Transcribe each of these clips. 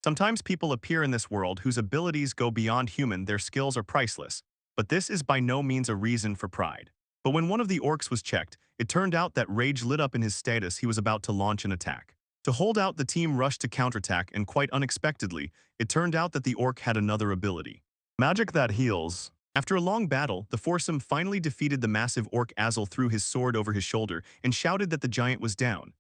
Sometimes people appear in this world whose abilities go beyond human, their skills are priceless, but this is by no means a reason for pride. But when one of the orcs was checked, it turned out that rage lit up in his status he was about to launch an attack. To hold out, the team rushed to counterattack, and quite unexpectedly, it turned out that the orc had another ability. Magic that heals. After a long battle, the foursome finally defeated the massive orc. Azul threw his sword over his shoulder and shouted that the giant was down.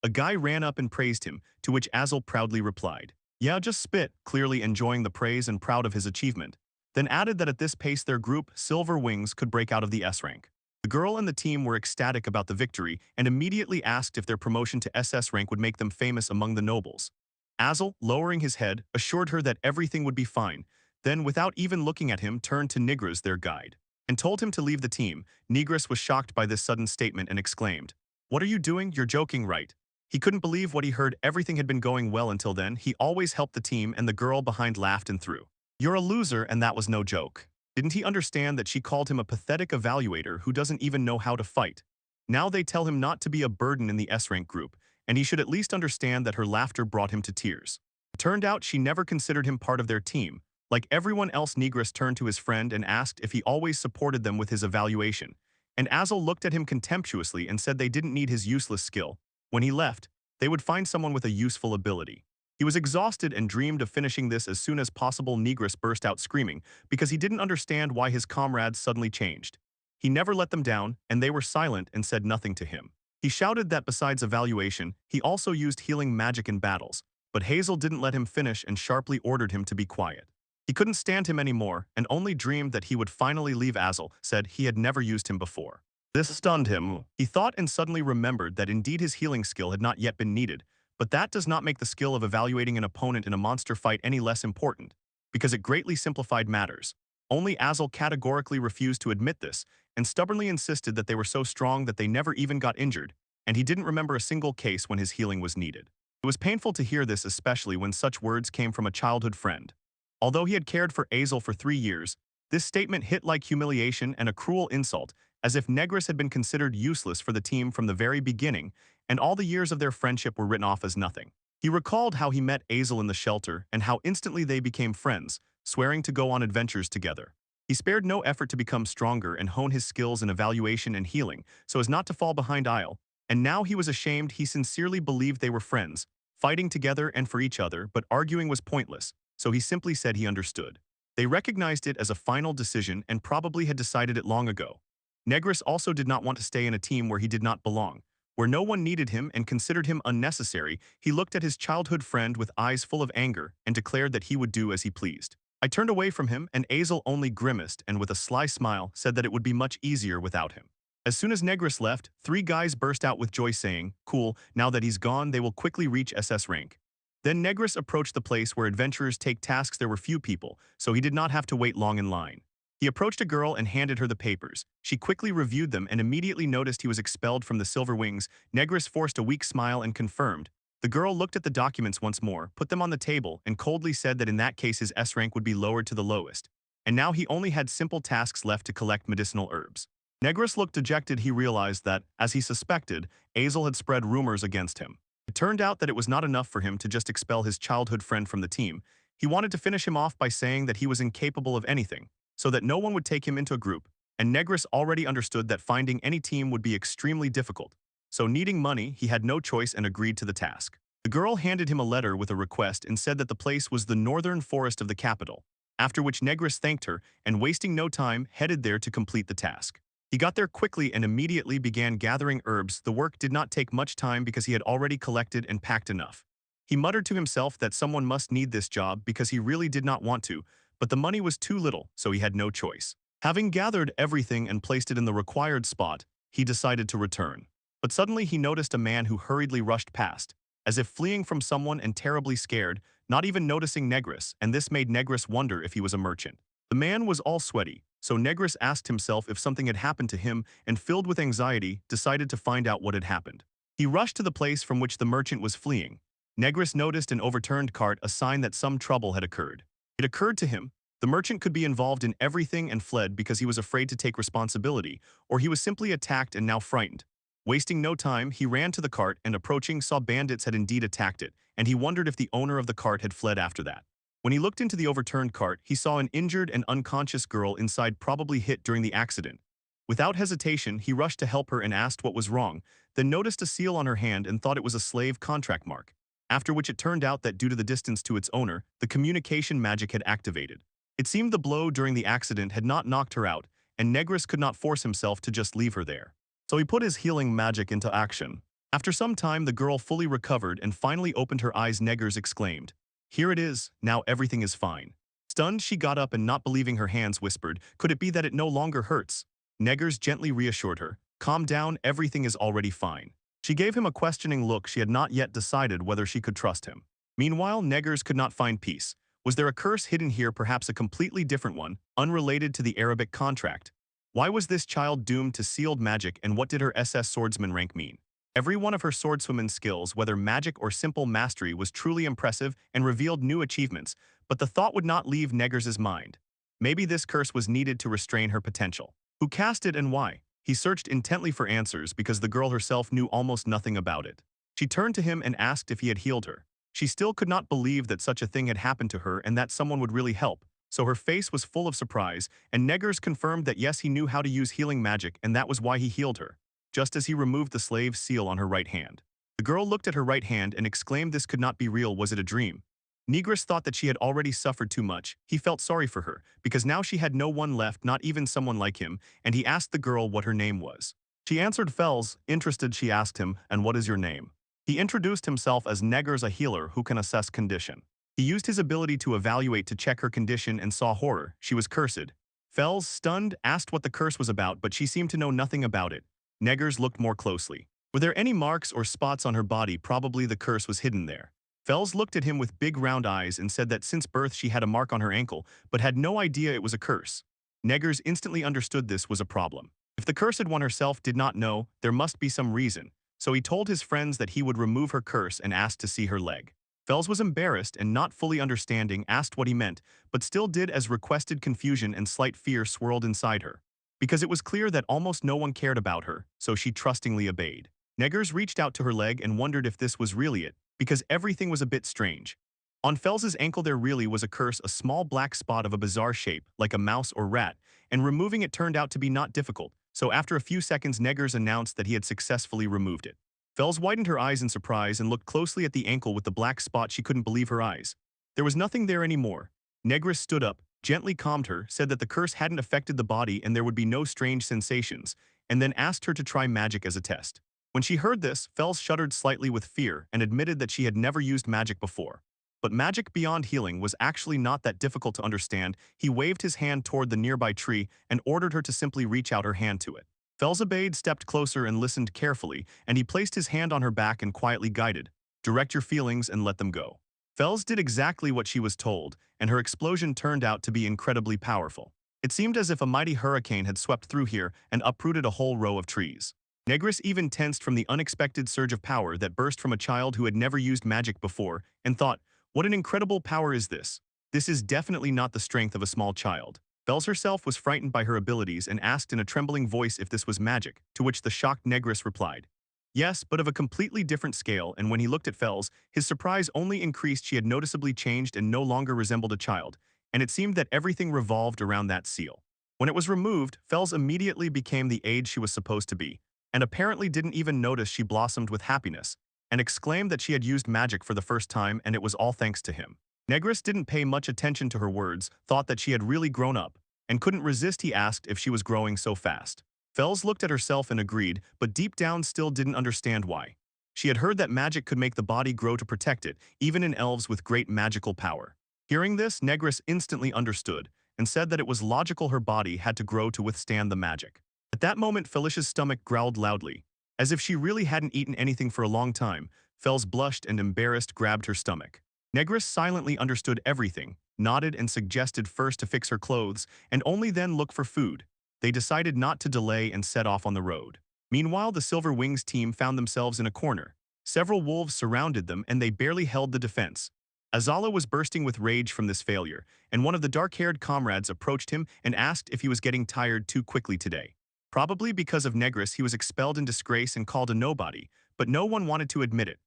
A guy ran up and praised him, to which Azul proudly replied, "Yeah, just spit," clearly enjoying the praise and proud of his achievement. Then added that at this pace their group, Silver Wings, could break out of the S rank. The girl and the team were ecstatic about the victory and immediately asked if their promotion to SS rank would make them famous among the nobles. Azul, lowering his head, assured her that everything would be fine, then without even looking at him turned to Nigris, their guide, and told him to leave the team. Nigris was shocked by this sudden statement and exclaimed, "What are you doing? You're joking, right?" He couldn't believe what he heard. Everything had been going well until then. He always helped the team, and the girl behind laughed and threw, "You're a loser," and that was no joke. Didn't he understand that she called him a pathetic evaluator who doesn't even know how to fight? Now they tell him not to be a burden in the S-rank group, and he should at least understand that her laughter brought him to tears. It turned out she never considered him part of their team. Like everyone else, Nigris turned to his friend and asked if he always supported them with his evaluation. And Azul looked at him contemptuously and said they didn't need his useless skill. When he left, they would find someone with a useful ability. He was exhausted and dreamed of finishing this as soon as possible. Nigris burst out screaming because he didn't understand why his comrades suddenly changed. He never let them down, and they were silent and said nothing to him. He shouted that besides evaluation, he also used healing magic in battles, but Hazel didn't let him finish and sharply ordered him to be quiet. He couldn't stand him anymore and only dreamed that he would finally leave. Azul said he had never used him before. This stunned him. He thought and suddenly remembered that indeed his healing skill had not yet been needed, but that does not make the skill of evaluating an opponent in a monster fight any less important, because it greatly simplified matters. Only Azul categorically refused to admit this, and stubbornly insisted that they were so strong that they never even got injured, and he didn't remember a single case when his healing was needed. It was painful to hear this, especially when such words came from a childhood friend. Although he had cared for Azul for 3 years, this statement hit like humiliation and a cruel insult, as if Negris had been considered useless for the team from the very beginning, and all the years of their friendship were written off as nothing. He recalled how he met Azul in the shelter and how instantly they became friends, swearing to go on adventures together. He spared no effort to become stronger and hone his skills in evaluation and healing, so as not to fall behind Isle, and now he was ashamed. He sincerely believed they were friends, fighting together and for each other, but arguing was pointless, so he simply said he understood. They recognized it as a final decision and probably had decided it long ago. Negris also did not want to stay in a team where he did not belong, where no one needed him and considered him unnecessary. He looked at his childhood friend with eyes full of anger and declared that he would do as he pleased. I turned away from him, and Azul only grimaced and with a sly smile said that it would be much easier without him. As soon as Negris left, 3 guys burst out with joy saying, "Cool, now that he's gone they will quickly reach SS rank." Then Negris approached the place where adventurers take tasks. There were few people, so he did not have to wait long in line. He approached a girl and handed her the papers. She quickly reviewed them and immediately noticed he was expelled from the Silver Wings. Negris forced a weak smile and confirmed. The girl looked at the documents once more, put them on the table, and coldly said that in that case his S rank would be lowered to the lowest. And now he only had simple tasks left to collect medicinal herbs. Negris looked dejected. He realized that, as he suspected, Azul had spread rumors against him. It turned out that it was not enough for him to just expel his childhood friend from the team. He wanted to finish him off by saying that he was incapable of anything, so that no one would take him into a group, and Negris already understood that finding any team would be extremely difficult. So needing money, he had no choice and agreed to the task. The girl handed him a letter with a request and said that the place was the northern forest of the capital, after which Negris thanked her and, wasting no time, headed there to complete the task. He got there quickly and immediately began gathering herbs. The work did not take much time because he had already collected and packed enough. He muttered to himself that someone must need this job because he really did not want to, but the money was too little, so he had no choice. Having gathered everything and placed it in the required spot, he decided to return. But suddenly he noticed a man who hurriedly rushed past, as if fleeing from someone and terribly scared, not even noticing Negris, and this made Negris wonder if he was a merchant. The man was all sweaty, so Negris asked himself if something had happened to him and, filled with anxiety, decided to find out what had happened. He rushed to the place from which the merchant was fleeing. Negris noticed an overturned cart, a sign that some trouble had occurred. It occurred to him, the merchant could be involved in everything and fled because he was afraid to take responsibility, or he was simply attacked and now frightened. Wasting no time, he ran to the cart and approaching saw bandits had indeed attacked it, and he wondered if the owner of the cart had fled after that. When he looked into the overturned cart, he saw an injured and unconscious girl inside probably hit during the accident. Without hesitation, he rushed to help her and asked what was wrong, then noticed a seal on her hand and thought it was a slave contract mark. After which it turned out that due to the distance to its owner, the communication magic had activated. It seemed the blow during the accident had not knocked her out, and Negris could not force himself to just leave her there. So he put his healing magic into action. After some time, the girl fully recovered and finally opened her eyes. Negris exclaimed, "Here it is, now everything is fine." Stunned, she got up and not believing her hands whispered, "Could it be that it no longer hurts?" Negris gently reassured her, "Calm down, everything is already fine." She gave him a questioning look. She had not yet decided whether she could trust him. Meanwhile, Negris could not find peace. Was there a curse hidden here, perhaps a completely different one, unrelated to the Arabic contract? Why was this child doomed to sealed magic, and what did her SS swordsman rank mean? Every one of her swordswoman's skills, whether magic or simple mastery, was truly impressive and revealed new achievements, but the thought would not leave Negris's mind. Maybe this curse was needed to restrain her potential. Who cast it and why? He searched intently for answers because the girl herself knew almost nothing about it. She turned to him and asked if he had healed her. She still could not believe that such a thing had happened to her and that someone would really help, so her face was full of surprise, and Negris confirmed that yes, he knew how to use healing magic and that was why he healed her, just as he removed the slave seal on her right hand. The girl looked at her right hand and exclaimed this could not be real. Was it a dream? Negris thought that she had already suffered too much. He felt sorry for her, because now she had no one left, not even someone like him, and he asked the girl what her name was. She answered Fels. Interested, she asked him, "And what is your name?" He introduced himself as Negris, a healer who can assess condition. He used his ability to evaluate to check her condition and saw horror. She was cursed. Fels, stunned, asked what the curse was about, but she seemed to know nothing about it. Negris looked more closely. Were there any marks or spots on her body? Probably the curse was hidden there. Fels looked at him with big round eyes and said that since birth she had a mark on her ankle, but had no idea it was a curse. Negris instantly understood this was a problem. If the cursed one herself did not know, there must be some reason, so he told his friends that he would remove her curse and asked to see her leg. Fels was embarrassed and not fully understanding, asked what he meant, but still did as requested. Confusion and slight fear swirled inside her. Because it was clear that almost no one cared about her, so she trustingly obeyed. Negris reached out to her leg and wondered if this was really it, because everything was a bit strange. On Fels's ankle there really was a curse, a small black spot of a bizarre shape, like a mouse or rat, and removing it turned out to be not difficult, so after a few seconds Negris announced that he had successfully removed it. Fels widened her eyes in surprise and looked closely at the ankle with the black spot. She couldn't believe her eyes. There was nothing there anymore. Negris stood up, gently calmed her, said that the curse hadn't affected the body and there would be no strange sensations, and then asked her to try magic as a test. When she heard this, Fels shuddered slightly with fear and admitted that she had never used magic before. But magic beyond healing was actually not that difficult to understand. He waved his hand toward the nearby tree and ordered her to simply reach out her hand to it. Fels obeyed, stepped closer and listened carefully, and he placed his hand on her back and quietly guided, "Direct your feelings and let them go." Fels did exactly what she was told, and her explosion turned out to be incredibly powerful. It seemed as if a mighty hurricane had swept through here and uprooted a whole row of trees. Negris even tensed from the unexpected surge of power that burst from a child who had never used magic before, and thought, what an incredible power is this? This is definitely not the strength of a small child. Fels herself was frightened by her abilities and asked in a trembling voice if this was magic, to which the shocked Negris replied, "Yes, but of a completely different scale," and when he looked at Fels, his surprise only increased. She had noticeably changed and no longer resembled a child, and it seemed that everything revolved around that seal. When it was removed, Fels immediately became the age she was supposed to be, and apparently didn't even notice. She blossomed with happiness, and exclaimed that she had used magic for the first time and it was all thanks to him. Negris didn't pay much attention to her words, thought that she had really grown up, and couldn't resist. He asked if she was growing so fast. Fels looked at herself and agreed, but deep down still didn't understand why. She had heard that magic could make the body grow to protect it, even in elves with great magical power. Hearing this, Negris instantly understood, and said that it was logical her body had to grow to withstand the magic. At that moment, Felicia's stomach growled loudly. As if she really hadn't eaten anything for a long time, Fels blushed and embarrassed grabbed her stomach. Negris silently understood everything, nodded and suggested first to fix her clothes and only then look for food. They decided not to delay and set off on the road. Meanwhile, the Silver Wings team found themselves in a corner. Several wolves surrounded them and they barely held the defense. Azala was bursting with rage from this failure, and one of the dark-haired comrades approached him and asked if he was getting tired too quickly today. Probably because of Negris, he was expelled in disgrace and called a nobody, but no one wanted to admit it.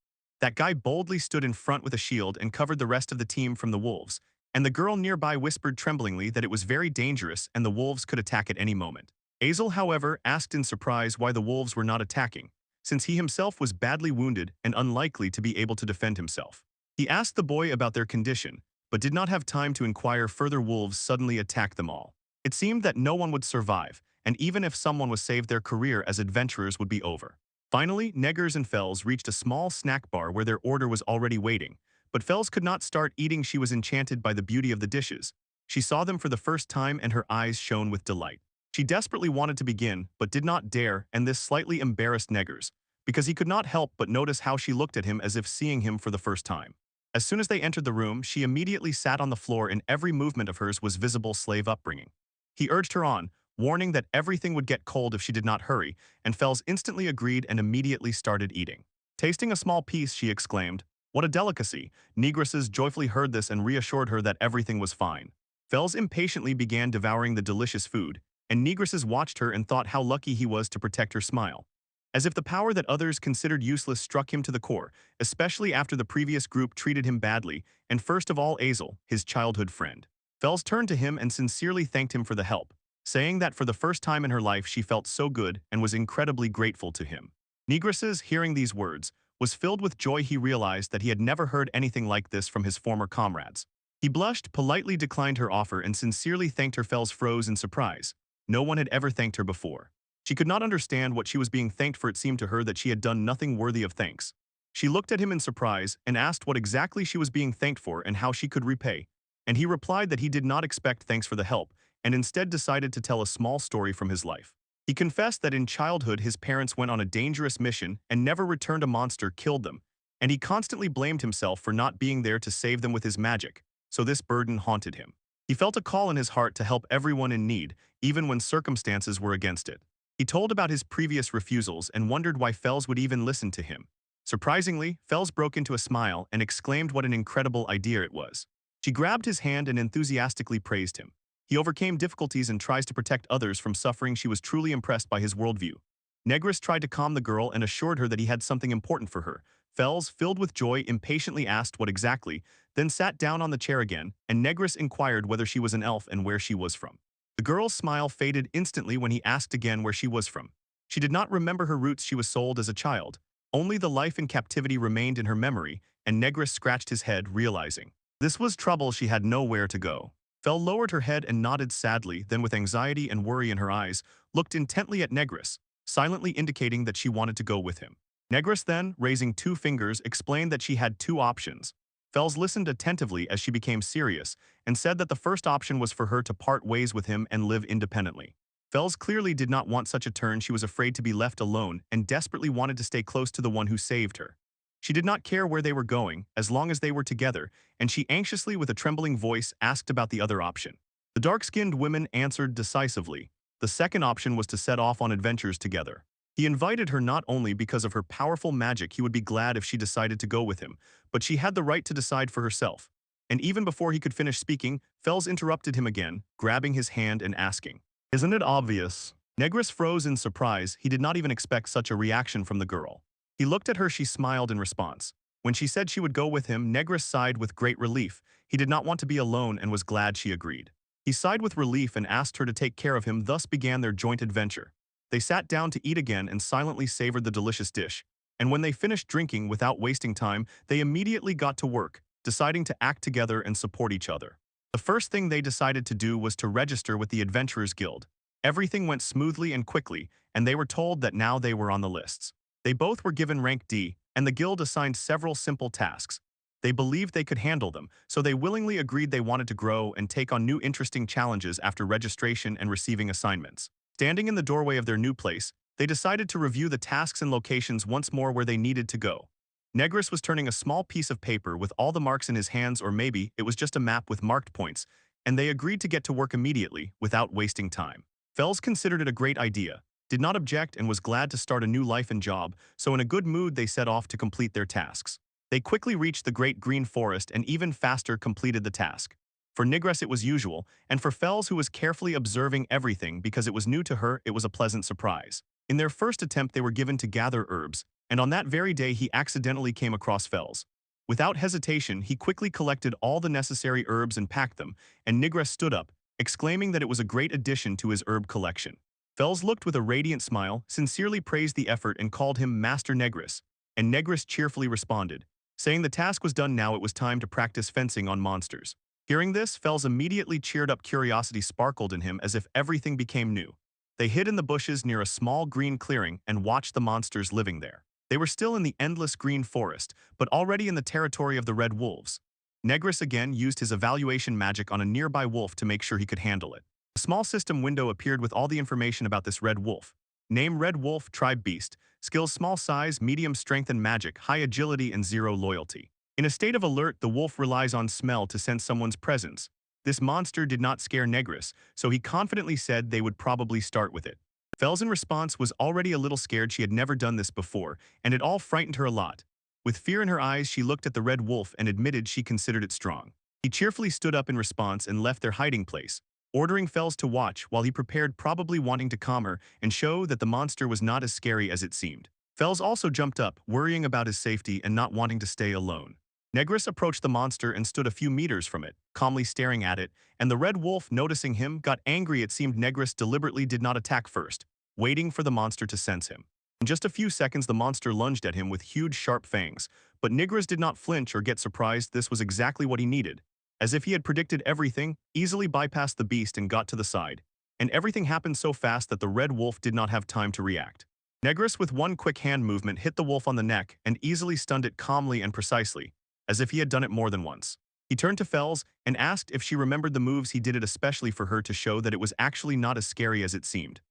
That guy boldly stood in front with a shield and covered the rest of the team from the wolves, and the girl nearby whispered tremblingly that it was very dangerous and the wolves could attack at any moment. Azel, however, asked in surprise why the wolves were not attacking, since he himself was badly wounded and unlikely to be able to defend himself. He asked the boy about their condition, but did not have time to inquire further. Wolves suddenly attacked them all. It seemed that no one would survive, and even if someone was saved, their career as adventurers would be over. Finally, Neggers and Fells reached a small snack bar where their order was already waiting, but Fells could not start eating. She was enchanted by the beauty of the dishes. She saw them for the first time and her eyes shone with delight. She desperately wanted to begin, but did not dare, and this slightly embarrassed Neggers, because he could not help but notice how she looked at him as if seeing him for the first time. As soon as they entered the room, she immediately sat on the floor and every movement of hers was visible slave upbringing. He urged her on, warning that everything would get cold if she did not hurry, and Fells instantly agreed and immediately started eating. Tasting a small piece, she exclaimed, "What a delicacy!" Negresses joyfully heard this and reassured her that everything was fine. Fells impatiently began devouring the delicious food, and Negresses watched her and thought how lucky he was to protect her smile. As if the power that others considered useless struck him to the core, especially after the previous group treated him badly, and first of all Azel, his childhood friend. Fells turned to him and sincerely thanked him for the help, saying that for the first time in her life she felt so good and was incredibly grateful to him. Negresses, hearing these words, was filled with joy. He realized that he had never heard anything like this from his former comrades. He blushed, politely declined her offer, and sincerely thanked her. Fells froze in surprise. No one had ever thanked her before. She could not understand what she was being thanked for. It seemed to her that she had done nothing worthy of thanks. She looked at him in surprise and asked what exactly she was being thanked for and how she could repay. And he replied that he did not expect thanks for the help, and instead decided to tell a small story from his life. He confessed that in childhood his parents went on a dangerous mission and never returned. A monster killed them, and he constantly blamed himself for not being there to save them with his magic, so this burden haunted him. He felt a call in his heart to help everyone in need, even when circumstances were against it. He told about his previous refusals and wondered why Fells would even listen to him. Surprisingly, Fells broke into a smile and exclaimed what an incredible idea it was. She grabbed his hand and enthusiastically praised him. He overcame difficulties and tries to protect others from suffering. She was truly impressed by his worldview. Negris tried to calm the girl and assured her that he had something important for her. Fells, filled with joy, impatiently asked what exactly, then sat down on the chair again, and Negris inquired whether she was an elf and where she was from. The girl's smile faded instantly when he asked again where she was from. She did not remember her roots. She was sold as a child. Only the life in captivity remained in her memory, and Negris scratched his head, realizing this was trouble. She had nowhere to go. Fel lowered her head and nodded sadly, then with anxiety and worry in her eyes, looked intently at Negris, silently indicating that she wanted to go with him. Negris then, raising two fingers, explained that she had two options. Fells listened attentively as she became serious and said that the first option was for her to part ways with him and live independently. Fells clearly did not want such a turn. She was afraid to be left alone and desperately wanted to stay close to the one who saved her. She did not care where they were going, as long as they were together, and she anxiously, with a trembling voice, asked about the other option. The dark-skinned woman answered decisively. The second option was to set off on adventures together. He invited her not only because of her powerful magic. He would be glad if she decided to go with him, but she had the right to decide for herself. And even before he could finish speaking, Fells interrupted him again, grabbing his hand and asking, "Isn't it obvious?" Negris froze in surprise. He did not even expect such a reaction from the girl. He looked at her. She smiled in response. When she said she would go with him, Negris sighed with great relief. He did not want to be alone and was glad she agreed. He sighed with relief and asked her to take care of him. Thus began their joint adventure. They sat down to eat again and silently savored the delicious dish. And when they finished drinking without wasting time, they immediately got to work, deciding to act together and support each other. The first thing they decided to do was to register with the Adventurers Guild. Everything went smoothly and quickly, and they were told that now they were on the lists. They both were given rank D, and the guild assigned several simple tasks. They believed they could handle them, so they willingly agreed. They wanted to grow and take on new interesting challenges after registration and receiving assignments. Standing in the doorway of their new place, they decided to review the tasks and locations once more where they needed to go. Negris was turning a small piece of paper with all the marks in his hands, or maybe it was just a map with marked points, and they agreed to get to work immediately, without wasting time. Fells considered it a great idea, did not object, and was glad to start a new life and job, so in a good mood they set off to complete their tasks. They quickly reached the great green forest and even faster completed the task. For Nigress it was usual, and for Fels, who was carefully observing everything because it was new to her, it was a pleasant surprise. In their first attempt they were given to gather herbs, and on that very day he accidentally came across Fels. Without hesitation, he quickly collected all the necessary herbs and packed them, and Nigress stood up, exclaiming that it was a great addition to his herb collection. Fels looked with a radiant smile, sincerely praised the effort and called him Master Negress, and Negress cheerfully responded, saying the task was done now, it was time to practice fencing on monsters. Hearing this, Fels immediately cheered up. Curiosity sparkled in him as if everything became new. They hid in the bushes near a small green clearing and watched the monsters living there. They were still in the endless green forest, but already in the territory of the red wolves. Negress again used his evaluation magic on a nearby wolf to make sure he could handle it. A small system window appeared with all the information about this red wolf. Name: Red Wolf, Tribe Beast. Skills: small size, medium strength and magic, high agility and 0 loyalty. In a state of alert, the wolf relies on smell to sense someone's presence. This monster did not scare Negress, so he confidently said they would probably start with it. Fels in response was already a little scared. She had never done this before, and it all frightened her a lot. With fear in her eyes, she looked at the red wolf and admitted she considered it strong. He cheerfully stood up in response and left their hiding place, ordering Fels to watch while he prepared, probably wanting to calm her and show that the monster was not as scary as it seemed. Fels also jumped up, worrying about his safety and not wanting to stay alone. Negress approached the monster and stood a few meters from it, calmly staring at it, and the red wolf, noticing him, got angry. It seemed Negress deliberately did not attack first, waiting for the monster to sense him. In just a few seconds the monster lunged at him with huge sharp fangs, but Negress did not flinch or get surprised. This was exactly what he needed. As if he had predicted everything, easily bypassed the beast and got to the side. And everything happened so fast that the red wolf did not have time to react. Negress, with one quick hand movement, hit the wolf on the neck and easily stunned it calmly and precisely, as if he had done it more than once. He turned to Fels and asked if she remembered the moves. He did it especially for her to show that it was actually not as scary as it seemed.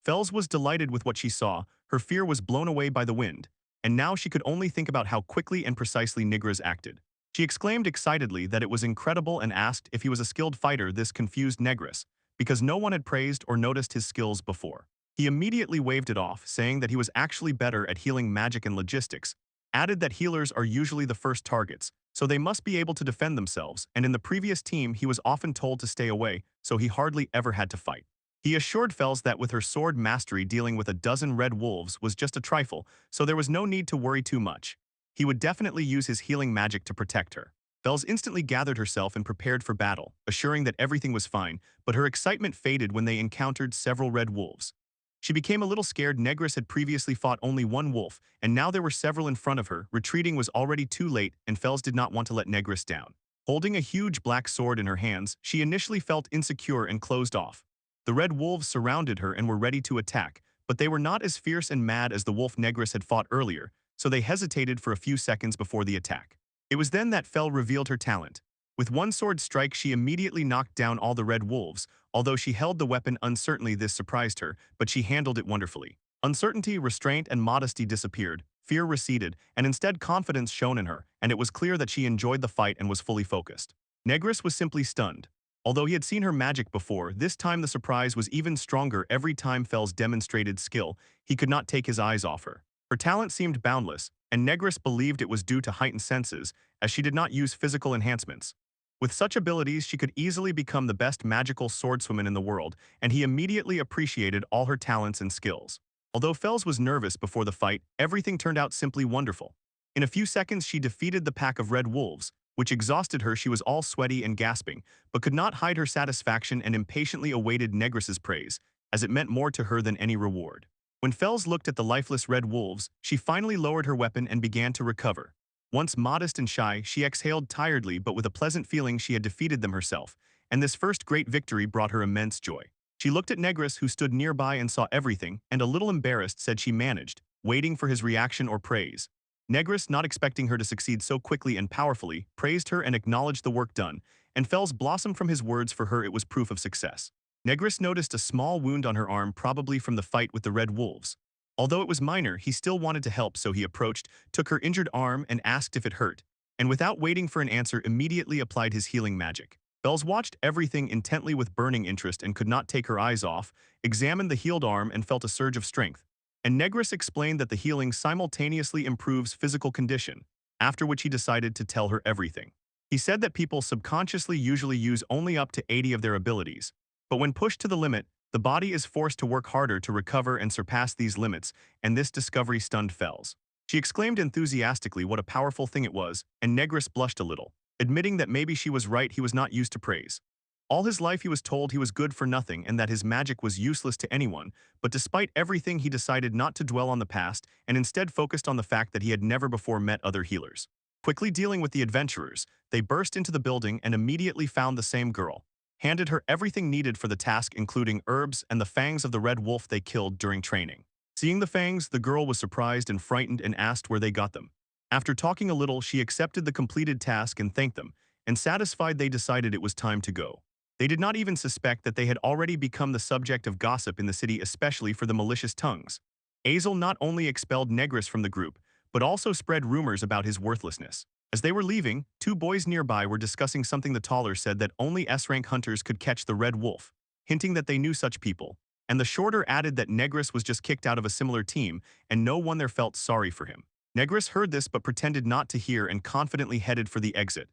Fels was delighted with what she saw. Her fear was blown away by the wind, and now she could only think about how quickly and precisely Negress acted. She exclaimed excitedly that it was incredible and asked if he was a skilled fighter. This confused Negress, because no one had praised or noticed his skills before. He immediately waved it off, saying that he was actually better at healing magic and logistics, added that healers are usually the first targets, so they must be able to defend themselves, and in the previous team he was often told to stay away, so he hardly ever had to fight. He assured Fels that with her sword mastery dealing with a dozen red wolves was just a trifle, so there was no need to worry too much. He would definitely use his healing magic to protect her. Fels instantly gathered herself and prepared for battle, assuring that everything was fine, but her excitement faded when they encountered several red wolves. She became a little scared. Negress had previously fought only one wolf, and now there were several in front of her. Retreating was already too late, and Fels did not want to let Negress down. Holding a huge black sword in her hands, she initially felt insecure and closed off. The red wolves surrounded her and were ready to attack, but they were not as fierce and mad as the wolf Negress had fought earlier, so they hesitated for a few seconds before the attack. It was then that Fels revealed her talent. With one sword strike she immediately knocked down all the red wolves. Although she held the weapon uncertainly, this surprised her, but she handled it wonderfully. Uncertainty, restraint, and modesty disappeared, fear receded, and instead confidence shone in her, and it was clear that she enjoyed the fight and was fully focused. Negress was simply stunned. Although he had seen her magic before, this time the surprise was even stronger. Every time Fels demonstrated skill, he could not take his eyes off her. Her talent seemed boundless, and Negress believed it was due to heightened senses, as she did not use physical enhancements. With such abilities, she could easily become the best magical swordswoman in the world, and he immediately appreciated all her talents and skills. Although Fels was nervous before the fight, everything turned out simply wonderful. In a few seconds she defeated the pack of red wolves, which exhausted her. She was all sweaty and gasping, but could not hide her satisfaction and impatiently awaited Negress's praise, as it meant more to her than any reward. When Fels looked at the lifeless red wolves, she finally lowered her weapon and began to recover. Once modest and shy, she exhaled tiredly but with a pleasant feeling she had defeated them herself, and this first great victory brought her immense joy. She looked at Negress, who stood nearby and saw everything, and a little embarrassed said she managed, waiting for his reaction or praise. Negress, not expecting her to succeed so quickly and powerfully, praised her and acknowledged the work done, and Fels blossomed from his words. For her it was proof of success. Negress noticed a small wound on her arm, probably from the fight with the red wolves. Although it was minor, he still wanted to help, so he approached, took her injured arm and asked if it hurt, and without waiting for an answer immediately applied his healing magic. Fels watched everything intently with burning interest and could not take her eyes off, examined the healed arm and felt a surge of strength. And Negress explained that the healing simultaneously improves physical condition, after which he decided to tell her everything. He said that people subconsciously usually use only up to 80 of their abilities, but when pushed to the limit, the body is forced to work harder to recover and surpass these limits, and this discovery stunned Fells. She exclaimed enthusiastically what a powerful thing it was, and Negris blushed a little, admitting that maybe she was right, he was not used to praise. All his life he was told he was good for nothing and that his magic was useless to anyone, but despite everything he decided not to dwell on the past and instead focused on the fact that he had never before met other healers. Quickly dealing with the adventurers, they burst into the building and immediately found the same girl, handed her everything needed for the task including herbs and the fangs of the red wolf they killed during training. Seeing the fangs, the girl was surprised and frightened and asked where they got them. After talking a little, she accepted the completed task and thanked them, and satisfied they decided it was time to go. They did not even suspect that they had already become the subject of gossip in the city, especially for the malicious tongues. Azel not only expelled Negris from the group, but also spread rumors about his worthlessness. As they were leaving, two boys nearby were discussing something. The taller said that only S-rank hunters could catch the red wolf, hinting that they knew such people, and the shorter added that Negris was just kicked out of a similar team and no one there felt sorry for him. Negris heard this but pretended not to hear and confidently headed for the exit.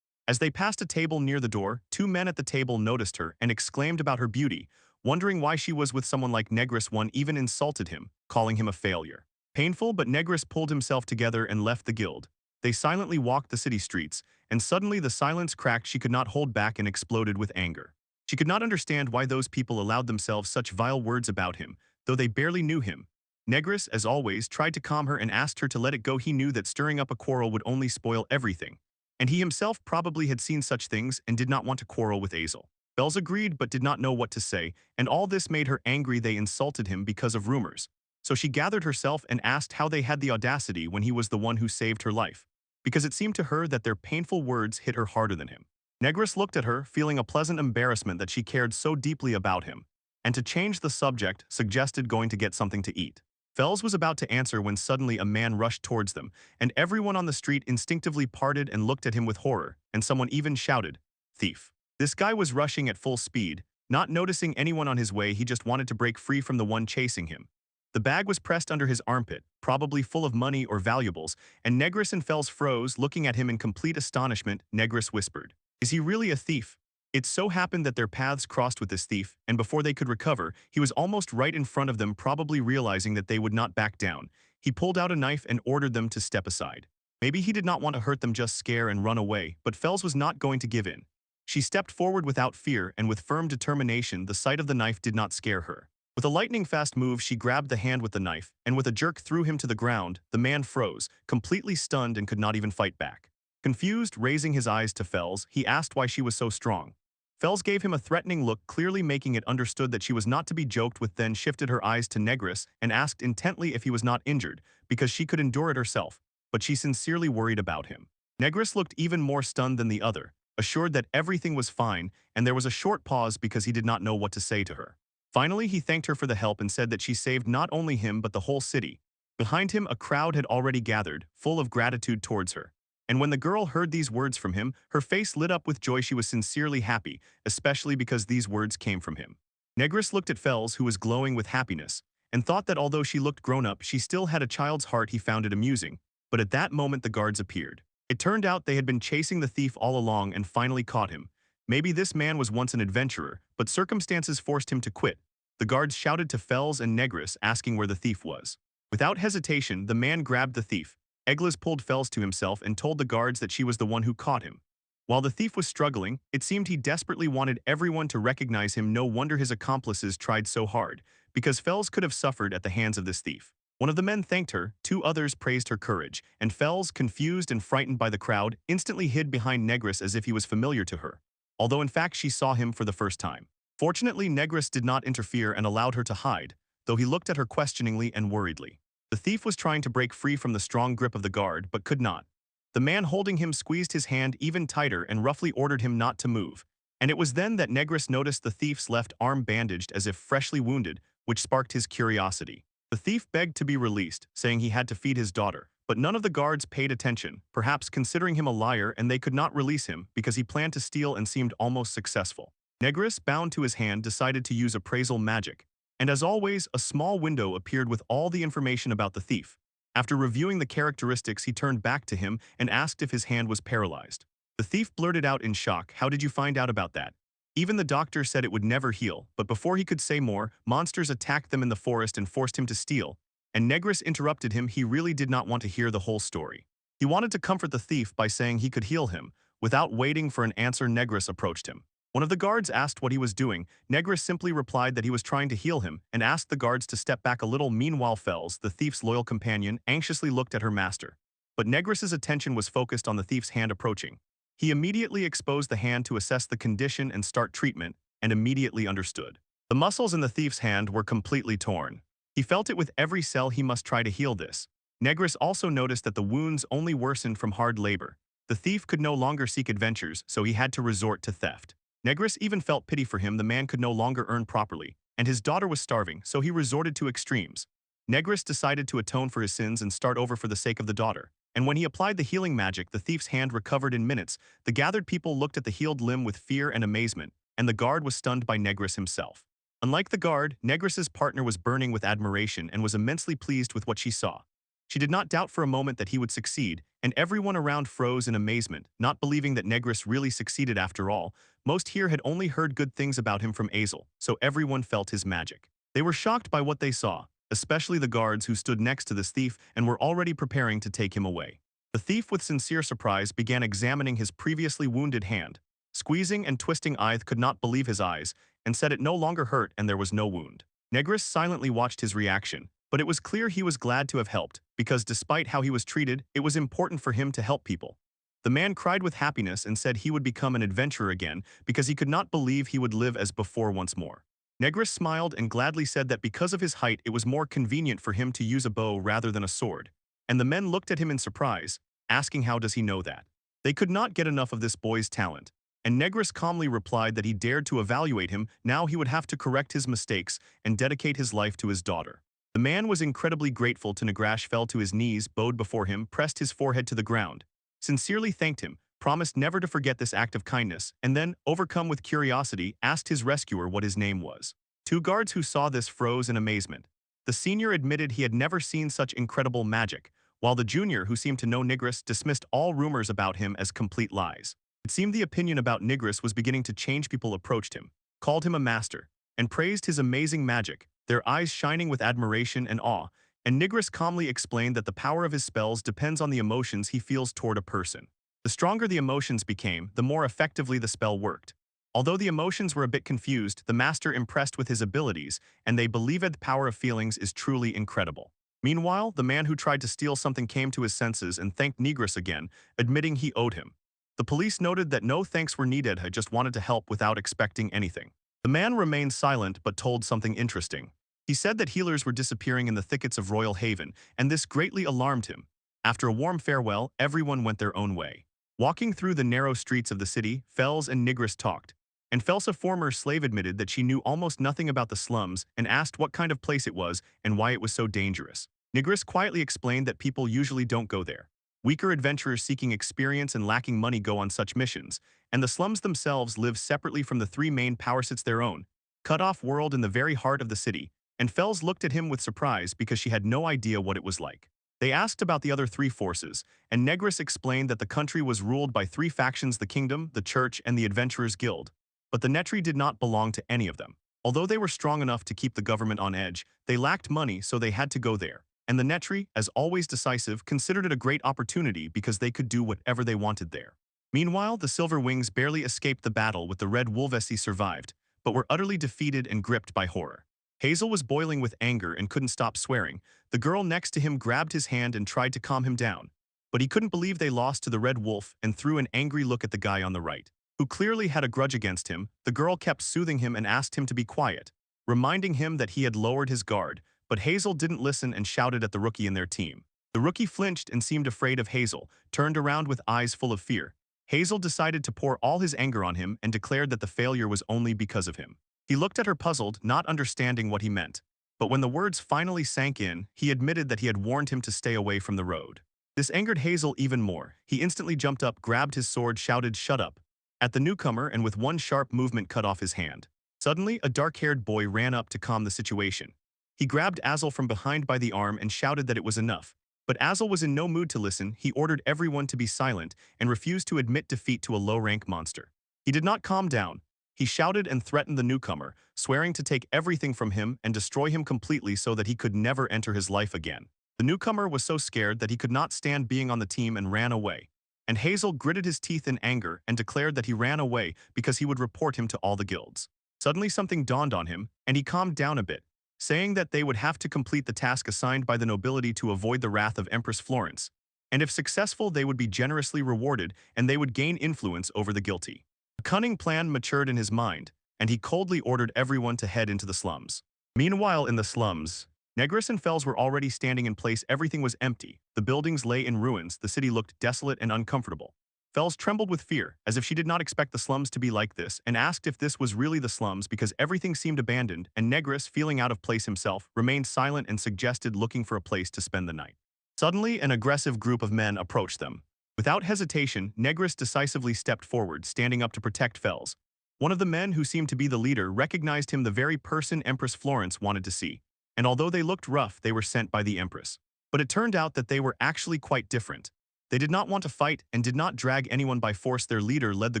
As they passed a table near the door, two men at the table noticed her and exclaimed about her beauty, wondering why she was with someone like Negris. One even insulted him, calling him a failure. Painful, but Negris pulled himself together and left the guild. They silently walked the city streets, and suddenly the silence cracked. She could not hold back and exploded with anger. She could not understand why those people allowed themselves such vile words about him, though they barely knew him. Negris, as always, tried to calm her and asked her to let it go. He knew that stirring up a quarrel would only spoil everything, and he himself probably had seen such things and did not want to quarrel with Azel. Bells agreed but did not know what to say, and all this made her angry. They insulted him because of rumors. So she gathered herself and asked how they had the audacity when he was the one who saved her life, because it seemed to her that their painful words hit her harder than him. Negris looked at her, feeling a pleasant embarrassment that she cared so deeply about him, and to change the subject, suggested going to get something to eat. Fells was about to answer when suddenly a man rushed towards them, and everyone on the street instinctively parted and looked at him with horror, and someone even shouted, "Thief." This guy was rushing at full speed, not noticing anyone on his way. He just wanted to break free from the one chasing him. The bag was pressed under his armpit, probably full of money or valuables, and Negris and Fells froze, looking at him in complete astonishment. Negris whispered, "Is he really a thief?" It so happened that their paths crossed with this thief, and before they could recover, he was almost right in front of them. Probably realizing that they would not back down, he pulled out a knife and ordered them to step aside. Maybe he did not want to hurt them, just scare and run away, but Fells was not going to give in. She stepped forward without fear and with firm determination. The sight of the knife did not scare her. With a lightning-fast move, she grabbed the hand with the knife, and with a jerk threw him to the ground. The man froze, completely stunned, and could not even fight back. Confused, raising his eyes to Fells, he asked why she was so strong. Fells gave him a threatening look, clearly making it understood that she was not to be joked with, then shifted her eyes to Negris and asked intently if he was not injured, because she could endure it herself, but she sincerely worried about him. Negris looked even more stunned than the other, assured that everything was fine, and there was a short pause because he did not know what to say to her. Finally, he thanked her for the help and said that she saved not only him but the whole city. Behind him, a crowd had already gathered, full of gratitude towards her. And when the girl heard these words from him, her face lit up with joy. She was sincerely happy, especially because these words came from him. Negris looked at Fells, who was glowing with happiness, and thought that although she looked grown up, she still had a child's heart. He found it amusing. But at that moment the guards appeared. It turned out they had been chasing the thief all along and finally caught him. Maybe this man was once an adventurer, but circumstances forced him to quit. The guards shouted to Fells and Negris, asking where the thief was. Without hesitation, the man grabbed the thief. Eglis pulled Fells to himself and told the guards that she was the one who caught him. While the thief was struggling, it seemed he desperately wanted everyone to recognize him. No wonder his accomplices tried so hard, because Fells could have suffered at the hands of this thief. One of the men thanked her, two others praised her courage, and Fells, confused and frightened by the crowd, instantly hid behind Negris as if he was familiar to her, although in fact she saw him for the first time. Fortunately, Negris did not interfere and allowed her to hide, though he looked at her questioningly and worriedly. The thief was trying to break free from the strong grip of the guard, but could not. The man holding him squeezed his hand even tighter and roughly ordered him not to move. And it was then that Negris noticed the thief's left arm bandaged as if freshly wounded, which sparked his curiosity. The thief begged to be released, saying he had to feed his daughter, but none of the guards paid attention, perhaps considering him a liar, and they could not release him because he planned to steal and seemed almost successful. Negris, bound to his hand, decided to use appraisal magic. And as always, a small window appeared with all the information about the thief. After reviewing the characteristics, he turned back to him and asked if his hand was paralyzed. The The thief blurted out in shock, "How did you find out about that?" Even the doctor said it would never heal, but before he could say more, monsters attacked them in the forest and forced him to steal. And Negris interrupted him. He really did not want to hear the whole story. He wanted to comfort the thief by saying he could heal him. Without waiting for an answer, Negris approached him. One of the guards asked what he was doing. Negris simply replied that he was trying to heal him and asked the guards to step back a little. Meanwhile, Fels, the thief's loyal companion, anxiously looked at her master. But Negris's attention was focused on the thief's hand approaching. He immediately exposed the hand to assess the condition and start treatment, and immediately understood. The muscles in the thief's hand were completely torn. He felt it with every cell. He must try to heal this. Negris also noticed that the wounds only worsened from hard labor. The thief could no longer seek adventures, so he had to resort to theft. Negris even felt pity for him. The man could no longer earn properly, and his daughter was starving, so he resorted to extremes. Negris decided to atone for his sins and start over for the sake of the daughter. And when he applied the healing magic, the thief's hand recovered in minutes. The gathered people looked at the healed limb with fear and amazement, and the guard was stunned by Negris himself. Unlike the guard, Negris's partner was burning with admiration and was immensely pleased with what she saw. She did not doubt for a moment that he would succeed, and everyone around froze in amazement, not believing that Negris really succeeded after all. Most here had only heard good things about him from Exiled, so everyone felt his magic. They were shocked by what they saw, especially the guards who stood next to this thief and were already preparing to take him away. The thief, with sincere surprise, began examining his previously wounded hand. Squeezing and twisting, Ith could not believe his eyes, and said it no longer hurt and there was no wound. Negris silently watched his reaction, but it was clear he was glad to have helped, because despite how he was treated, it was important for him to help people. The man cried with happiness and said he would become an adventurer again because he could not believe he would live as before once more. Negris smiled and gladly said that because of his height it was more convenient for him to use a bow rather than a sword. And the men looked at him in surprise, asking how does he know that. They could not get enough of this boy's talent. And Negris calmly replied that he dared to evaluate him. Now he would have to correct his mistakes and dedicate his life to his daughter. The man was incredibly grateful to Negris, fell to his knees, bowed before him, pressed his forehead to the ground, sincerely thanked him, promised never to forget this act of kindness, and then, overcome with curiosity, asked his rescuer what his name was. Two guards who saw this froze in amazement. The senior admitted he had never seen such incredible magic, while the junior, who seemed to know Negris, dismissed all rumors about him as complete lies. It seemed the opinion about Negris was beginning to change. People approached him, called him a master, and praised his amazing magic, their eyes shining with admiration and awe, and Negris calmly explained that the power of his spells depends on the emotions he feels toward a person. The stronger the emotions became, the more effectively the spell worked. Although the emotions were a bit confused, the master impressed with his abilities, and they believed the power of feelings is truly incredible. Meanwhile, the man who tried to steal something came to his senses and thanked Negris again, admitting he owed him. The police noted that no thanks were needed. He just wanted to help without expecting anything. The man remained silent but told something interesting. He said that healers were disappearing in the thickets of Royal Haven, and this greatly alarmed him. After a warm farewell, everyone went their own way. Walking through the narrow streets of the city, Fels and Negris talked. And Fels, a former slave, admitted that she knew almost nothing about the slums and asked what kind of place it was and why it was so dangerous. Negris quietly explained that people usually don't go there. Weaker adventurers seeking experience and lacking money go on such missions, and the slums themselves live separately from the three main power sets, their own cut-off world in the very heart of the city. And Fels looked at him with surprise because she had no idea what it was like. They asked about the other three forces, and Negris explained that the country was ruled by three factions: the kingdom, the church, and the adventurers guild. But the Netri did not belong to any of them. Although they were strong enough to keep the government on edge, they lacked money, so they had to go there. And the Netri, as always decisive, considered it a great opportunity because they could do whatever they wanted there. Meanwhile, the Silver Wings barely escaped the battle with the Red Wolvesi, survived, but were utterly defeated and gripped by horror. Hazel was boiling with anger and couldn't stop swearing. The girl next to him grabbed his hand and tried to calm him down. But he couldn't believe they lost to the Red Wolf and threw an angry look at the guy on the right, who clearly had a grudge against him. The girl kept soothing him and asked him to be quiet, reminding him that he had lowered his guard, but Hazel didn't listen and shouted at the rookie in their team. The rookie flinched and seemed afraid of Hazel, turned around with eyes full of fear. Hazel decided to pour all his anger on him and declared that the failure was only because of him. He looked at her puzzled, not understanding what he meant. But when the words finally sank in, he admitted that he had warned him to stay away from the road. This angered Hazel even more. He instantly jumped up, grabbed his sword, shouted, "Shut up!" at the newcomer, and with one sharp movement cut off his hand. Suddenly, a dark-haired boy ran up to calm the situation. He grabbed Azel from behind by the arm and shouted that it was enough. But Azel was in no mood to listen. He ordered everyone to be silent and refused to admit defeat to a low-rank monster. He did not calm down. He shouted and threatened the newcomer, swearing to take everything from him and destroy him completely so that he could never enter his life again. The newcomer was so scared that he could not stand being on the team and ran away. And Hazel gritted his teeth in anger and declared that he ran away because he would report him to all the guilds. Suddenly something dawned on him, and he calmed down a bit, saying that they would have to complete the task assigned by the nobility to avoid the wrath of Empress Florence. And if successful, they would be generously rewarded and they would gain influence over the guilty. A cunning plan matured in his mind, and he coldly ordered everyone to head into the slums. Meanwhile, in the slums, Negris and Fels were already standing in place. Everything was empty. The buildings lay in ruins. The city looked desolate and uncomfortable. Fels trembled with fear, as if she did not expect the slums to be like this, and asked if this was really the slums because everything seemed abandoned, and Negris, feeling out of place himself, remained silent and suggested looking for a place to spend the night. Suddenly, an aggressive group of men approached them. Without hesitation, Negris decisively stepped forward, standing up to protect Fels. One of the men, who seemed to be the leader, recognized him, the very person Empress Florence wanted to see. And although they looked rough, they were sent by the Empress. But it turned out that they were actually quite different. They did not want to fight and did not drag anyone by force. Their leader led the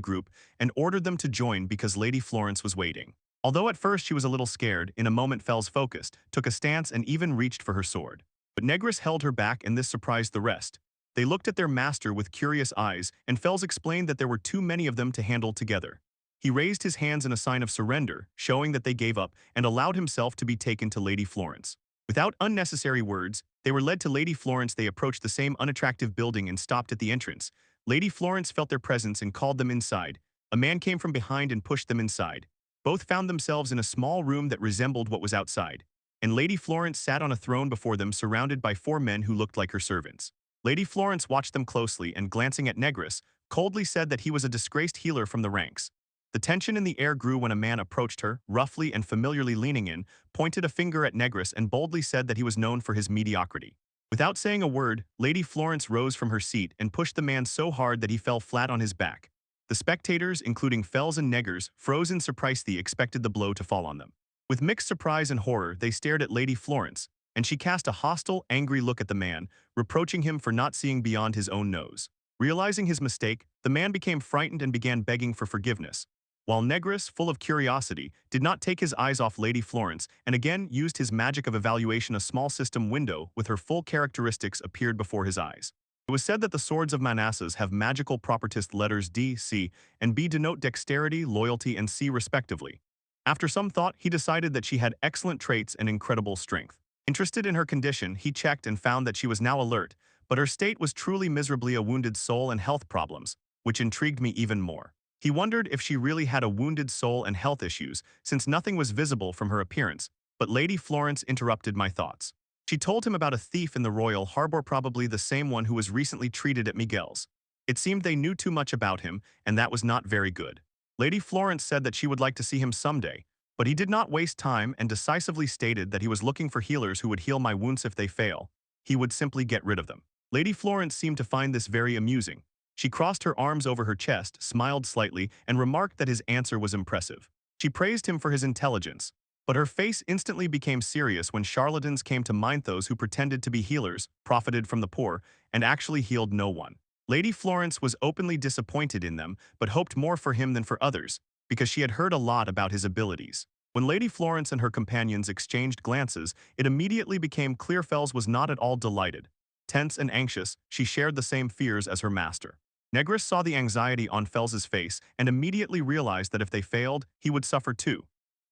group and ordered them to join because Lady Florence was waiting. Although at first she was a little scared, in a moment Fels focused, took a stance and even reached for her sword. But Negris held her back, and this surprised the rest. They looked at their master with curious eyes, and Fels explained that there were too many of them to handle together. He raised his hands in a sign of surrender, showing that they gave up, and allowed himself to be taken to Lady Florence. Without unnecessary words, they were led to Lady Florence. They approached the same unattractive building and stopped at the entrance. Lady Florence felt their presence and called them inside. A man came from behind and pushed them inside. Both found themselves in a small room that resembled what was outside. And Lady Florence sat on a throne before them, surrounded by 4 men who looked like her servants. Lady Florence watched them closely and, glancing at Negris, coldly said that he was a disgraced healer from the ranks. The tension in the air grew when a man approached her, roughly and familiarly leaning in, pointed a finger at Negris and boldly said that he was known for his mediocrity. Without saying a word, Lady Florence rose from her seat and pushed the man so hard that he fell flat on his back. The spectators, including Fels and Negers, froze in surprise. They expected the blow to fall on them. With mixed surprise and horror, they stared at Lady Florence, and she cast a hostile, angry look at the man, reproaching him for not seeing beyond his own nose. Realizing his mistake, the man became frightened and began begging for forgiveness. While Negris, full of curiosity, did not take his eyes off Lady Florence and again used his magic of evaluation. A small system window with her full characteristics appeared before his eyes. It was said that the swords of Manassas have magical properties. Letters D, C, and B denote dexterity, loyalty, and C respectively. After some thought, he decided that she had excellent traits and incredible strength. Interested in her condition, he checked and found that she was now alert, but her state was truly miserably a wounded soul and health problems, which intrigued me even more. He wondered if she really had a wounded soul and health issues, since nothing was visible from her appearance, but Lady Florence interrupted my thoughts. She told him about a thief in the royal harbor, probably the same one who was recently treated at Miguel's. It seemed they knew too much about him, and that was not very good. Lady Florence said that she would like to see him someday, but he did not waste time and decisively stated that he was looking for healers who would heal my wounds. If they fail, he would simply get rid of them. Lady Florence seemed to find this very amusing. She crossed her arms over her chest, smiled slightly, and remarked that his answer was impressive. She praised him for his intelligence, but her face instantly became serious when charlatans came to mind. Those who pretended to be healers, profited from the poor, and actually healed no one. Lady Florence was openly disappointed in them, but hoped more for him than for others, because she had heard a lot about his abilities. When Lady Florence and her companions exchanged glances, it immediately became clear Fels was not at all delighted. Tense and anxious, she shared the same fears as her master. Negris saw the anxiety on Fels's face and immediately realized that if they failed, he would suffer too.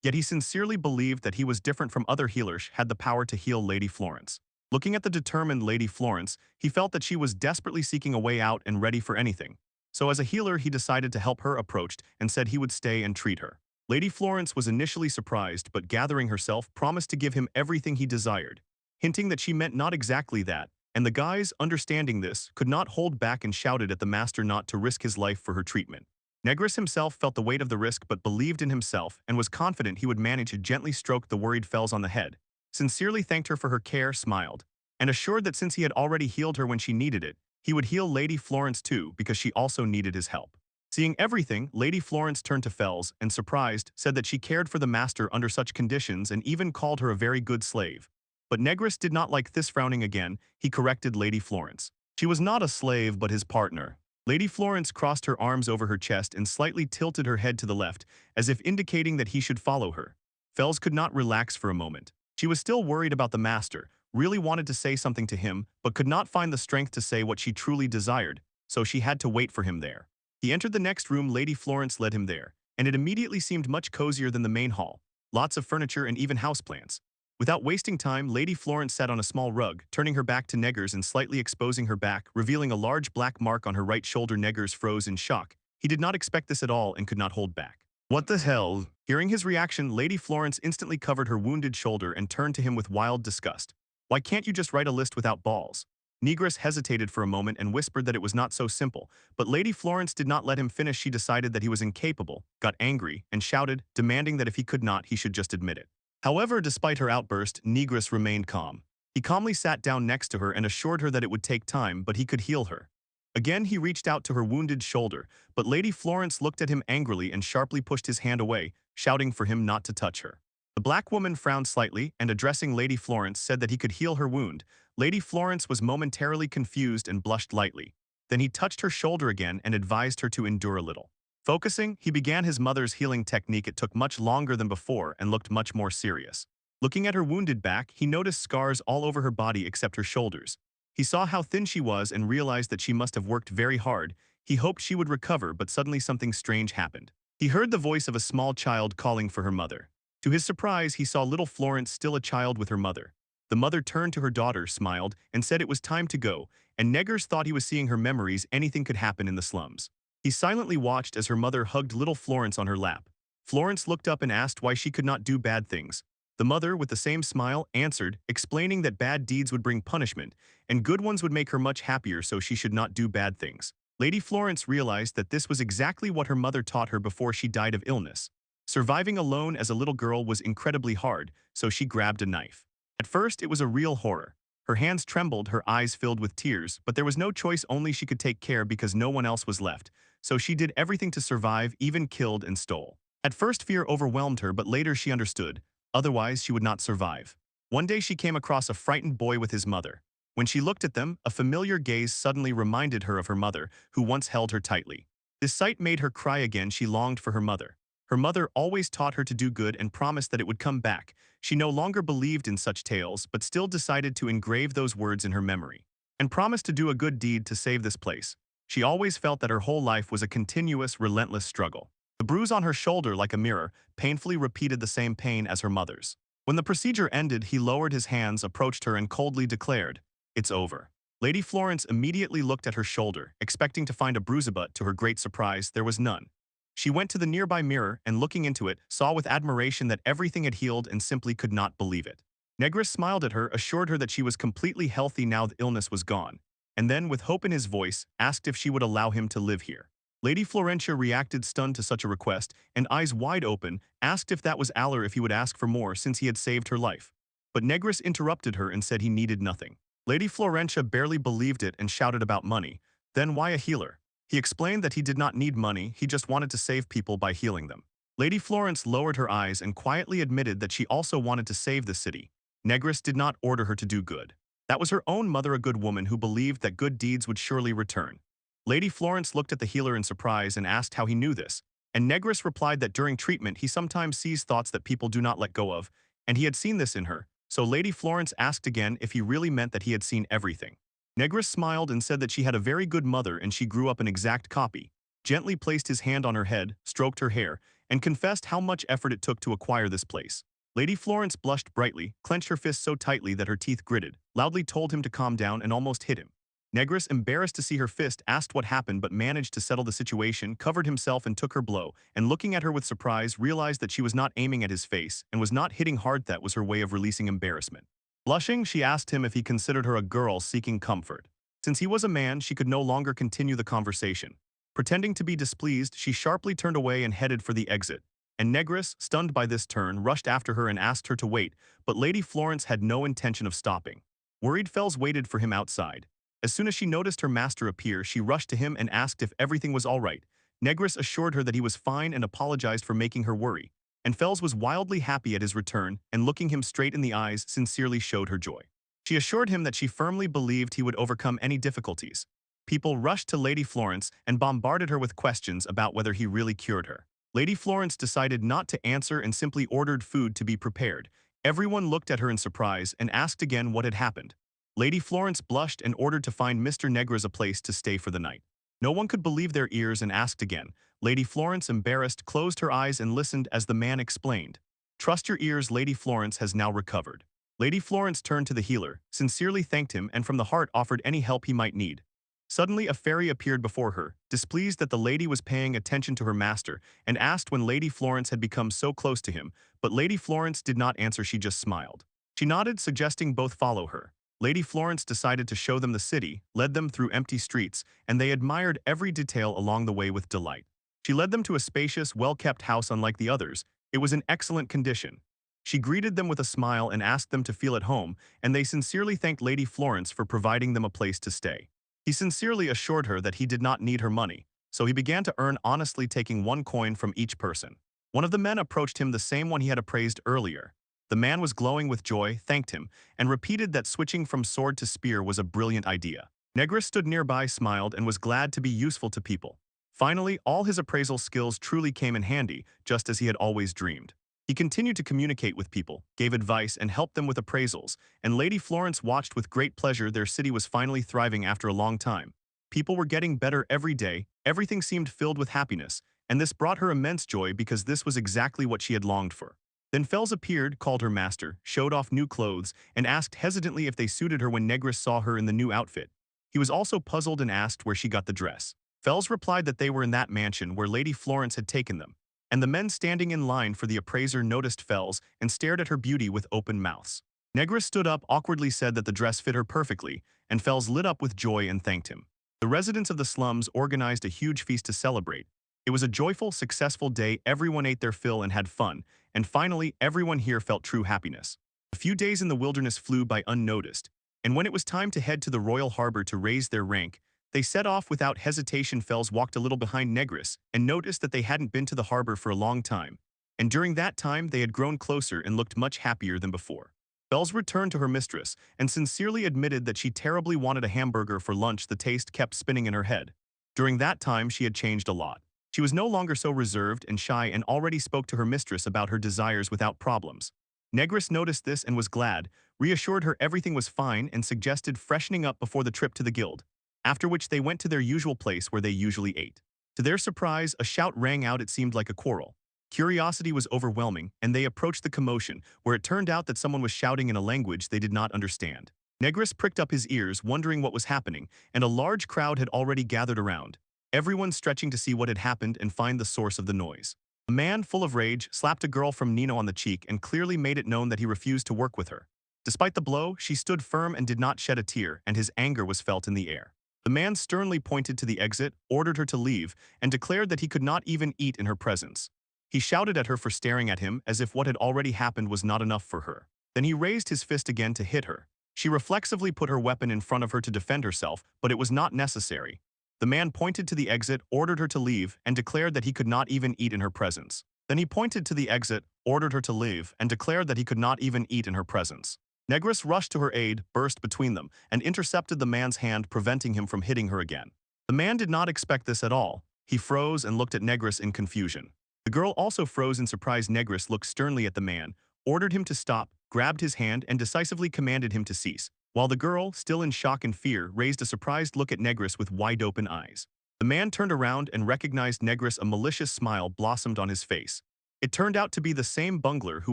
Yet he sincerely believed that he was different from other healers, had the power to heal Lady Florence. Looking at the determined Lady Florence, he felt that she was desperately seeking a way out and ready for anything. So as a healer, he decided to help her. Approached and said he would stay and treat her. Lady Florence was initially surprised, but gathering herself, promised to give him everything he desired, hinting that she meant not exactly that. And the guys, understanding this, could not hold back and shouted at the master not to risk his life for her treatment. Negris himself felt the weight of the risk but believed in himself and was confident he would manage to gently stroke the worried Fels on the head, sincerely thanked her for her care, smiled, and assured that since he had already healed her when she needed it, he would heal Lady Florence too because she also needed his help. Seeing everything, Lady Florence turned to Fels and, surprised, said that she cared for the master under such conditions and even called her a very good slave. But Negris did not like this. Frowning again, he corrected Lady Florence. She was not a slave but his partner. Lady Florence crossed her arms over her chest and slightly tilted her head to the left, as if indicating that he should follow her. Fels could not relax for a moment. She was still worried about the master, really wanted to say something to him, but could not find the strength to say what she truly desired, so she had to wait for him there. He entered the next room. Lady Florence led him there, and it immediately seemed much cozier than the main hall. Lots of furniture and even houseplants. Without wasting time, Lady Florence sat on a small rug, turning her back to Neggers and slightly exposing her back, revealing a large black mark on her right shoulder. Neggers froze in shock. He did not expect this at all and could not hold back. "What the hell?" Hearing his reaction, Lady Florence instantly covered her wounded shoulder and turned to him with wild disgust. "Why can't you just write a list without balls?" Negress hesitated for a moment and whispered that it was not so simple, but Lady Florence did not let him finish. She decided that he was incapable, got angry, and shouted, demanding that if he could not, he should just admit it. However, despite her outburst, Negress remained calm. He calmly sat down next to her and assured her that it would take time, but he could heal her. Again, he reached out to her wounded shoulder, but Lady Florence looked at him angrily and sharply pushed his hand away, shouting for him not to touch her. The black woman frowned slightly and, addressing Lady Florence, said that he could heal her wound. Lady Florence was momentarily confused and blushed lightly. Then he touched her shoulder again and advised her to endure a little. Focusing, he began his mother's healing technique. It took much longer than before and looked much more serious. Looking at her wounded back, he noticed scars all over her body except her shoulders. He saw how thin she was and realized that she must have worked very hard. He hoped she would recover, but suddenly something strange happened. He heard the voice of a small child calling for her mother. To his surprise, he saw little Florence, still a child, with her mother. The mother turned to her daughter, smiled, and said it was time to go, and Neggers thought he was seeing her memories. Anything could happen in the slums. He silently watched as her mother hugged little Florence on her lap. Florence looked up and asked why she could not do bad things. The mother, with the same smile, answered, explaining that bad deeds would bring punishment, and good ones would make her much happier, so she should not do bad things. Lady Florence realized that this was exactly what her mother taught her before she died of illness. Surviving alone as a little girl was incredibly hard, so she grabbed a knife. At first, it was a real horror. Her hands trembled, her eyes filled with tears, but there was no choice. Only she could take care because no one else was left. So she did everything to survive, even killed and stole. At first, fear overwhelmed her, but later she understood. Otherwise, she would not survive. One day she came across a frightened boy with his mother. When she looked at them, a familiar gaze suddenly reminded her of her mother, who once held her tightly. This sight made her cry again. She longed for her mother. Her mother always taught her to do good and promised that it would come back. She no longer believed in such tales, but still decided to engrave those words in her memory, and promised to do a good deed to save this place. She always felt that her whole life was a continuous, relentless struggle. The bruise on her shoulder, like a mirror, painfully repeated the same pain as her mother's. When the procedure ended, he lowered his hands, approached her, and coldly declared, "It's over." Lady Florence immediately looked at her shoulder, expecting to find a bruise, but to her great surprise, there was none. She went to the nearby mirror and, looking into it, saw with admiration that everything had healed and simply could not believe it. Negress smiled at her, assured her that she was completely healthy now the illness was gone, and then, with hope in his voice, asked if she would allow him to live here. Lady Florentia reacted stunned to such a request, and eyes wide open, asked if that was Aller, if he would ask for more since he had saved her life. But Negress interrupted her and said he needed nothing. Lady Florentia barely believed it and shouted about money. Then why a healer? He explained that he did not need money, he just wanted to save people by healing them. Lady Florence lowered her eyes and quietly admitted that she also wanted to save the city. Negress did not order her to do good. That was her own mother, a good woman who believed that good deeds would surely return. Lady Florence looked at the healer in surprise and asked how he knew this, and Negress replied that during treatment he sometimes sees thoughts that people do not let go of, and he had seen this in her, so Lady Florence asked again if he really meant that he had seen everything. Negress smiled and said that she had a very good mother and she grew up an exact copy, gently placed his hand on her head, stroked her hair, and confessed how much effort it took to acquire this place. Lady Florence blushed brightly, clenched her fist so tightly that her teeth gritted, loudly told him to calm down and almost hit him. Negress, embarrassed to see her fist, asked what happened but managed to settle the situation, covered himself and took her blow, and looking at her with surprise realized that she was not aiming at his face and was not hitting hard. That was her way of releasing embarrassment. Blushing, she asked him if he considered her a girl seeking comfort. Since he was a man, she could no longer continue the conversation. Pretending to be displeased, she sharply turned away and headed for the exit. And Negress, stunned by this turn, rushed after her and asked her to wait, but Lady Florence had no intention of stopping. Worried, Fels waited for him outside. As soon as she noticed her master appear, she rushed to him and asked if everything was all right. Negress assured her that he was fine and apologized for making her worry. and Fels was wildly happy at his return and looking him straight in the eyes sincerely showed her joy. She assured him that she firmly believed he would overcome any difficulties. People rushed to Lady Florence and bombarded her with questions about whether he really cured her. Lady Florence decided not to answer and simply ordered food to be prepared. Everyone looked at her in surprise and asked again what had happened. Lady Florence blushed and ordered to find Mr. Negras a place to stay for the night. No one could believe their ears and asked again. Lady Florence, embarrassed, closed her eyes and listened as the man explained. "Trust your ears, Lady Florence has now recovered." Lady Florence turned to the healer, sincerely thanked him and from the heart offered any help he might need. Suddenly a fairy appeared before her, displeased that the lady was paying attention to her master, and asked when Lady Florence had become so close to him, but Lady Florence did not answer, she just smiled. She nodded, suggesting both follow her. Lady Florence decided to show them the city, led them through empty streets, and they admired every detail along the way with delight. She led them to a spacious, well-kept house unlike the others. It was in excellent condition. She greeted them with a smile and asked them to feel at home, and they sincerely thanked Lady Florence for providing them a place to stay. He sincerely assured her that he did not need her money, so he began to earn honestly, taking 1 coin from each person. One of the men approached him, the same one he had appraised earlier. The man was glowing with joy, thanked him, and repeated that switching from sword to spear was a brilliant idea. Negris stood nearby, smiled, and was glad to be useful to people. Finally, all his appraisal skills truly came in handy, just as he had always dreamed. He continued to communicate with people, gave advice, and helped them with appraisals, and Lady Florence watched with great pleasure. Their city was finally thriving after a long time. People were getting better every day, everything seemed filled with happiness, and this brought her immense joy because this was exactly what she had longed for. Then Fels appeared, called her master, showed off new clothes, and asked hesitantly if they suited her when Negris saw her in the new outfit. He was also puzzled and asked where she got the dress. Fels replied that they were in that mansion where Lady Florence had taken them, and the men standing in line for the appraiser noticed Fels and stared at her beauty with open mouths. Negris stood up, awkwardly said that the dress fit her perfectly, and Fels lit up with joy and thanked him. The residents of the slums organized a huge feast to celebrate. It was a joyful, successful day. Everyone ate their fill and had fun, and finally, everyone here felt true happiness. A few days in the wilderness flew by unnoticed, and when it was time to head to the royal harbor to raise their rank, they set off without hesitation. Fels walked a little behind Negris and noticed that they hadn't been to the harbor for a long time, and during that time they had grown closer and looked much happier than before. Fels returned to her mistress and sincerely admitted that she terribly wanted a hamburger for lunch. The taste kept spinning in her head. During that time she had changed a lot. She was no longer so reserved and shy and already spoke to her mistress about her desires without problems. Negris noticed this and was glad, reassured her everything was fine, and suggested freshening up before the trip to the guild, after which they went to their usual place where they usually ate. To their surprise, a shout rang out. It seemed like a quarrel. Curiosity was overwhelming, and they approached the commotion, where it turned out that someone was shouting in a language they did not understand. Negris pricked up his ears, wondering what was happening, and a large crowd had already gathered around, everyone stretching to see what had happened and find the source of the noise. A man, full of rage, slapped a girl from Nino on the cheek and clearly made it known that he refused to work with her. Despite the blow, she stood firm and did not shed a tear, and his anger was felt in the air. The man sternly pointed to the exit, ordered her to leave, and declared that he could not even eat in her presence. He shouted at her for staring at him as if what had already happened was not enough for her. Then he raised his fist again to hit her. She reflexively put her weapon in front of her to defend herself, but it was not necessary. The man pointed to the exit, ordered her to leave, and declared that he could not even eat in her presence. Then he pointed to the exit, ordered her to leave, and declared that he could not even eat in her presence. Negris rushed to her aid, burst between them, and intercepted the man's hand, preventing him from hitting her again. The man did not expect this at all. He froze and looked at Negris in confusion. The girl also froze in surprise. Negris looked sternly at the man, ordered him to stop, grabbed his hand, and decisively commanded him to cease, while the girl, still in shock and fear, raised a surprised look at Negris with wide-open eyes. The man turned around and recognized Negris. A malicious smile blossomed on his face. It turned out to be the same bungler who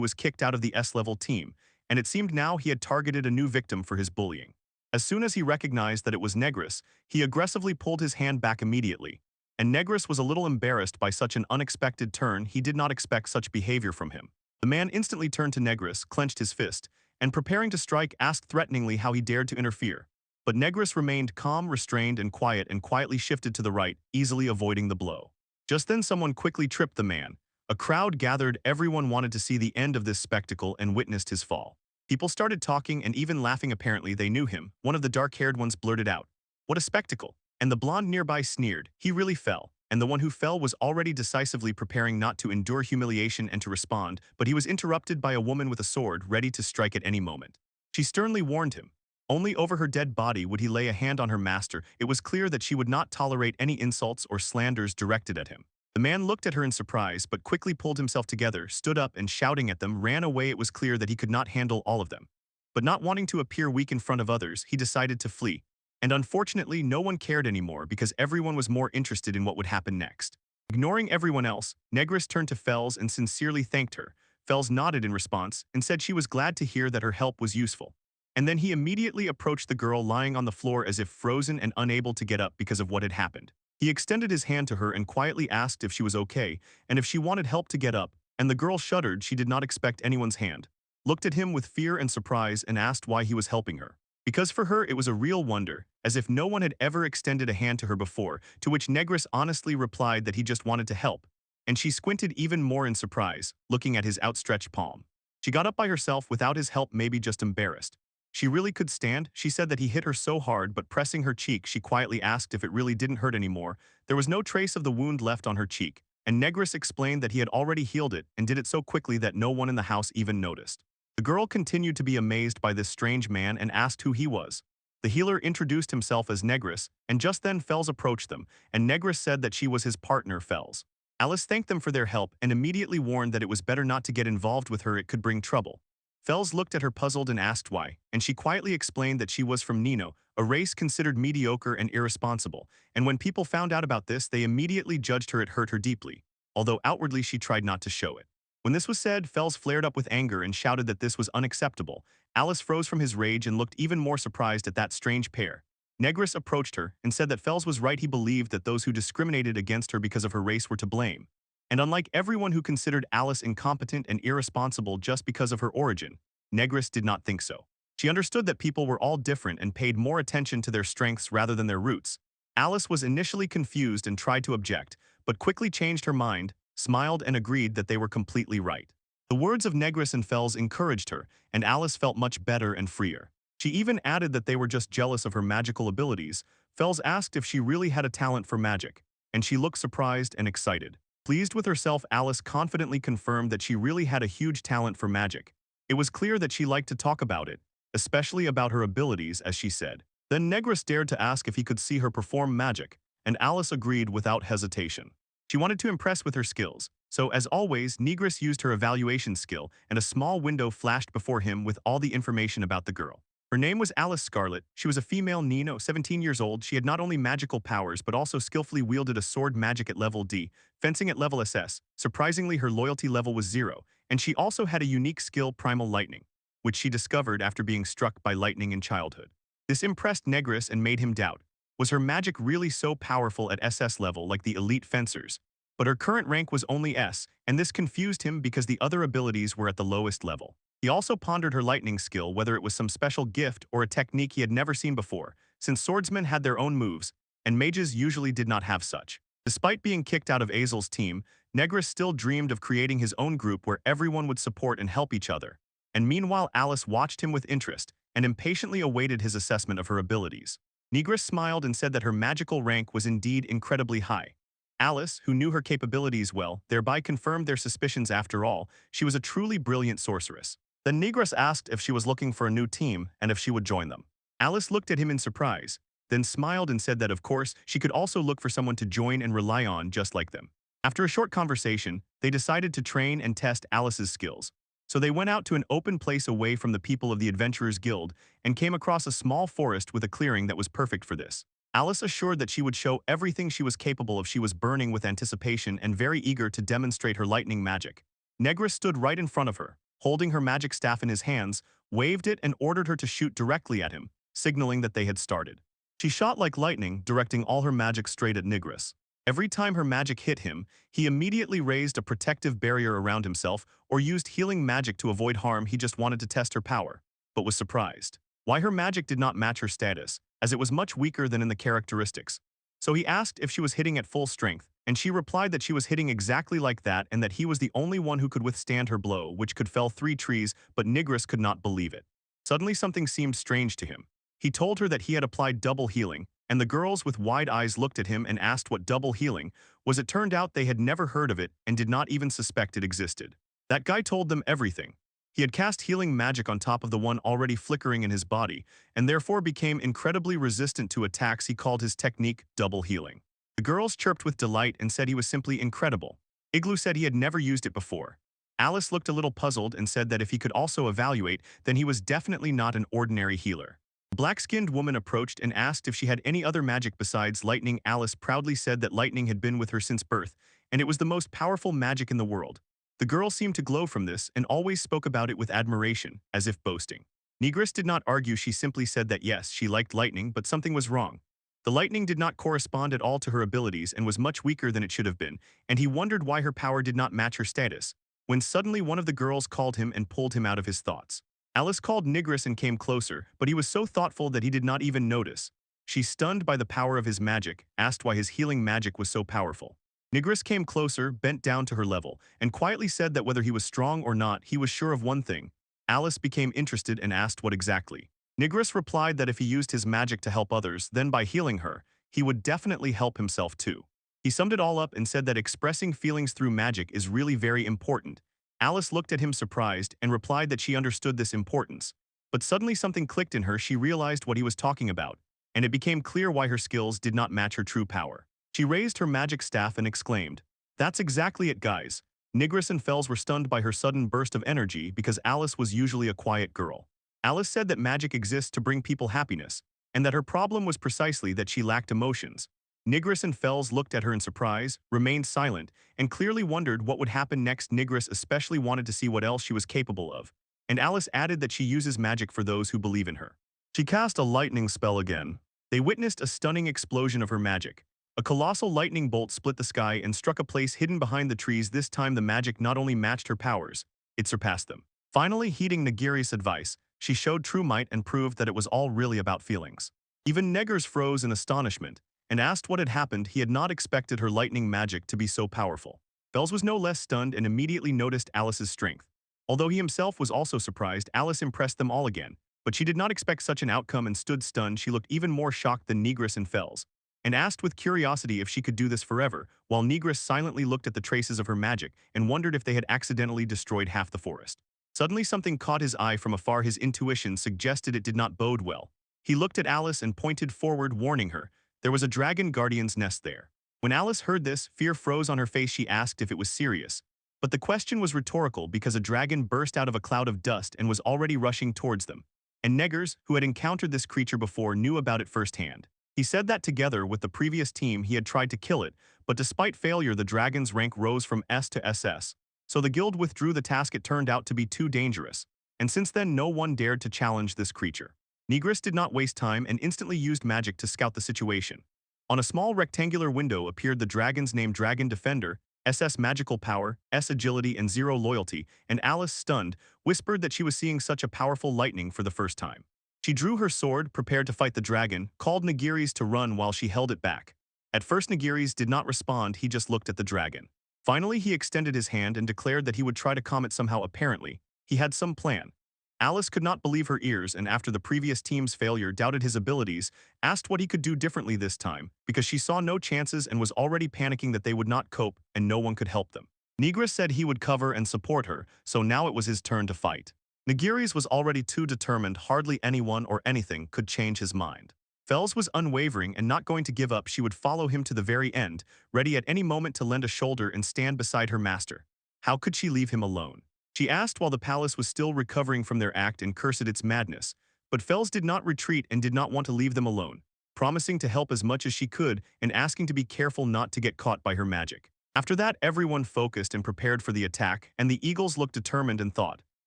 was kicked out of the S-level team, and it seemed now he had targeted a new victim for his bullying. As soon as he recognized that it was Negris, he aggressively pulled his hand back immediately, and Negris was a little embarrassed by such an unexpected turn. He did not expect such behavior from him. The man instantly turned to Negris, clenched his fist, and preparing to strike, asked threateningly how he dared to interfere. But Negris remained calm, restrained, and quietly shifted to the right, easily avoiding the blow. Just then someone quickly tripped the man. A crowd gathered. Everyone wanted to see the end of this spectacle and witnessed his fall. People started talking and even laughing. Apparently they knew him. One of the dark-haired ones blurted out, "What a spectacle!" And the blonde nearby sneered, "He really fell." and the one who fell was already decisively preparing not to endure humiliation and to respond, but he was interrupted by a woman with a sword ready to strike at any moment. She sternly warned him. Only over her dead body would he lay a hand on her master. It was clear that she would not tolerate any insults or slanders directed at him. The man looked at her in surprise but quickly pulled himself together, stood up and shouting at them ran away. It was clear that he could not handle all of them. But not wanting to appear weak in front of others, he decided to flee. And unfortunately, no one cared anymore because everyone was more interested in what would happen next. Ignoring everyone else, Negris turned to Fels and sincerely thanked her. Fels nodded in response and said she was glad to hear that her help was useful. And then he immediately approached the girl lying on the floor as if frozen and unable to get up because of what had happened. He extended his hand to her and quietly asked if she was okay and if she wanted help to get up, and the girl shuddered. She did not expect anyone's hand, looked at him with fear and surprise and asked why he was helping her. Because for her it was a real wonder, as if no one had ever extended a hand to her before, to which Negris honestly replied that he just wanted to help. And she squinted even more in surprise, looking at his outstretched palm. She got up by herself without his help, maybe just embarrassed. She really could stand. She said that he hit her so hard, but pressing her cheek, she quietly asked if it really didn't hurt anymore. There was no trace of the wound left on her cheek, and Negris explained that he had already healed it and did it so quickly that no one in the house even noticed. The girl continued to be amazed by this strange man and asked who he was. The healer introduced himself as Negris, and just then Fels approached them, and Negris said that she was his partner Fels. Alice thanked them for their help and immediately warned that it was better not to get involved with her, it could bring trouble. Fels looked at her puzzled and asked why, and she quietly explained that she was from Nino, a race considered mediocre and irresponsible, and when people found out about this they immediately judged her. It hurt her deeply, although outwardly she tried not to show it. When this was said, Fels flared up with anger and shouted that this was unacceptable. Alice froze from his rage and looked even more surprised at that strange pair. Negris approached her and said that Fels was right. He believed that those who discriminated against her because of her race were to blame. And unlike everyone who considered Alice incompetent and irresponsible just because of her origin, Negris did not think so. She understood that people were all different and paid more attention to their strengths rather than their roots. Alice was initially confused and tried to object, but quickly changed her mind, smiled and agreed that they were completely right. The words of Negris and Fels encouraged her, and Alice felt much better and freer. She even added that they were just jealous of her magical abilities. Fels asked if she really had a talent for magic, and she looked surprised and excited. Pleased with herself, Alice confidently confirmed that she really had a huge talent for magic. It was clear that she liked to talk about it, especially about her abilities, as she said. Then Negris dared to ask if he could see her perform magic, and Alice agreed without hesitation. She wanted to impress with her skills, so as always, Negris used her evaluation skill, and a small window flashed before him with all the information about the girl. Her name was Alice Scarlet. She was a female Nino, 17 years old. She had not only magical powers but also skillfully wielded a sword magic at level D, fencing at level SS. Surprisingly, her loyalty level was 0, and she also had a unique skill, Primal Lightning, which she discovered after being struck by lightning in childhood. This impressed Negris and made him doubt. Was her magic really so powerful at SS level like the elite fencers? But her current rank was only S, and this confused him because the other abilities were at the lowest level. He also pondered her lightning skill, whether it was some special gift or a technique he had never seen before, since swordsmen had their own moves, and mages usually did not have such. Despite being kicked out of Exil's team, Negris still dreamed of creating his own group where everyone would support and help each other. And meanwhile, Alice watched him with interest and impatiently awaited his assessment of her abilities. Negris smiled and said that her magical rank was indeed incredibly high. Alice, who knew her capabilities well, thereby confirmed their suspicions. After all, she was a truly brilliant sorceress. Then Negris asked if she was looking for a new team and if she would join them. Alice looked at him in surprise, then smiled and said that of course she could also look for someone to join and rely on just like them. After a short conversation, they decided to train and test Alice's skills. So they went out to an open place away from the people of the Adventurers Guild and came across a small forest with a clearing that was perfect for this. Alice assured that she would show everything she was capable of. She was burning with anticipation and very eager to demonstrate her lightning magic. Negris stood right in front of her, holding her magic staff in his hands, waved it and ordered her to shoot directly at him, signaling that they had started. She shot like lightning, directing all her magic straight at Negris. Every time her magic hit him, he immediately raised a protective barrier around himself or used healing magic to avoid harm. He just wanted to test her power, but was surprised why her magic did not match her status, as it was much weaker than in the characteristics. So he asked if she was hitting at full strength, and she replied that she was hitting exactly like that and that he was the only one who could withstand her blow, which could fell 3 trees, but Negris could not believe it. Suddenly something seemed strange to him. He told her that he had applied double healing, and the girls with wide eyes looked at him and asked what double healing was it turned out they had never heard of it and did not even suspect it existed. That guy told them everything. He had cast healing magic on top of the one already flickering in his body, and therefore became incredibly resistant to attacks he called his technique double healing. The girls chirped with delight and said he was simply incredible. Igloo said he had never used it before. Alice looked a little puzzled and said that if he could also evaluate, then he was definitely not an ordinary healer. A black-skinned woman approached and asked if she had any other magic besides lightning. Alice proudly said that lightning had been with her since birth, and it was the most powerful magic in the world. The girl seemed to glow from this and always spoke about it with admiration, as if boasting. Negress did not argue, she simply said that yes, she liked lightning, but something was wrong. The lightning did not correspond at all to her abilities and was much weaker than it should have been, and he wondered why her power did not match her status, when suddenly one of the girls called him and pulled him out of his thoughts. Alice called Negress and came closer, but he was so thoughtful that he did not even notice. She, stunned by the power of his magic, asked why his healing magic was so powerful. Negress came closer, bent down to her level, and quietly said that whether he was strong or not, he was sure of one thing. Alice became interested and asked what exactly. Negress replied that if he used his magic to help others, then by healing her, he would definitely help himself too. He summed it all up and said that expressing feelings through magic is really very important. Alice looked at him surprised and replied that she understood this importance. But suddenly something clicked in her. She realized what he was talking about, and it became clear why her skills did not match her true power. She raised her magic staff and exclaimed, "That's exactly it, guys." Negress and Fells were stunned by her sudden burst of energy because Alice was usually a quiet girl. Alice said that magic exists to bring people happiness, and that her problem was precisely that she lacked emotions. Negress and Fells looked at her in surprise, remained silent, and clearly wondered what would happen next. Negress especially wanted to see what else she was capable of, and Alice added that she uses magic for those who believe in her. She cast a lightning spell again. They witnessed a stunning explosion of her magic. A colossal lightning bolt split the sky and struck a place hidden behind the trees. This time the magic not only matched her powers, it surpassed them. Finally, heeding Nagiri's advice, she showed true might and proved that it was all really about feelings. Even Neggers froze in astonishment and asked what had happened. He had not expected her lightning magic to be so powerful. Fells was no less stunned and immediately noticed Alice's strength. Although he himself was also surprised, Alice impressed them all again, but she did not expect such an outcome and stood stunned. She looked even more shocked than Negress and Fells, and asked with curiosity if she could do this forever, while Negress silently looked at the traces of her magic and wondered if they had accidentally destroyed half the forest. Suddenly something caught his eye from afar. His intuition suggested it did not bode well. He looked at Alice and pointed forward, warning her. There was a dragon guardian's nest there. When Alice heard this, fear froze on her face. She asked if it was serious. But the question was rhetorical because a dragon burst out of a cloud of dust and was already rushing towards them. And Neggers, who had encountered this creature before, knew about it firsthand. He said that together with the previous team he had tried to kill it, but despite failure the dragon's rank rose from S to SS. So the guild withdrew the task. It turned out to be too dangerous, and since then no one dared to challenge this creature. Negress did not waste time and instantly used magic to scout the situation. On a small rectangular window appeared the dragon's name: Dragon Defender, SS Magical Power, S Agility, and 0 Loyalty, and Alice, stunned, whispered that she was seeing such a powerful lightning for the first time. She drew her sword, prepared to fight the dragon, called Nagiri's to run while she held it back. At first Nagiri's did not respond. He just looked at the dragon. Finally he extended his hand and declared that he would try to calm it somehow. Apparently, he had some plan. Alice could not believe her ears, and after the previous team's failure doubted his abilities, asked what he could do differently this time, because she saw no chances and was already panicking that they would not cope and no one could help them. Negress said he would cover and support her, so now it was his turn to fight. Nagiri's was already too determined. Hardly anyone or anything could change his mind. Fells was unwavering and not going to give up. She would follow him to the very end, ready at any moment to lend a shoulder and stand beside her master. How could she leave him alone? She asked while the palace was still recovering from their act and cursed its madness. But Fells did not retreat and did not want to leave them alone, promising to help as much as she could and asking to be careful not to get caught by her magic. After that, everyone focused and prepared for the attack, and the eagles looked determined and thought,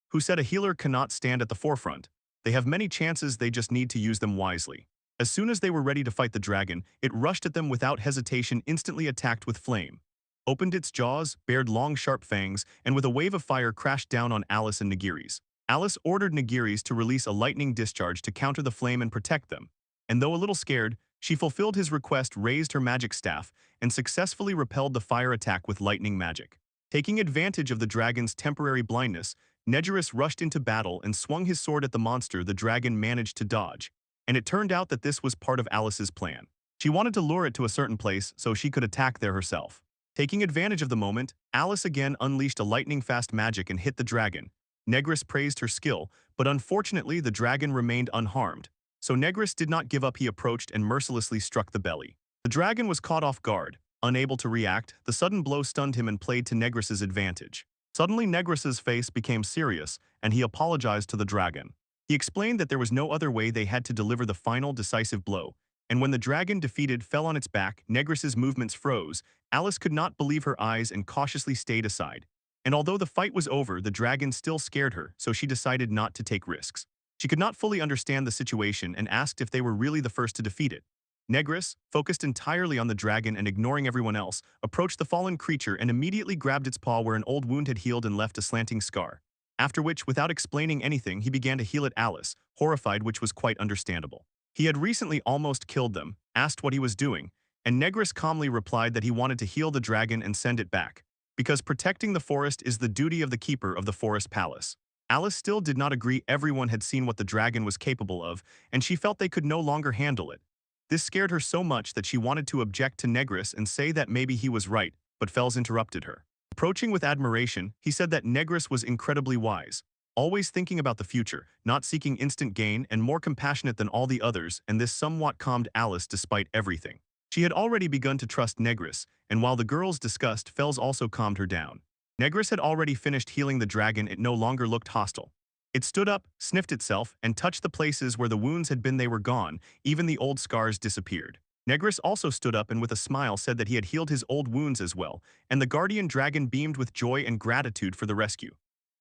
"Who said a healer cannot stand at the forefront? They have many chances, they just need to use them wisely." As soon as they were ready to fight the dragon, it rushed at them without hesitation, instantly attacked with flame, opened its jaws, bared long sharp fangs, and with a wave of fire crashed down on Alice and Nagiri's. Alice ordered Nagiri's to release a lightning discharge to counter the flame and protect them, and though a little scared, she fulfilled his request, raised her magic staff, and successfully repelled the fire attack with lightning magic. Taking advantage of the dragon's temporary blindness, Negeris rushed into battle and swung his sword at the monster. The dragon managed to dodge, and it turned out that this was part of Alice's plan. She wanted to lure it to a certain place so she could attack there herself. Taking advantage of the moment, Alice again unleashed a lightning-fast magic and hit the dragon. Negris praised her skill, but unfortunately the dragon remained unharmed. So Negris did not give up. He approached and mercilessly struck the belly. The dragon was caught off guard. Unable to react, the sudden blow stunned him and played to Negris's advantage. Suddenly Negris's face became serious, and he apologized to the dragon. He explained that there was no other way. They had to deliver the final decisive blow. And when the dragon, defeated, fell on its back, Negris's movements froze. Alice could not believe her eyes and cautiously stayed aside. And although the fight was over, the dragon still scared her, so she decided not to take risks. She could not fully understand the situation and asked if they were really the first to defeat it. Negris, focused entirely on the dragon and ignoring everyone else, approached the fallen creature and immediately grabbed its paw where an old wound had healed and left a slanting scar. After which, without explaining anything, he began to heal at Alice, horrified, which was quite understandable. He had recently almost killed them, asked what he was doing, and Negris calmly replied that he wanted to heal the dragon and send it back, because protecting the forest is the duty of the keeper of the forest palace. Alice still did not agree. Everyone had seen what the dragon was capable of, and she felt they could no longer handle it. This scared her so much that she wanted to object to Negris and say that maybe he was right, but Fels interrupted her. Approaching with admiration, he said that Negris was incredibly wise, always thinking about the future, not seeking instant gain, and more compassionate than all the others, and this somewhat calmed Alice despite everything. She had already begun to trust Negris, and while the girls discussed, Fels also calmed her down. Negris had already finished healing the dragon. It no longer looked hostile. It stood up, sniffed itself, and touched the places where the wounds had been. They were gone, even the old scars disappeared. Negris also stood up and with a smile said that he had healed his old wounds as well, and the guardian dragon beamed with joy and gratitude for the rescue.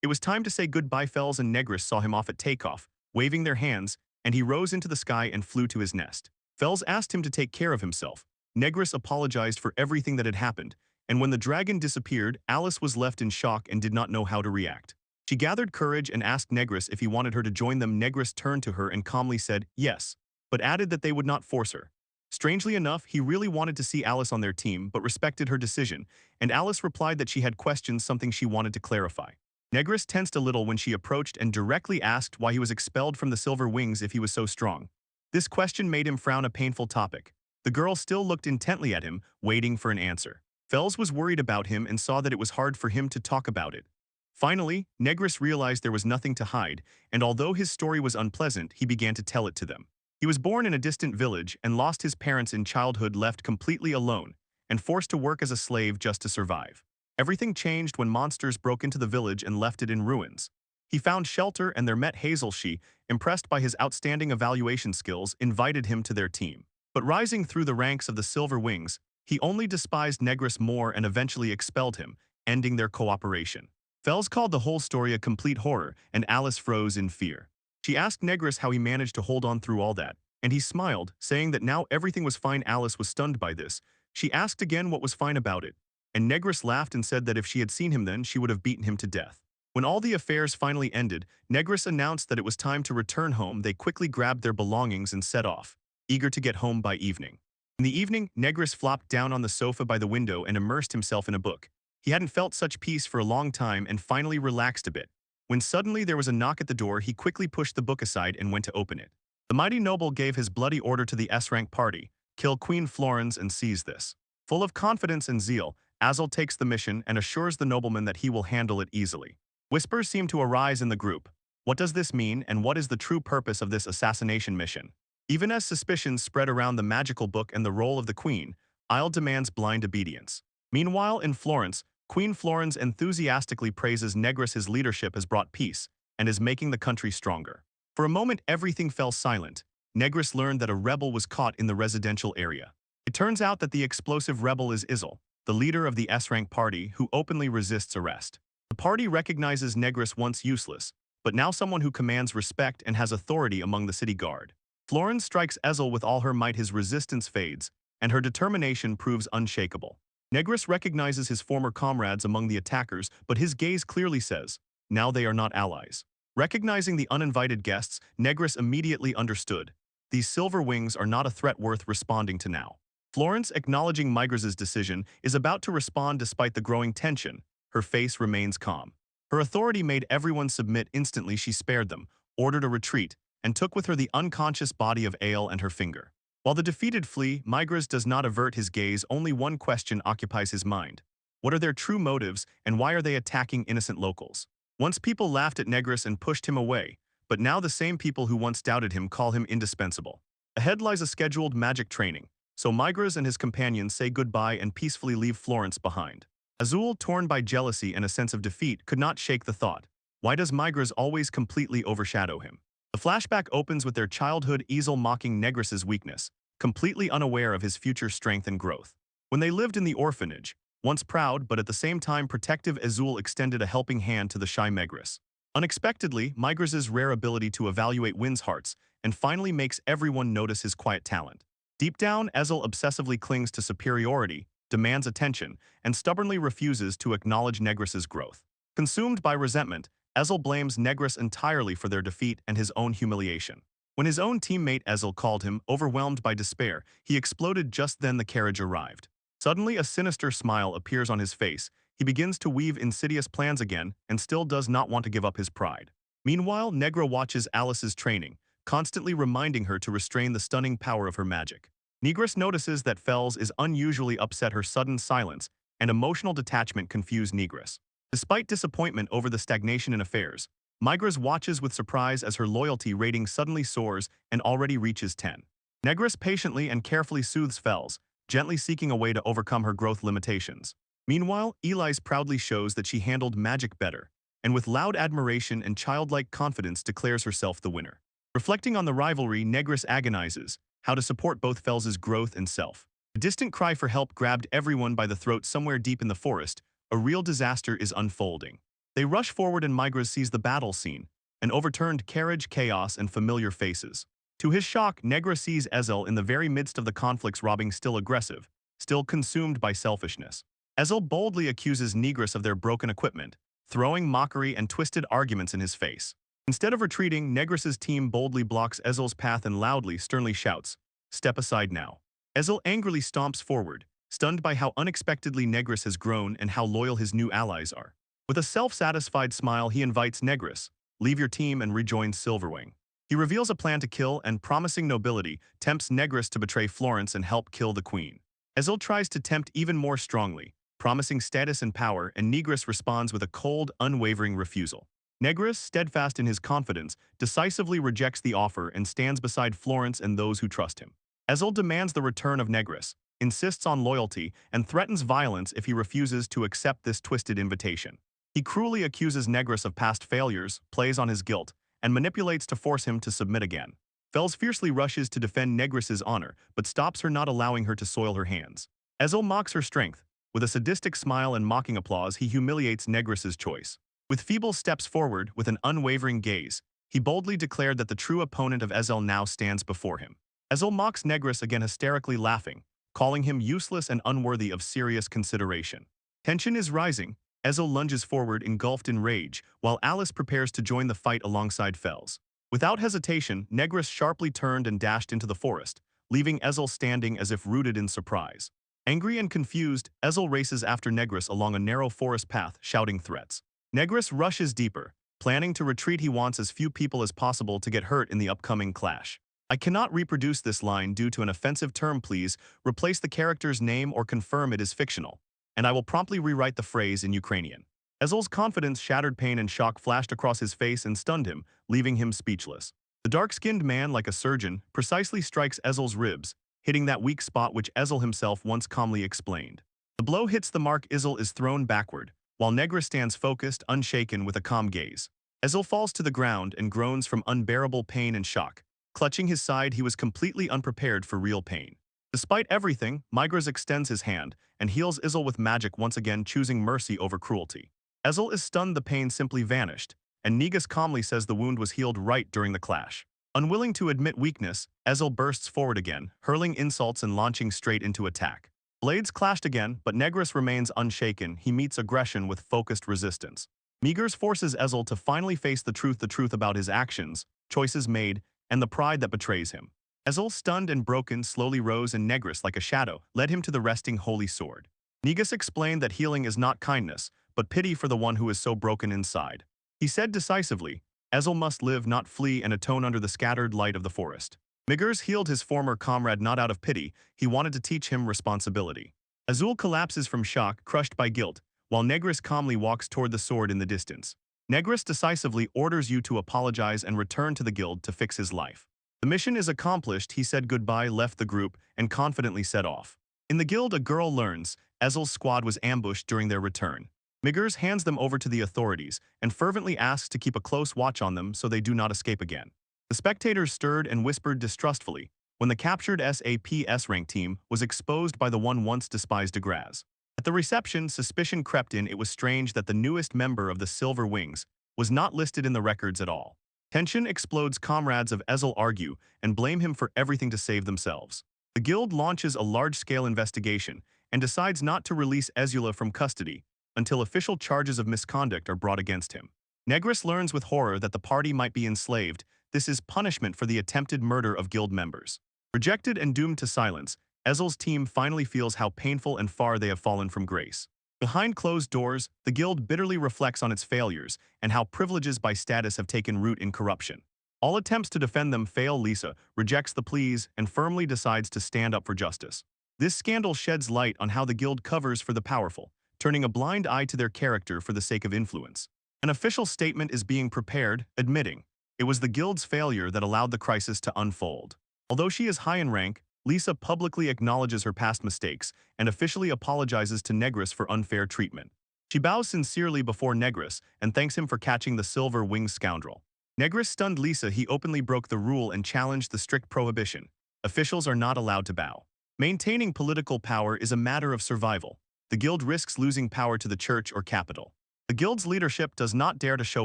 It was time to say goodbye. Fels and Negris saw him off at takeoff, waving their hands, and he rose into the sky and flew to his nest. Fels asked him to take care of himself. Negris apologized for everything that had happened, and when the dragon disappeared, Alice was left in shock and did not know how to react. She gathered courage and asked Negris if he wanted her to join them. Negris turned to her and calmly said yes, but added that they would not force her. Strangely enough, he really wanted to see Alice on their team but respected her decision, and Alice replied that she had questions, something she wanted to clarify. Negris tensed a little when she approached and directly asked why he was expelled from the Silver Wings if he was so strong. This question made him frown, a painful topic. The girl still looked intently at him, waiting for an answer. Fels was worried about him and saw that it was hard for him to talk about it. Finally, Negris realized there was nothing to hide, and although his story was unpleasant, he began to tell it to them. He was born in a distant village and lost his parents in childhood, left completely alone, and forced to work as a slave just to survive. Everything changed when monsters broke into the village and left it in ruins. He found shelter and there met Hazel. She, impressed by his outstanding evaluation skills, invited him to their team. But rising through the ranks of the Silver Wings, he only despised Negris more and eventually expelled him, ending their cooperation. Fels called the whole story a complete horror, and Alice froze in fear. She asked Negris how he managed to hold on through all that, and he smiled, saying that now everything was fine. Alice was stunned by this. She asked again what was fine about it, and Negris laughed and said that if she had seen him then, she would have beaten him to death. When all the affairs finally ended, Negris announced that it was time to return home. They quickly grabbed their belongings and set off, eager to get home by evening. In the evening, Negris flopped down on the sofa by the window and immersed himself in a book. He hadn't felt such peace for a long time and finally relaxed a bit. When suddenly there was a knock at the door, he quickly pushed the book aside and went to open it. The mighty noble gave his bloody order to the S-rank party: kill Queen Florence and seize this. Full of confidence and zeal, Azul takes the mission and assures the nobleman that he will handle it easily. Whispers seem to arise in the group. What does this mean, and what is the true purpose of this assassination mission? Even as suspicions spread around the magical book and the role of the queen, Isle demands blind obedience. Meanwhile, in Florence, Queen Florence enthusiastically praises Negris. His leadership has brought peace and is making the country stronger. For a moment, everything fell silent. Negris learned that a rebel was caught in the residential area. It turns out that the explosive rebel is Isel, the leader of the S-rank party, who openly resists arrest. The party recognizes Negris, once useless, but now someone who commands respect and has authority among the city guard. Florence strikes Ezel with all her might. His resistance fades, and her determination proves unshakable. Negris recognizes his former comrades among the attackers, but his gaze clearly says, now they are not allies. Recognizing the uninvited guests, Negris immediately understood. These Silver Wings are not a threat worth responding to now. Florence, acknowledging Migris's decision, is about to respond despite the growing tension. Her face remains calm. Her authority made everyone submit instantly. She spared them, ordered a retreat, and took with her the unconscious body of Ale and her finger. While the defeated flee, Migras does not avert his gaze. Only one question occupies his mind. What are their true motives, and why are they attacking innocent locals? Once people laughed at Negris and pushed him away, but now the same people who once doubted him call him indispensable. Ahead lies a scheduled magic training, so Migras and his companions say goodbye and peacefully leave Florence behind. Azul, torn by jealousy and a sense of defeat, could not shake the thought. Why does Migras always completely overshadow him? The flashback opens with their childhood Easel mocking Negris's weakness, completely unaware of his future strength and growth. When they lived in the orphanage, once proud but at the same time protective, Azul extended a helping hand to the shy Megris. Unexpectedly, Migras's rare ability to evaluate wins hearts and finally makes everyone notice his quiet talent. Deep down, Ezel obsessively clings to superiority, demands attention, and stubbornly refuses to acknowledge Negris's growth. Consumed by resentment, Ezel blames Negris entirely for their defeat and his own humiliation. When his own teammate Ezel called him, overwhelmed by despair, he exploded. Just then the carriage arrived. Suddenly a sinister smile appears on his face. He begins to weave insidious plans again and still does not want to give up his pride. Meanwhile, Negra watches Alice's training, constantly reminding her to restrain the stunning power of her magic. Negris notices that Fels is unusually upset. Her sudden silence and emotional detachment confuse Negris. Despite disappointment over the stagnation in affairs, Migras watches with surprise as her loyalty rating suddenly soars and already reaches 10. Negris patiently and carefully soothes Fels, gently seeking a way to overcome her growth limitations. Meanwhile, Elise proudly shows that she handled magic better, and with loud admiration and childlike confidence declares herself the winner. Reflecting on the rivalry, Negris agonizes how to support both Fels's growth and self. A distant cry for help grabbed everyone by the throat somewhere deep in the forest. A real disaster is unfolding. They rush forward and Migras sees the battle scene, an overturned carriage, chaos, and familiar faces. To his shock, Negra sees Ezel in the very midst of the conflicts, robbing, still aggressive, still consumed by selfishness. Ezel boldly accuses Negris of their broken equipment, throwing mockery and twisted arguments in his face. Instead of retreating, Negris's team boldly blocks Ezel's path and loudly, sternly shouts, "Step aside now." Ezel angrily stomps forward, stunned by how unexpectedly Negris has grown and how loyal his new allies are. With a self-satisfied smile, he invites Negris, "Leave your team and rejoin Silverwing." He reveals a plan to kill and, promising nobility, tempts Negris to betray Florence and help kill the queen. Ezel tries to tempt even more strongly, promising status and power, and Negris responds with a cold, unwavering refusal. Negris, steadfast in his confidence, decisively rejects the offer and stands beside Florence and those who trust him. Ezel demands the return of Negris, insists on loyalty, and threatens violence if he refuses to accept this twisted invitation. He cruelly accuses Negris of past failures, plays on his guilt, and manipulates to force him to submit again. Fels fiercely rushes to defend Negris's honor, but stops her, not allowing her to soil her hands. Ezel mocks her strength. With a sadistic smile and mocking applause, he humiliates Negris's choice. With feeble steps forward, with an unwavering gaze, he boldly declared that the true opponent of Ezel now stands before him. Ezel mocks Negris again, hysterically laughing, calling him useless and unworthy of serious consideration. Tension is rising. Ezel lunges forward, engulfed in rage, while Alice prepares to join the fight alongside Fels. Without hesitation, Negris sharply turned and dashed into the forest, leaving Ezel standing as if rooted in surprise. Angry and confused, Ezel races after Negris along a narrow forest path, shouting threats. Negris rushes deeper, planning to retreat. He wants as few people as possible to get hurt in the upcoming clash. "I cannot reproduce this line due to an offensive term. Please replace the character's name or confirm it is fictional, and I will promptly rewrite the phrase in Ukrainian." Ezel's confidence shattered. Pain and shock flashed across his face and stunned him, leaving him speechless. The dark-skinned man, like a surgeon, precisely strikes Ezel's ribs, hitting that weak spot which Ezel himself once calmly explained. The blow hits the mark. Ezel is thrown backward, while Negra stands focused, unshaken, with a calm gaze. Ezel falls to the ground and groans from unbearable pain and shock. Clutching his side, he was completely unprepared for real pain. Despite everything, Migras extends his hand and heals Ezel with magic, once again choosing mercy over cruelty. Ezel is stunned. The pain simply vanished, and Negus calmly says the wound was healed right during the clash. Unwilling to admit weakness, Ezel bursts forward again, hurling insults and launching straight into attack. Blades clashed again, but Negris remains unshaken. He meets aggression with focused resistance. Migras forces Ezel to finally face the truth about his actions, choices made, and the pride that betrays him. Ezel, stunned and broken, slowly rose, and Negris, like a shadow, led him to the resting holy sword. Negus explained that healing is not kindness, but pity for the one who is so broken inside. He said decisively, "Ezel must live, not flee, and atone under the scattered light of the forest." Migers healed his former comrade not out of pity, he wanted to teach him responsibility. Azul collapses from shock, crushed by guilt, while Negris calmly walks toward the sword in the distance. Negris decisively orders you to apologize and return to the guild to fix his life. The mission is accomplished, he said goodbye, left the group, and confidently set off. In the guild, a girl learns Ezreal's squad was ambushed during their return. Migers hands them over to the authorities and fervently asks to keep a close watch on them so they do not escape again. The spectators stirred and whispered distrustfully when the captured SAPS rank team was exposed by the one once despised Degraz. At the reception, suspicion crept in. It was strange that the newest member of the Silver Wings was not listed in the records at all. Tension explodes. Comrades of Ezreal argue and blame him for everything to save themselves. The guild launches a large-scale investigation and decides not to release Ezreal from custody until official charges of misconduct are brought against him. Negris learns with horror that the party might be enslaved. This is punishment for the attempted murder of guild members. Rejected and doomed to silence, Ezreal's team finally feels how painful and far they have fallen from grace. Behind closed doors, the guild bitterly reflects on its failures and how privileges by status have taken root in corruption. All attempts to defend them fail. Lisa rejects the pleas and firmly decides to stand up for justice. This scandal sheds light on how the guild covers for the powerful, turning a blind eye to their character for the sake of influence. An official statement is being prepared, admitting it was the guild's failure that allowed the crisis to unfold. Although she is high in rank, Lisa publicly acknowledges her past mistakes and officially apologizes to Negris for unfair treatment. She bows sincerely before Negris and thanks him for catching the Silver Wings scoundrel. Negris stunned Lisa. He openly broke the rule and challenged the strict prohibition. Officials are not allowed to bow. Maintaining political power is a matter of survival. The guild risks losing power to the church or capital. The guild's leadership does not dare to show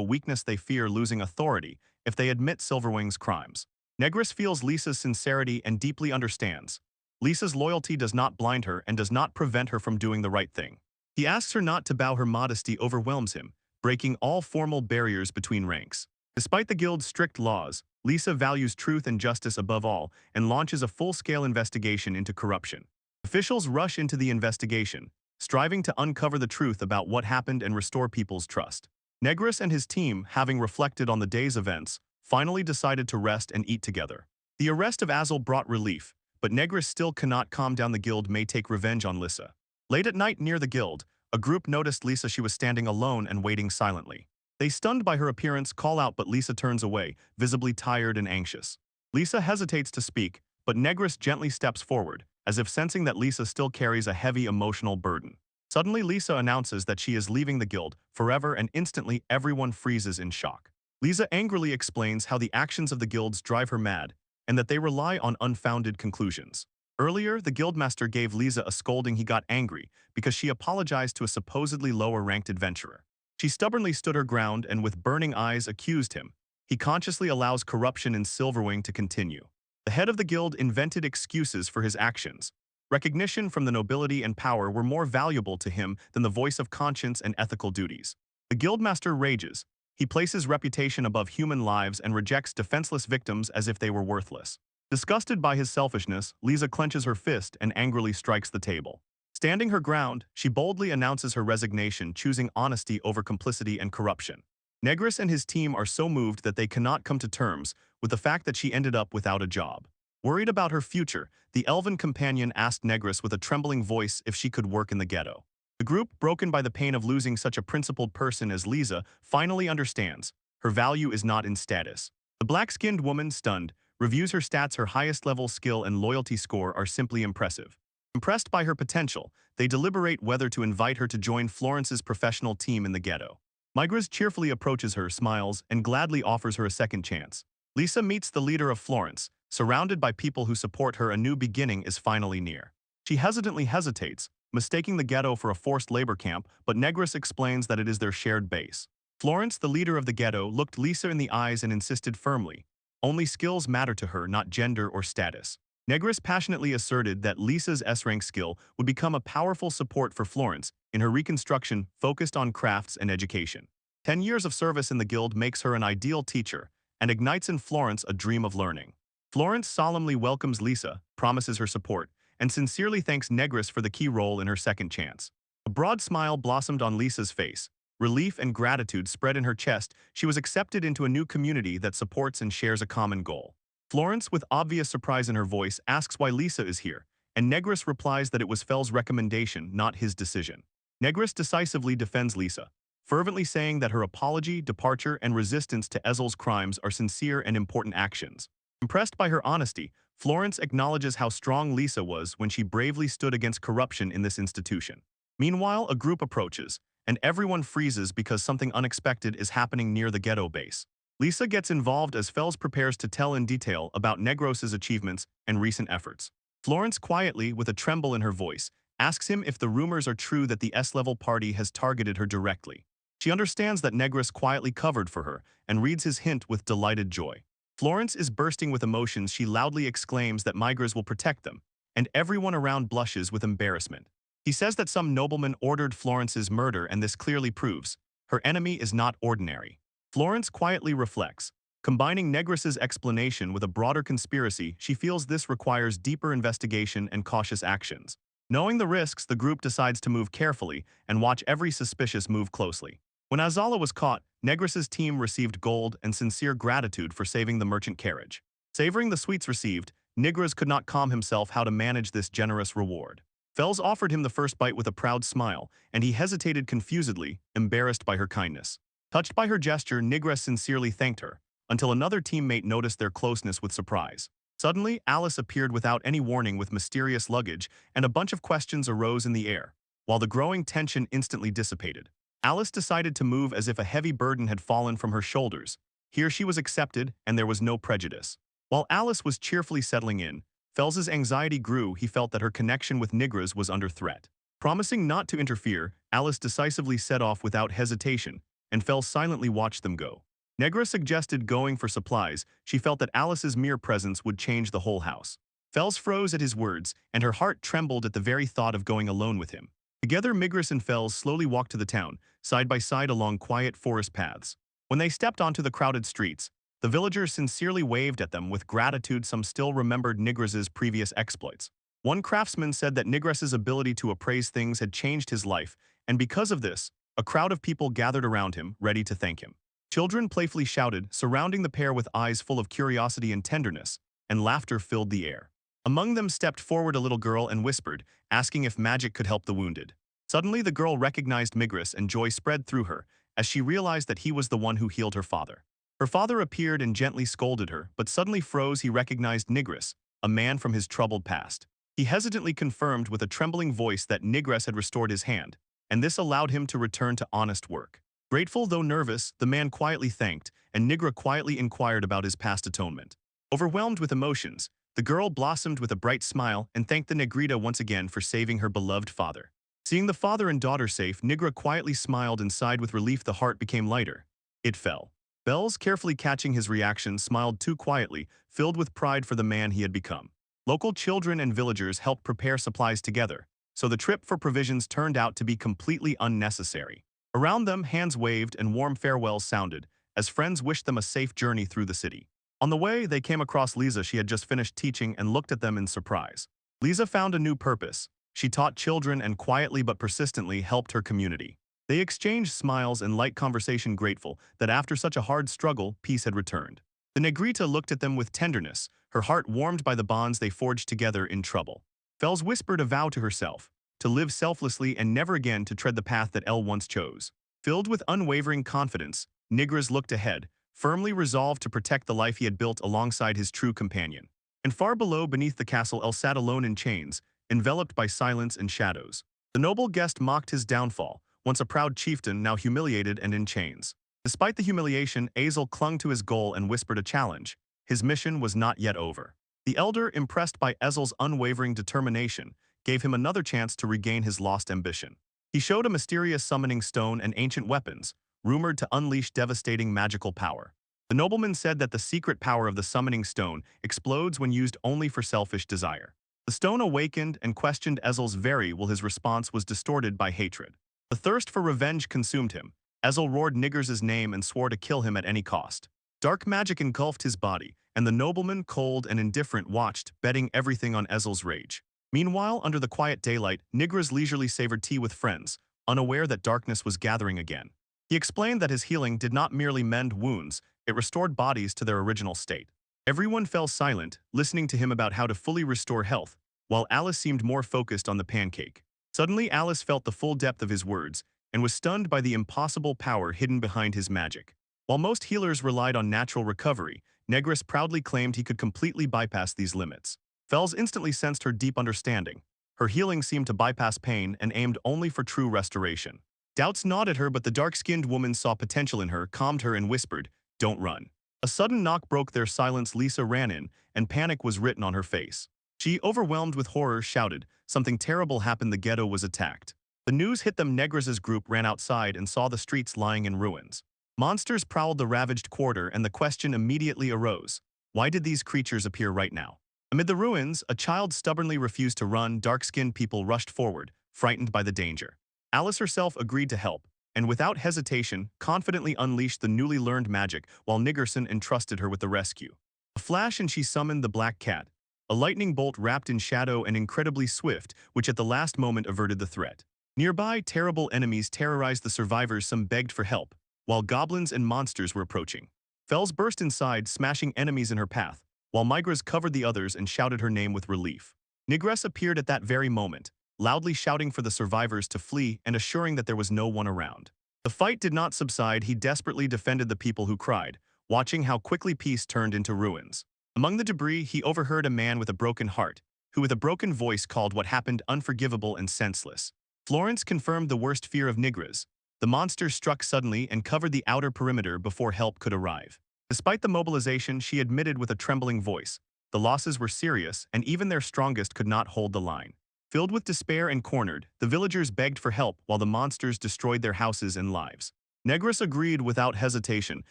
weakness. They fear losing authority if they admit Silverwing's crimes. Negris feels Lisa's sincerity and deeply understands. Lisa's loyalty does not blind her and does not prevent her from doing the right thing. He asks her not to bow. Her modesty overwhelms him, breaking all formal barriers between ranks. Despite the guild's strict laws, Lisa values truth and justice above all and launches a full-scale investigation into corruption. Officials rush into the investigation, striving to uncover the truth about what happened and restore people's trust. Negris and his team, having reflected on the day's events, finally decided to rest and eat together. The arrest of Azul brought relief, but Negris still cannot calm down. The guild may take revenge on Lisa. Late at night near the guild, a group noticed Lisa. She was standing alone and waiting silently. They, stunned by her appearance, call out, but Lisa turns away, visibly tired and anxious. Lisa hesitates to speak, but Negris gently steps forward, as if sensing that Lisa still carries a heavy emotional burden. Suddenly, Lisa announces that she is leaving the guild forever, and instantly everyone freezes in shock. Lisa angrily explains how the actions of the guilds drive her mad and that they rely on unfounded conclusions. Earlier, the guildmaster gave Lisa a scolding. He got angry because she apologized to a supposedly lower-ranked adventurer. She stubbornly stood her ground and with burning eyes accused him. He consciously allows corruption in Silverwing to continue. The head of the guild invented excuses for his actions. Recognition from the nobility and power were more valuable to him than the voice of conscience and ethical duties. The guildmaster rages. He places reputation above human lives and rejects defenseless victims as if they were worthless. Disgusted by his selfishness, Lisa clenches her fist and angrily strikes the table. Standing her ground, she boldly announces her resignation, choosing honesty over complicity and corruption. Negris and his team are so moved that they cannot come to terms with the fact that she ended up without a job. Worried about her future, the elven companion asked Negris with a trembling voice if she could work in the ghetto. The group, broken by the pain of losing such a principled person as Lisa, finally understands her value is not in status. The black-skinned woman, stunned, reviews her stats. Her highest level skill and loyalty score are simply impressive. Impressed by her potential, they deliberate whether to invite her to join Florence's professional team in the ghetto. Migras cheerfully approaches her, smiles, and gladly offers her a second chance. Lisa meets the leader of Florence. Surrounded by people who support her, a new beginning is finally near. She hesitantly hesitates, mistaking the ghetto for a forced labor camp, but Negris explains that it is their shared base. Florence, the leader of the ghetto, looked Lisa in the eyes and insisted firmly. Only skills matter to her, not gender or status. Negris passionately asserted that Lisa's S-rank skill would become a powerful support for Florence in her reconstruction focused on crafts and education. 10 years of service in the guild makes her an ideal teacher and ignites in Florence a dream of learning. Florence solemnly welcomes Lisa, promises her support, and sincerely thanks Negris for the key role in her second chance. A broad smile blossomed on Lisa's face. Relief and gratitude spread in her chest. She was accepted into a new community that supports and shares a common goal. Florence, with obvious surprise in her voice, asks why Lisa is here, and Negris replies that it was Fel's recommendation, not his decision. Negris decisively defends Lisa, fervently saying that her apology, departure, and resistance to Ezel's crimes are sincere and important actions. Impressed by her honesty, Florence acknowledges how strong Lisa was when she bravely stood against corruption in this institution. Meanwhile, a group approaches, and everyone freezes because something unexpected is happening near the ghetto base. Lisa gets involved as Fels prepares to tell in detail about Negros's achievements and recent efforts. Florence quietly, with a tremble in her voice, asks him if the rumors are true that the S-level party has targeted her directly. She understands that Negros quietly covered for her and reads his hint with delighted joy. Florence is bursting with emotions. She loudly exclaims that Migras will protect them, and everyone around blushes with embarrassment. He says that some nobleman ordered Florence's murder, and this clearly proves her enemy is not ordinary. Florence quietly reflects. Combining Negros's explanation with a broader conspiracy, she feels this requires deeper investigation and cautious actions. Knowing the risks, the group decides to move carefully and watch every suspicious move closely. When Azala was caught, Negros's team received gold and sincere gratitude for saving the merchant carriage. Savoring the sweets received, Negros could not calm himself how to manage this generous reward. Fels offered him the first bite with a proud smile, and he hesitated confusedly, embarrassed by her kindness. Touched by her gesture, Negros sincerely thanked her, until another teammate noticed their closeness with surprise. Suddenly, Alice appeared without any warning with mysterious luggage, and a bunch of questions arose in the air. While the growing tension instantly dissipated, Alice decided to move as if a heavy burden had fallen from her shoulders. Here she was accepted, and there was no prejudice. While Alice was cheerfully settling in, Fels's anxiety grew. He felt that her connection with Negros was under threat. Promising not to interfere, Alice decisively set off without hesitation, and Fels silently watched them go. Negros suggested going for supplies. She felt that Alice's mere presence would change the whole house. Fels froze at his words, and her heart trembled at the very thought of going alone with him. Together, Migras and Fels slowly walked to the town, side by side along quiet forest paths. When they stepped onto the crowded streets, the villagers sincerely waved at them with gratitude. Some still remembered Nigras's previous exploits. One craftsman said that Nigras's ability to appraise things had changed his life, and because of this, a crowd of people gathered around him, ready to thank him. Children playfully shouted, surrounding the pair with eyes full of curiosity and tenderness, and laughter filled the air. Among them stepped forward a little girl and whispered, asking if magic could help the wounded. Suddenly, the girl recognized Migras, and joy spread through her as she realized that he was the one who healed her father. Her father appeared and gently scolded her, but suddenly froze. He recognized Nigras, a man from his troubled past. He hesitantly confirmed with a trembling voice that Nigras had restored his hand, and this allowed him to return to honest work. Grateful though nervous, the man quietly thanked, and Nigra quietly inquired about his past atonement. Overwhelmed with emotions, the girl blossomed with a bright smile and thanked the Negrita once again for saving her beloved father. Seeing the father and daughter safe, Nigra quietly smiled and sighed with relief. The heart became lighter. It fell. Bells, carefully catching his reaction, smiled too quietly, filled with pride for the man he had become. Local children and villagers helped prepare supplies together, so the trip for provisions turned out to be completely unnecessary. Around them, hands waved and warm farewells sounded, as friends wished them a safe journey through the city. On the way, they came across Lisa. She had just finished teaching and looked at them in surprise. Lisa found a new purpose. She taught children and quietly but persistently helped her community. They exchanged smiles and light conversation, grateful that after such a hard struggle, peace had returned. The Negrita looked at them with tenderness, her heart warmed by the bonds they forged together in trouble. Fels whispered a vow to herself, to live selflessly and never again to tread the path that Elle once chose. Filled with unwavering confidence, Nigras looked ahead, firmly resolved to protect the life he had built alongside his true companion. And far below, beneath the castle, Elle sat alone in chains, enveloped by silence and shadows. The noble guest mocked his downfall, once a proud chieftain, now humiliated and in chains. Despite the humiliation, Azel clung to his goal and whispered a challenge. His mission was not yet over. The elder, impressed by Ezel's unwavering determination, gave him another chance to regain his lost ambition. He showed a mysterious summoning stone and ancient weapons, rumored to unleash devastating magical power. The nobleman said that the secret power of the summoning stone explodes when used only for selfish desire. The stone awakened and questioned Ezel's very will. His response was distorted by hatred. The thirst for revenge consumed him. Ezel roared Niggers's name and swore to kill him at any cost. Dark magic engulfed his body, and the nobleman, cold and indifferent, watched, betting everything on Ezel's rage. Meanwhile, under the quiet daylight, Nigras leisurely savored tea with friends, unaware that darkness was gathering again. He explained that his healing did not merely mend wounds, it restored bodies to their original state. Everyone fell silent, listening to him about how to fully restore health, while Alice seemed more focused on the pancake. Suddenly, Alice felt the full depth of his words and was stunned by the impossible power hidden behind his magic. While most healers relied on natural recovery, Negress proudly claimed he could completely bypass these limits. Fells instantly sensed her deep understanding. Her healing seemed to bypass pain and aimed only for true restoration. Doubts gnawed at her, but the dark-skinned woman saw potential in her, calmed her, and whispered, "Don't run." A sudden knock broke their silence. Lisa ran in, and panic was written on her face. She, overwhelmed with horror, shouted, "Something terrible happened, the ghetto was attacked." The news hit them. Negress's group ran outside and saw the streets lying in ruins. Monsters prowled the ravaged quarter, and the question immediately arose. Why did these creatures appear right now? Amid the ruins, a child stubbornly refused to run. Dark-skinned people rushed forward, frightened by the danger. Alice herself agreed to help, and without hesitation, confidently unleashed the newly learned magic while Niggerson entrusted her with the rescue. A flash and she summoned the black cat, a lightning bolt wrapped in shadow and incredibly swift, which at the last moment averted the threat. Nearby, terrible enemies terrorized the survivors. Some begged for help, while goblins and monsters were approaching. Fells burst inside, smashing enemies in her path, while Migras covered the others and shouted her name with relief. Nigress appeared at that very moment, loudly shouting for the survivors to flee and assuring that there was no one around. The fight did not subside. He desperately defended the people who cried, watching how quickly peace turned into ruins. Among the debris, he overheard a man with a broken heart, who with a broken voice called what happened unforgivable and senseless. Florence confirmed the worst fear of Nigress. The monster struck suddenly and covered the outer perimeter before help could arrive. Despite the mobilization, she admitted with a trembling voice, the losses were serious and even their strongest could not hold the line. Filled with despair and cornered, the villagers begged for help while the monsters destroyed their houses and lives. Negress agreed without hesitation.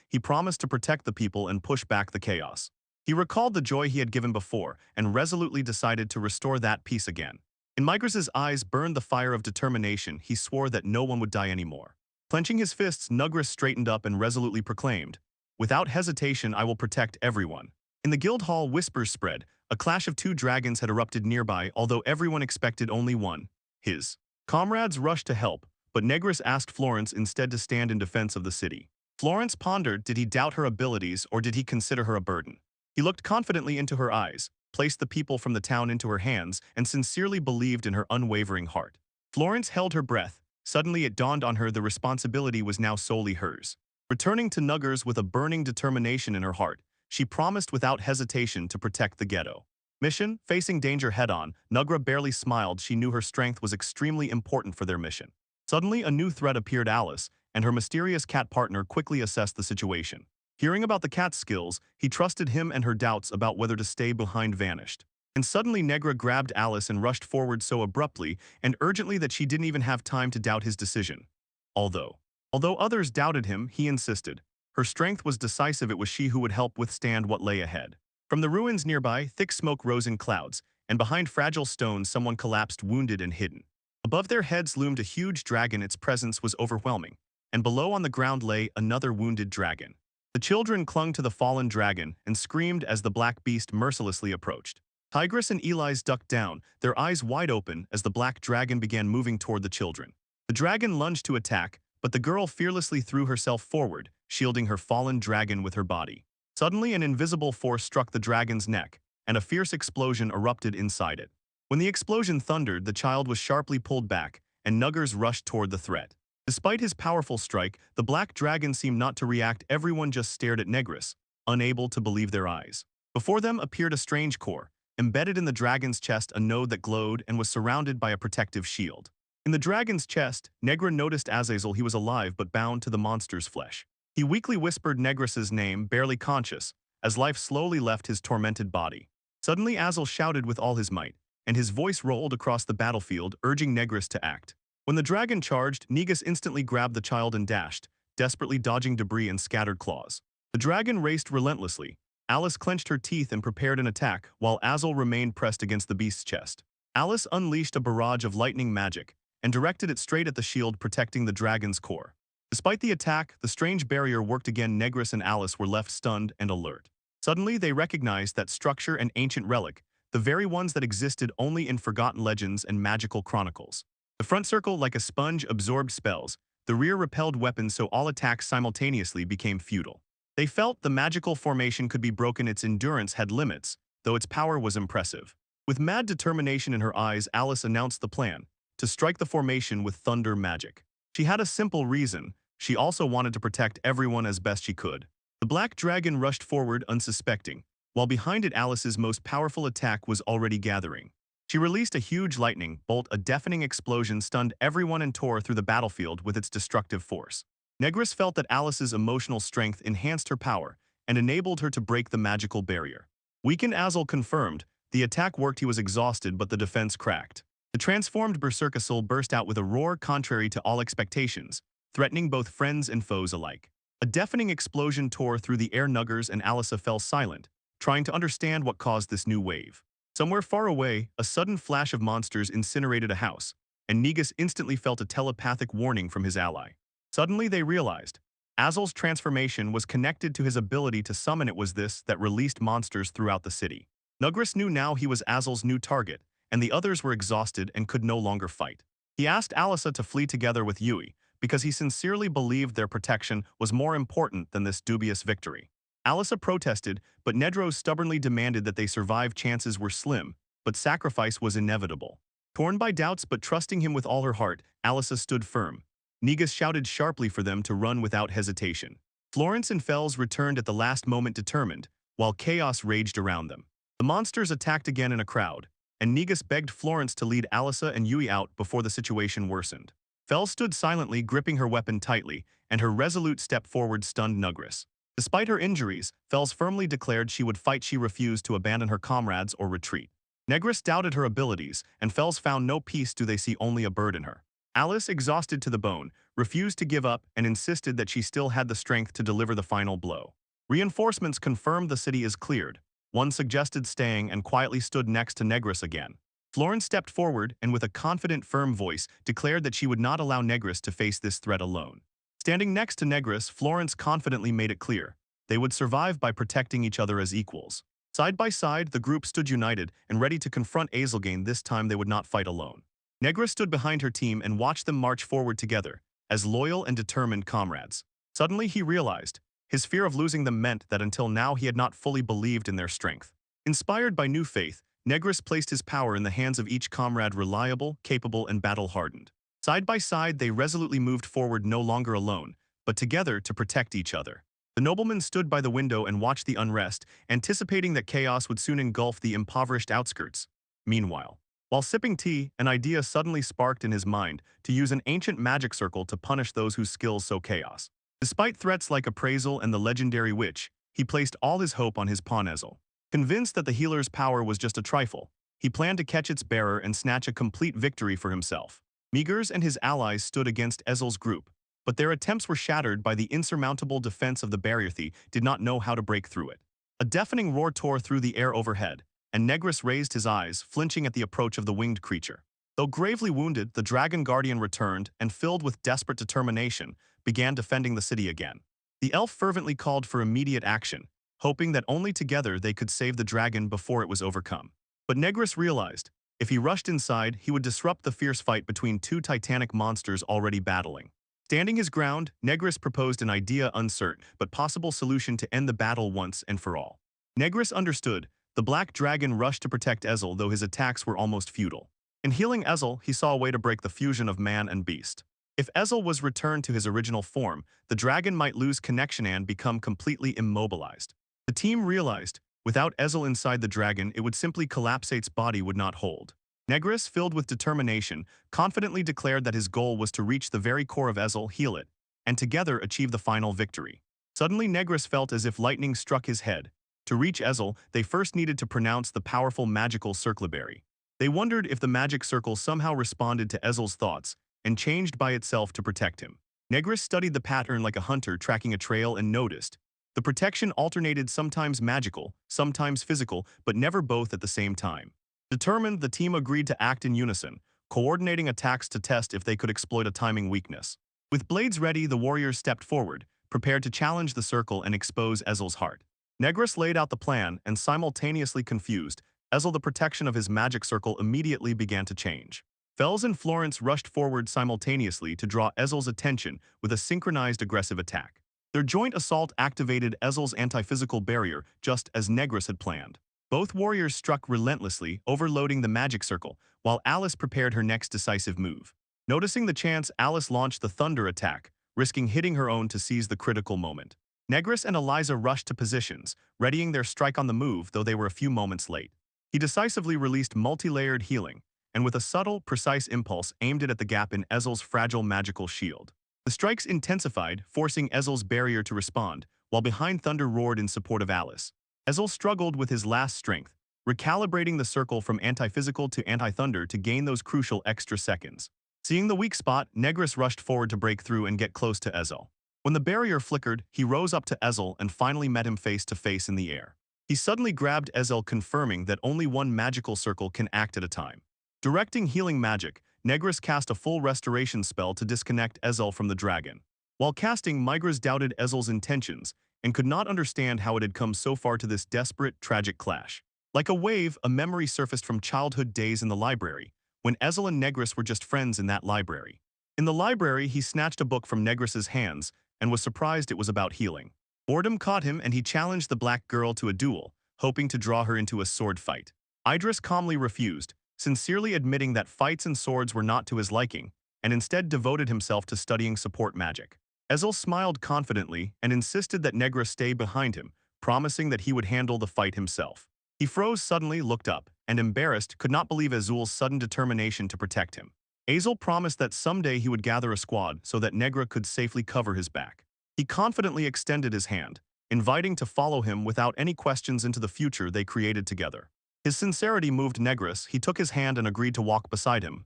He promised to protect the people and push back the chaos. He recalled the joy he had given before and resolutely decided to restore that peace again. In Migras's eyes burned the fire of determination. He swore that no one would die anymore. Clenching his fists, Negress straightened up and resolutely proclaimed, "Without hesitation, I will protect everyone." In the guild hall, whispers spread. A clash of two dragons had erupted nearby, although everyone expected only one. His comrades rushed to help, but Negress asked Florence instead to stand in defense of the city. Florence pondered, did he doubt her abilities or did he consider her a burden? He looked confidently into her eyes, placed the people from the town into her hands, and sincerely believed in her unwavering heart. Florence held her breath. Suddenly it dawned on her the responsibility was now solely hers. Returning to Nuggers with a burning determination in her heart, she promised without hesitation to protect the ghetto. Mission, facing danger head-on, Nugra barely smiled. She knew her strength was extremely important for their mission. Suddenly, a new threat appeared. Alice, and her mysterious cat partner quickly assessed the situation. Hearing about the cat's skills, he trusted him and her doubts about whether to stay behind vanished. And suddenly Negra grabbed Alice and rushed forward so abruptly and urgently that she didn't even have time to doubt his decision. Although others doubted him, he insisted. Her strength was decisive. It was she who would help withstand what lay ahead. From the ruins nearby, thick smoke rose in clouds, and behind fragile stones someone collapsed wounded and hidden. Above their heads loomed a huge dragon. Its presence was overwhelming, and below on the ground lay another wounded dragon. The children clung to the fallen dragon and screamed as the black beast mercilessly approached. Tigress and Eli's ducked down, their eyes wide open as the black dragon began moving toward the children. The dragon lunged to attack, but the girl fearlessly threw herself forward, shielding her fallen dragon with her body. Suddenly, an invisible force struck the dragon's neck, and a fierce explosion erupted inside it. When the explosion thundered, the child was sharply pulled back, and Nuggers rushed toward the threat. Despite his powerful strike, the black dragon seemed not to react. Everyone just stared at Negress, unable to believe their eyes. Before them appeared a strange core, embedded in the dragon's chest, a node that glowed and was surrounded by a protective shield. In the dragon's chest, Negra noticed Azazel. He was alive but bound to the monster's flesh. He weakly whispered Negress's name, barely conscious, as life slowly left his tormented body. Suddenly Azazel shouted with all his might, and his voice rolled across the battlefield, urging Negress to act. When the dragon charged, Negus instantly grabbed the child and dashed, desperately dodging debris and scattered claws. The dragon raced relentlessly. Alice clenched her teeth and prepared an attack, while Azazel remained pressed against the beast's chest. Alice unleashed a barrage of lightning magic and directed it straight at the shield protecting the dragon's core. Despite the attack, the strange barrier worked again. Negress and Alice were left stunned and alert. Suddenly, they recognized that structure and ancient relic, the very ones that existed only in forgotten legends and magical chronicles. The front circle, like a sponge, absorbed spells. The rear repelled weapons, so all attacks simultaneously became futile. They felt the magical formation could be broken, its endurance had limits, though its power was impressive. With mad determination in her eyes, Alice announced the plan, to strike the formation with thunder magic. She had a simple reason: she also wanted to protect everyone as best she could. The black dragon rushed forward unsuspecting, while behind it Alice's most powerful attack was already gathering. She released a huge lightning bolt, a deafening explosion stunned everyone and tore through the battlefield with its destructive force. Negris felt that Alice's emotional strength enhanced her power and enabled her to break the magical barrier. Weakened, Azul confirmed, the attack worked. He was exhausted, but the defense cracked. The transformed berserker soul burst out with a roar contrary to all expectations, threatening both friends and foes alike. A deafening explosion tore through the air. Nuggers and Alice fell silent, trying to understand what caused this new wave. Somewhere far away, a sudden flash of monsters incinerated a house, and Negus instantly felt a telepathic warning from his ally. Suddenly they realized Azul's transformation was connected to his ability to summon. It was this that released monsters throughout the city. Nugris knew now he was Azul's new target, and the others were exhausted and could no longer fight. He asked Alisa to flee together with Yui, because he sincerely believed their protection was more important than this dubious victory. Alisa protested, but Nedros stubbornly demanded that they survive. Chances were slim, but sacrifice was inevitable. Torn by doubts but trusting him with all her heart, Alisa stood firm. Negus shouted sharply for them to run without hesitation. Florence and Fels returned at the last moment, determined, while chaos raged around them. The monsters attacked again in a crowd, and Negus begged Florence to lead Alisa and Yui out before the situation worsened. Fels stood silently, gripping her weapon tightly, and her resolute step forward stunned Nugris. Despite her injuries, Fels firmly declared she would fight. She refused to abandon her comrades or retreat. Negris doubted her abilities, and Fels found no peace. Do they see only a bird in her? Alice, exhausted to the bone, refused to give up and insisted that she still had the strength to deliver the final blow. Reinforcements confirmed the city is cleared. One suggested staying and quietly stood next to Negris again. Florence stepped forward and with a confident, firm voice declared that she would not allow Negris to face this threat alone. Standing next to Negris, Florence confidently made it clear they would survive by protecting each other as equals. Side by side, the group stood united and ready to confront Azelgain. This time they would not fight alone. Negris stood behind her team and watched them march forward together, as loyal and determined comrades. Suddenly he realized, his fear of losing them meant that until now he had not fully believed in their strength. Inspired by new faith, Negris placed his power in the hands of each comrade, reliable, capable, and battle-hardened. Side by side they resolutely moved forward, no longer alone, but together to protect each other. The nobleman stood by the window and watched the unrest, anticipating that chaos would soon engulf the impoverished outskirts. Meanwhile, while sipping tea, an idea suddenly sparked in his mind to use an ancient magic circle to punish those whose skills sow chaos. Despite threats like appraisal and the legendary witch, he placed all his hope on his pawn Ezel. Convinced that the healer's power was just a trifle, he planned to catch its bearer and snatch a complete victory for himself. Megers and his allies stood against Ezel's group, but their attempts were shattered by the insurmountable defense of the barrier. They did not know how to break through it. A deafening roar tore through the air overhead, and Negris raised his eyes, flinching at the approach of the winged creature. Though gravely wounded, the dragon guardian returned and, filled with desperate determination, began defending the city again. The elf fervently called for immediate action, hoping that only together they could save the dragon before it was overcome. But Negris realized, if he rushed inside, he would disrupt the fierce fight between two titanic monsters already battling. Standing his ground, Negris proposed an idea, uncertain but possible solution to end the battle once and for all. Negris understood. The black dragon rushed to protect Ezel, though his attacks were almost futile. In healing Ezel, he saw a way to break the fusion of man and beast. If Ezel was returned to his original form, the dragon might lose connection and become completely immobilized. The team realized, without Ezel inside the dragon, it would simply collapse. Its body would not hold. Negris, filled with determination, confidently declared that his goal was to reach the very core of Ezel, heal it, and together achieve the final victory. Suddenly Negris felt as if lightning struck his head. To reach Ezel, they first needed to pronounce the powerful magical circleberry. They wondered if the magic circle somehow responded to Ezel's thoughts and changed by itself to protect him. Negris studied the pattern like a hunter tracking a trail and noticed the protection alternated, sometimes magical, sometimes physical, but never both at the same time. Determined, the team agreed to act in unison, coordinating attacks to test if they could exploit a timing weakness. With blades ready, the warriors stepped forward, prepared to challenge the circle and expose Ezel's heart. Negris laid out the plan, and simultaneously confused, Ezel, the protection of his magic circle immediately began to change. Fels and Florence rushed forward simultaneously to draw Ezel's attention with a synchronized aggressive attack. Their joint assault activated Ezel's anti-physical barrier just as Negris had planned. Both warriors struck relentlessly, overloading the magic circle, while Alice prepared her next decisive move. Noticing the chance, Alice launched the thunder attack, risking hitting her own to seize the critical moment. Negris and Eliza rushed to positions, readying their strike on the move, though they were a few moments late. He decisively released multi-layered healing, and with a subtle, precise impulse aimed it at the gap in Ezel's fragile magical shield. The strikes intensified, forcing Ezel's barrier to respond, while Behind Thunder roared in support of Alice. Ezel struggled with his last strength, recalibrating the circle from anti-physical to anti-thunder to gain those crucial extra seconds. Seeing the weak spot, Negris rushed forward to break through and get close to Ezel. When the barrier flickered, he rose up to Ezel and finally met him face to face in the air. He suddenly grabbed Ezel, confirming that only one magical circle can act at a time. Directing healing magic, Negris cast a full restoration spell to disconnect Ezel from the dragon. While casting, Migras doubted Ezel's intentions and could not understand how it had come so far to this desperate, tragic clash. Like a wave, a memory surfaced from childhood days in the library, when Ezel and Negris were just friends in that library. In the library, he snatched a book from Negris's hands and was surprised it was about healing. Boredom caught him and he challenged the black girl to a duel, hoping to draw her into a sword fight. Idris calmly refused, sincerely admitting that fights and swords were not to his liking, and instead devoted himself to studying support magic. Ezel smiled confidently and insisted that Negris stay behind him, promising that he would handle the fight himself. He froze suddenly, looked up, and embarrassed, could not believe Azul's sudden determination to protect him. Ezel promised that someday he would gather a squad so that Negra could safely cover his back. He confidently extended his hand, inviting to follow him without any questions into the future they created together. His sincerity moved Negris. He took his hand and agreed to walk beside him.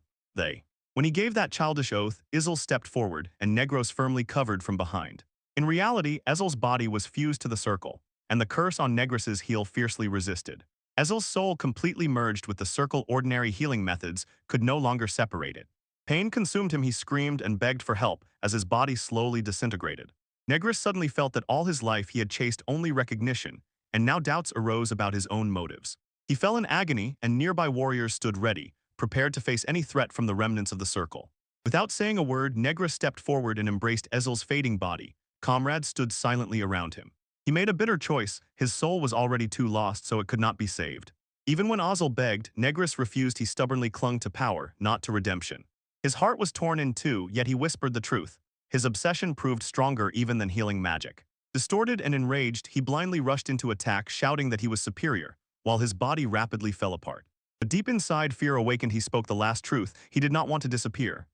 When he gave that childish oath, Ezel stepped forward and Negros firmly covered from behind. In reality, Ezel's body was fused to the circle, and the curse on Negris's heel fiercely resisted. Ezel's soul completely merged with the circle. Ordinary healing methods could no longer separate it. Pain consumed him. He screamed and begged for help as his body slowly disintegrated. Negris suddenly felt that all his life he had chased only recognition, and now doubts arose about his own motives. He fell in agony, and nearby warriors stood ready, prepared to face any threat from the remnants of the circle. Without saying a word, Negris stepped forward and embraced Ezel's fading body. Comrades stood silently around him. He made a bitter choice. His soul was already too lost, so it could not be saved. Even when Ezel begged, Negris refused. He stubbornly clung to power, not to redemption. His heart was torn in two, yet he whispered the truth. His obsession proved stronger even than healing magic. Distorted and enraged, he blindly rushed into attack, shouting that he was superior, while his body rapidly fell apart. But deep inside, fear awakened. He spoke the last truth. He did not want to disappear.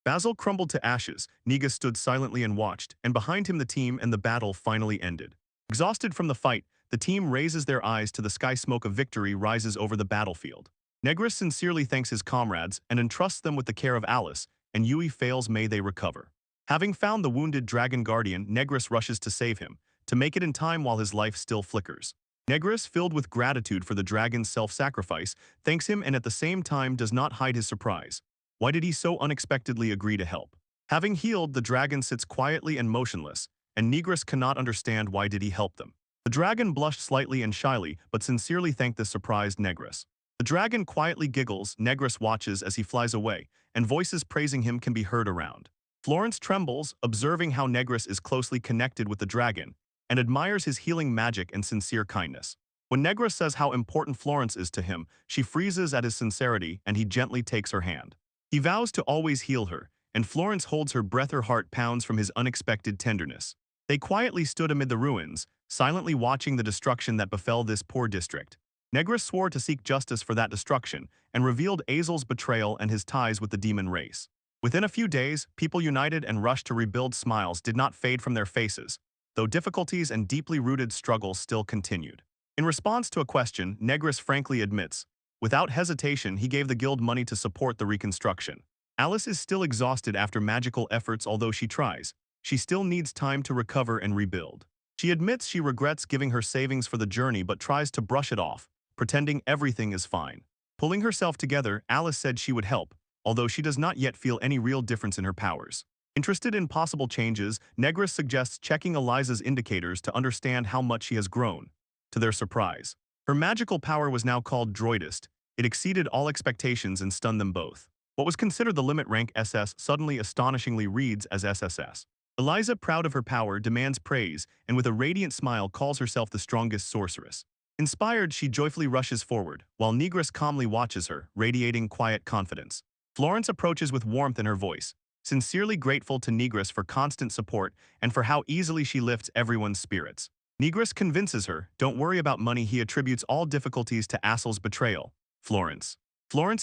Basil crumbled to ashes. Negus stood silently and watched, and behind him the team and the battle finally ended. Exhausted from the fight, the team raises their eyes to the sky. Smoke of victory rises over the battlefield. Negris sincerely thanks his comrades and entrusts them with the care of Alice, and Yui fails. May they recover. Having found the wounded dragon guardian, Negris rushes to save him, to make it in time while his life still flickers. Negris, filled with gratitude for the dragon's self-sacrifice, thanks him and at the same time does not hide his surprise. Why did he so unexpectedly agree to help? Having healed, the dragon sits quietly and motionless, and Negris cannot understand why did he help them. The dragon blushed slightly and shyly, but sincerely thanked the surprised Negris. The dragon quietly giggles. Negris watches as he flies away, and voices praising him can be heard around. Florence trembles, observing how Negris is closely connected with the dragon, and admires his healing magic and sincere kindness. When Negris says how important Florence is to him, she freezes at his sincerity and he gently takes her hand. He vows to always heal her, and Florence holds her breath. Her heart pounds from his unexpected tenderness. They quietly stood amid the ruins, silently watching the destruction that befell this poor district. Negris swore to seek justice for that destruction and revealed Ezel's betrayal and his ties with the demon race. Within a few days, people united and rushed to rebuild. Smiles did not fade from their faces, though difficulties and deeply rooted struggles still continued. In response to a question, Negris frankly admits, without hesitation, he gave the guild money to support the reconstruction. Alice is still exhausted after magical efforts. Although she tries, she still needs time to recover and rebuild. She admits she regrets giving her savings for the journey but tries to brush it off, pretending everything is fine. Pulling herself together, Alice said she would help, although she does not yet feel any real difference in her powers. Interested in possible changes, Negris suggests checking Eliza's indicators to understand how much she has grown. To their surprise, her magical power was now called Droidist. It exceeded all expectations and stunned them both. What was considered the limit rank SS suddenly astonishingly reads as SSS. Eliza, proud of her power, demands praise and with a radiant smile calls herself the strongest sorceress. Inspired, she joyfully rushes forward, while Negress calmly watches her, radiating quiet confidence. Florence approaches with warmth in her voice, sincerely grateful to Negress for constant support and for how easily she lifts everyone's spirits. Negress convinces her, don't worry about money, he attributes all difficulties to Assel's betrayal. Florence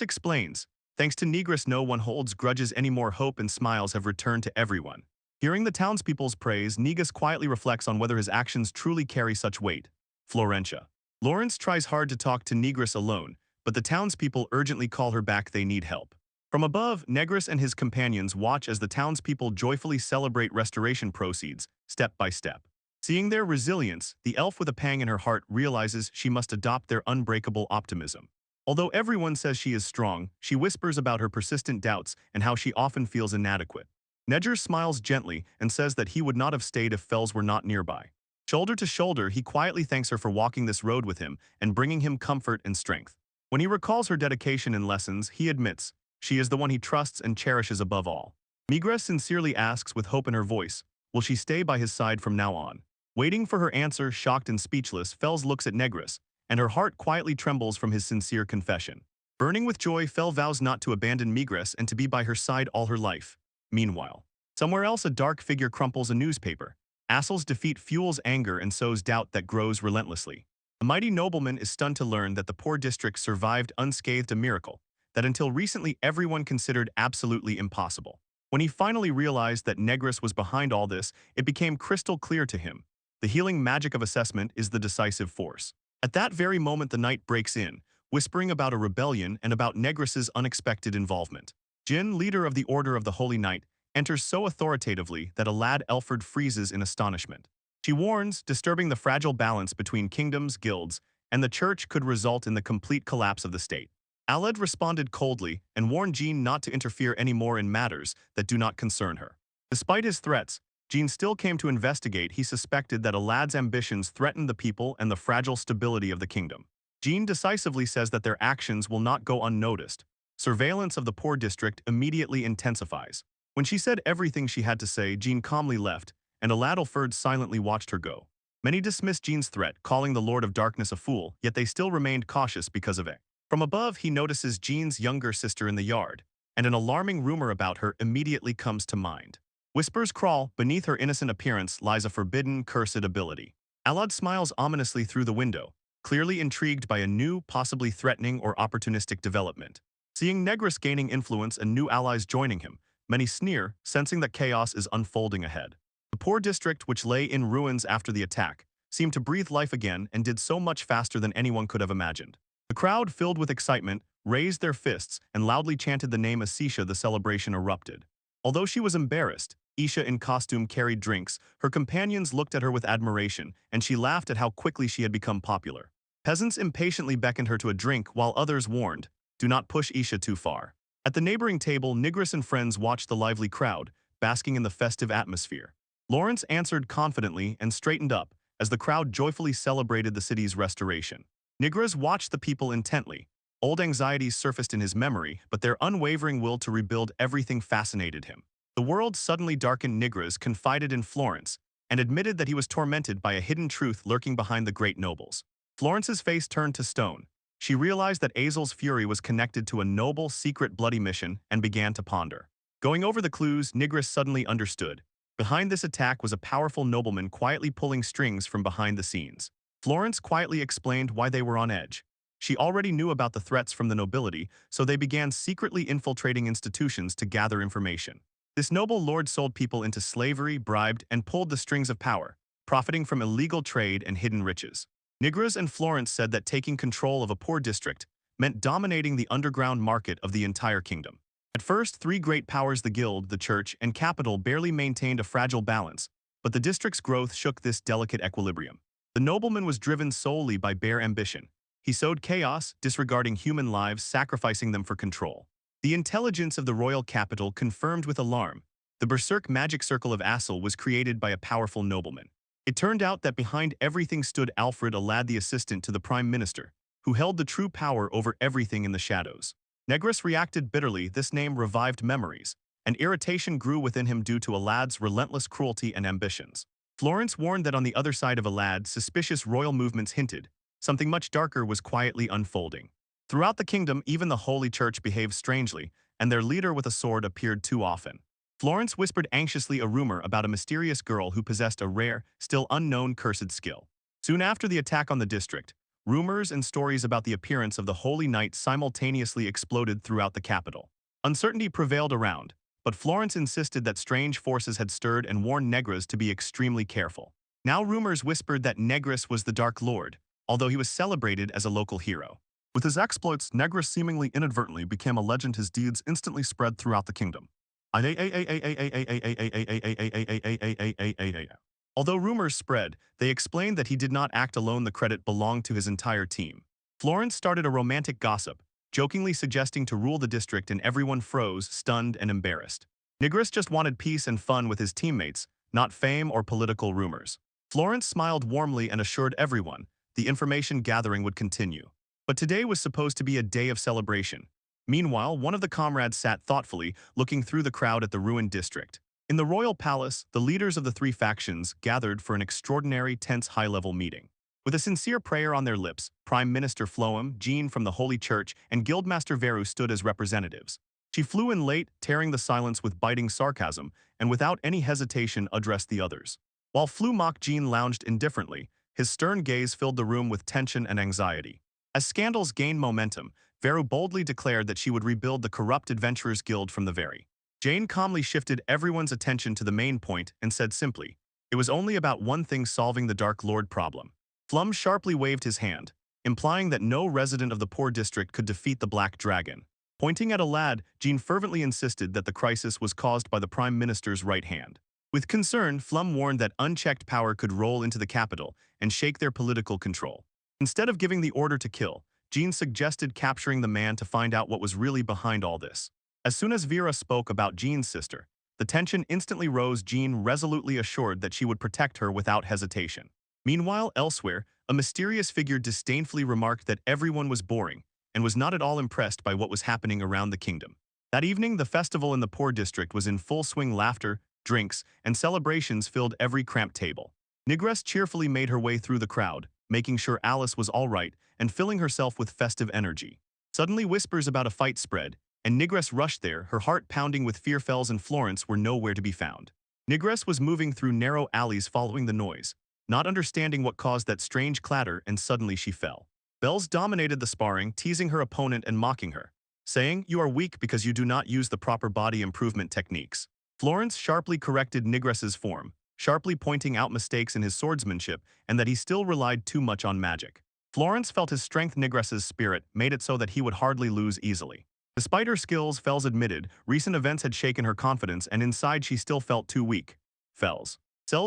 explains, thanks to Negress no one holds grudges anymore, hope and smiles have returned to everyone. Hearing the townspeople's praise, Negus quietly reflects on whether his actions truly carry such weight. Florentia. Lawrence tries hard to talk to Negress alone, but the townspeople urgently call her back, they need help. From above, Negress and his companions watch as the townspeople joyfully celebrate restoration proceeds, step by step. Seeing their resilience, the elf with a pang in her heart realizes she must adopt their unbreakable optimism. Although everyone says she is strong, she whispers about her persistent doubts and how she often feels inadequate. Nedger smiles gently and says that he would not have stayed if Fells were not nearby. Shoulder to shoulder, he quietly thanks her for walking this road with him and bringing him comfort and strength. When he recalls her dedication and lessons, he admits, she is the one he trusts and cherishes above all. Negress sincerely asks with hope in her voice, will she stay by his side from now on? Waiting for her answer, shocked and speechless, Fells looks at Negress, and her heart quietly trembles from his sincere confession. Burning with joy, Fel vows not to abandon Negress and to be by her side all her life. Meanwhile, somewhere else a dark figure crumples a newspaper. Assel's defeat fuels anger and sows doubt that grows relentlessly. A mighty nobleman is stunned to learn that the poor district survived unscathed, a miracle that until recently everyone considered absolutely impossible. When he finally realized that Negress was behind all this, it became crystal clear to him. The healing magic of assessment is the decisive force. At that very moment, the knight breaks in, whispering about a rebellion and about Negress's unexpected involvement. Jin, leader of the Order of the Holy Knight, enters so authoritatively that a lad Elfred freezes in astonishment. She warns, disturbing the fragile balance between kingdoms, guilds, and the church could result in the complete collapse of the state. Aled responded coldly and warned Jean not to interfere anymore in matters that do not concern her. Despite his threats, Jean still came to investigate. He suspected that Alad's ambitions threatened the people and the fragile stability of the kingdom. Jean decisively says that their actions will not go unnoticed. Surveillance of the poor district immediately intensifies. When she said everything she had to say, Jean calmly left, and Alad silently watched her go. Many dismissed Jean's threat, calling the Lord of Darkness a fool, yet they still remained cautious because of it. From above, he notices Jean's younger sister in the yard, and an alarming rumor about her immediately comes to mind. Whispers crawl, beneath her innocent appearance lies a forbidden, cursed ability. Alad smiles ominously through the window, clearly intrigued by a new, possibly threatening or opportunistic development. Seeing Negress gaining influence and new allies joining him, many sneer, sensing that chaos is unfolding ahead. The poor district, which lay in ruins after the attack, seemed to breathe life again and did so much faster than anyone could have imagined. The crowd, filled with excitement, raised their fists and loudly chanted the name Asisha. The celebration erupted. Although she was embarrassed, Isha in costume carried drinks, her companions looked at her with admiration, and she laughed at how quickly she had become popular. Peasants impatiently beckoned her to a drink while others warned, do not push Isha too far. At the neighboring table, Negress and friends watched the lively crowd, basking in the festive atmosphere. Lawrence answered confidently and straightened up as the crowd joyfully celebrated the city's restoration. Negress watched the people intently. Old anxieties surfaced in his memory, but their unwavering will to rebuild everything fascinated him. The world suddenly darkened. Negress confided in Florence and admitted that he was tormented by a hidden truth lurking behind the great nobles. Florence's face turned to stone. She realized that Azel's fury was connected to a noble, secret, bloody mission and began to ponder. Going over the clues, Negress suddenly understood. Behind this attack was a powerful nobleman quietly pulling strings from behind the scenes. Florence quietly explained why they were on edge. She already knew about the threats from the nobility, so they began secretly infiltrating institutions to gather information. This noble lord sold people into slavery, bribed, and pulled the strings of power, profiting from illegal trade and hidden riches. Negress and Florence said that taking control of a poor district meant dominating the underground market of the entire kingdom. At first, three great powers, the guild, the church, and capital, barely maintained a fragile balance, but the district's growth shook this delicate equilibrium. The nobleman was driven solely by bare ambition. He sowed chaos, disregarding human lives, sacrificing them for control. The intelligence of the royal capital confirmed with alarm. The berserk magic circle of Assel was created by a powerful nobleman. It turned out that behind everything stood Alfred Alad, the assistant to the prime minister, who held the true power over everything in the shadows. Negress reacted bitterly. This name revived memories, and irritation grew within him due to Alad's relentless cruelty and ambitions. Florence warned that on the other side of Alad, suspicious royal movements hinted. Something much darker was quietly unfolding. Throughout the kingdom, even the Holy Church behaved strangely, and their leader with a sword appeared too often. Florence whispered anxiously a rumor about a mysterious girl who possessed a rare, still unknown cursed skill. Soon after the attack on the district, rumors and stories about the appearance of the Holy Knight simultaneously exploded throughout the capital. Uncertainty prevailed around, but Florence insisted that strange forces had stirred and warned Negras to be extremely careful. Now rumors whispered that Negras was the Dark Lord, although he was celebrated as a local hero. With his exploits, Negras seemingly inadvertently became a legend. His deeds instantly spread throughout the kingdom. Although rumors spread, they explained that he did not act alone. The credit belonged to his entire team. Florence started a romantic gossip, jokingly suggesting to rule the district, and everyone froze, stunned and embarrassed. Negras just wanted peace and fun with his teammates, not fame or political rumors. Florence smiled warmly and assured everyone the information gathering would continue. But today was supposed to be a day of celebration. Meanwhile, one of the comrades sat thoughtfully, looking through the crowd at the ruined district. In the royal palace, the leaders of the three factions gathered for an extraordinary, tense high-level meeting. With a sincere prayer on their lips, Prime Minister Floem, Jean from the Holy Church, and Guildmaster Veru stood as representatives. She flew in late, tearing the silence with biting sarcasm, and without any hesitation addressed the others. While Flumok Jean lounged indifferently, his stern gaze filled the room with tension and anxiety. As scandals gained momentum, Veru boldly declared that she would rebuild the corrupt Adventurers Guild from the very. Jane calmly shifted everyone's attention to the main point and said simply, "It was only about one thing: solving the Dark Lord problem." Flum sharply waved his hand, implying that no resident of the poor district could defeat the Black Dragon. Pointing at Alad, Jean fervently insisted that the crisis was caused by the Prime Minister's right hand. With concern, Flum warned that unchecked power could roll into the capital and shake their political control. Instead of giving the order to kill, Jean suggested capturing the man to find out what was really behind all this. As soon as Vera spoke about Jean's sister, the tension instantly rose. Jean resolutely assured that she would protect her without hesitation. Meanwhile, elsewhere, a mysterious figure disdainfully remarked that everyone was boring and was not at all impressed by what was happening around the kingdom. That evening, the festival in the poor district was in full swing. Laughter, drinks, and celebrations filled every cramped table. Negras cheerfully made her way through the crowd, making sure Alice was all right and filling herself with festive energy. Suddenly, whispers about a fight spread, and Negras rushed there, her heart pounding with fear. Fels and Florence were nowhere to be found. Negras was moving through narrow alleys following the noise, not understanding what caused that strange clatter, and suddenly she fell. Bells dominated the sparring, teasing her opponent and mocking her, saying, "You are weak because you do not use the proper body improvement techniques." Florence sharply corrected Negras's form, sharply pointing out mistakes in his swordsmanship and that he still relied too much on magic. Florence felt his strength. Negras's spirit made it so that he would hardly lose easily. Despite her skills, Fels admitted, recent events had shaken her confidence, and inside she still felt too weak. Fels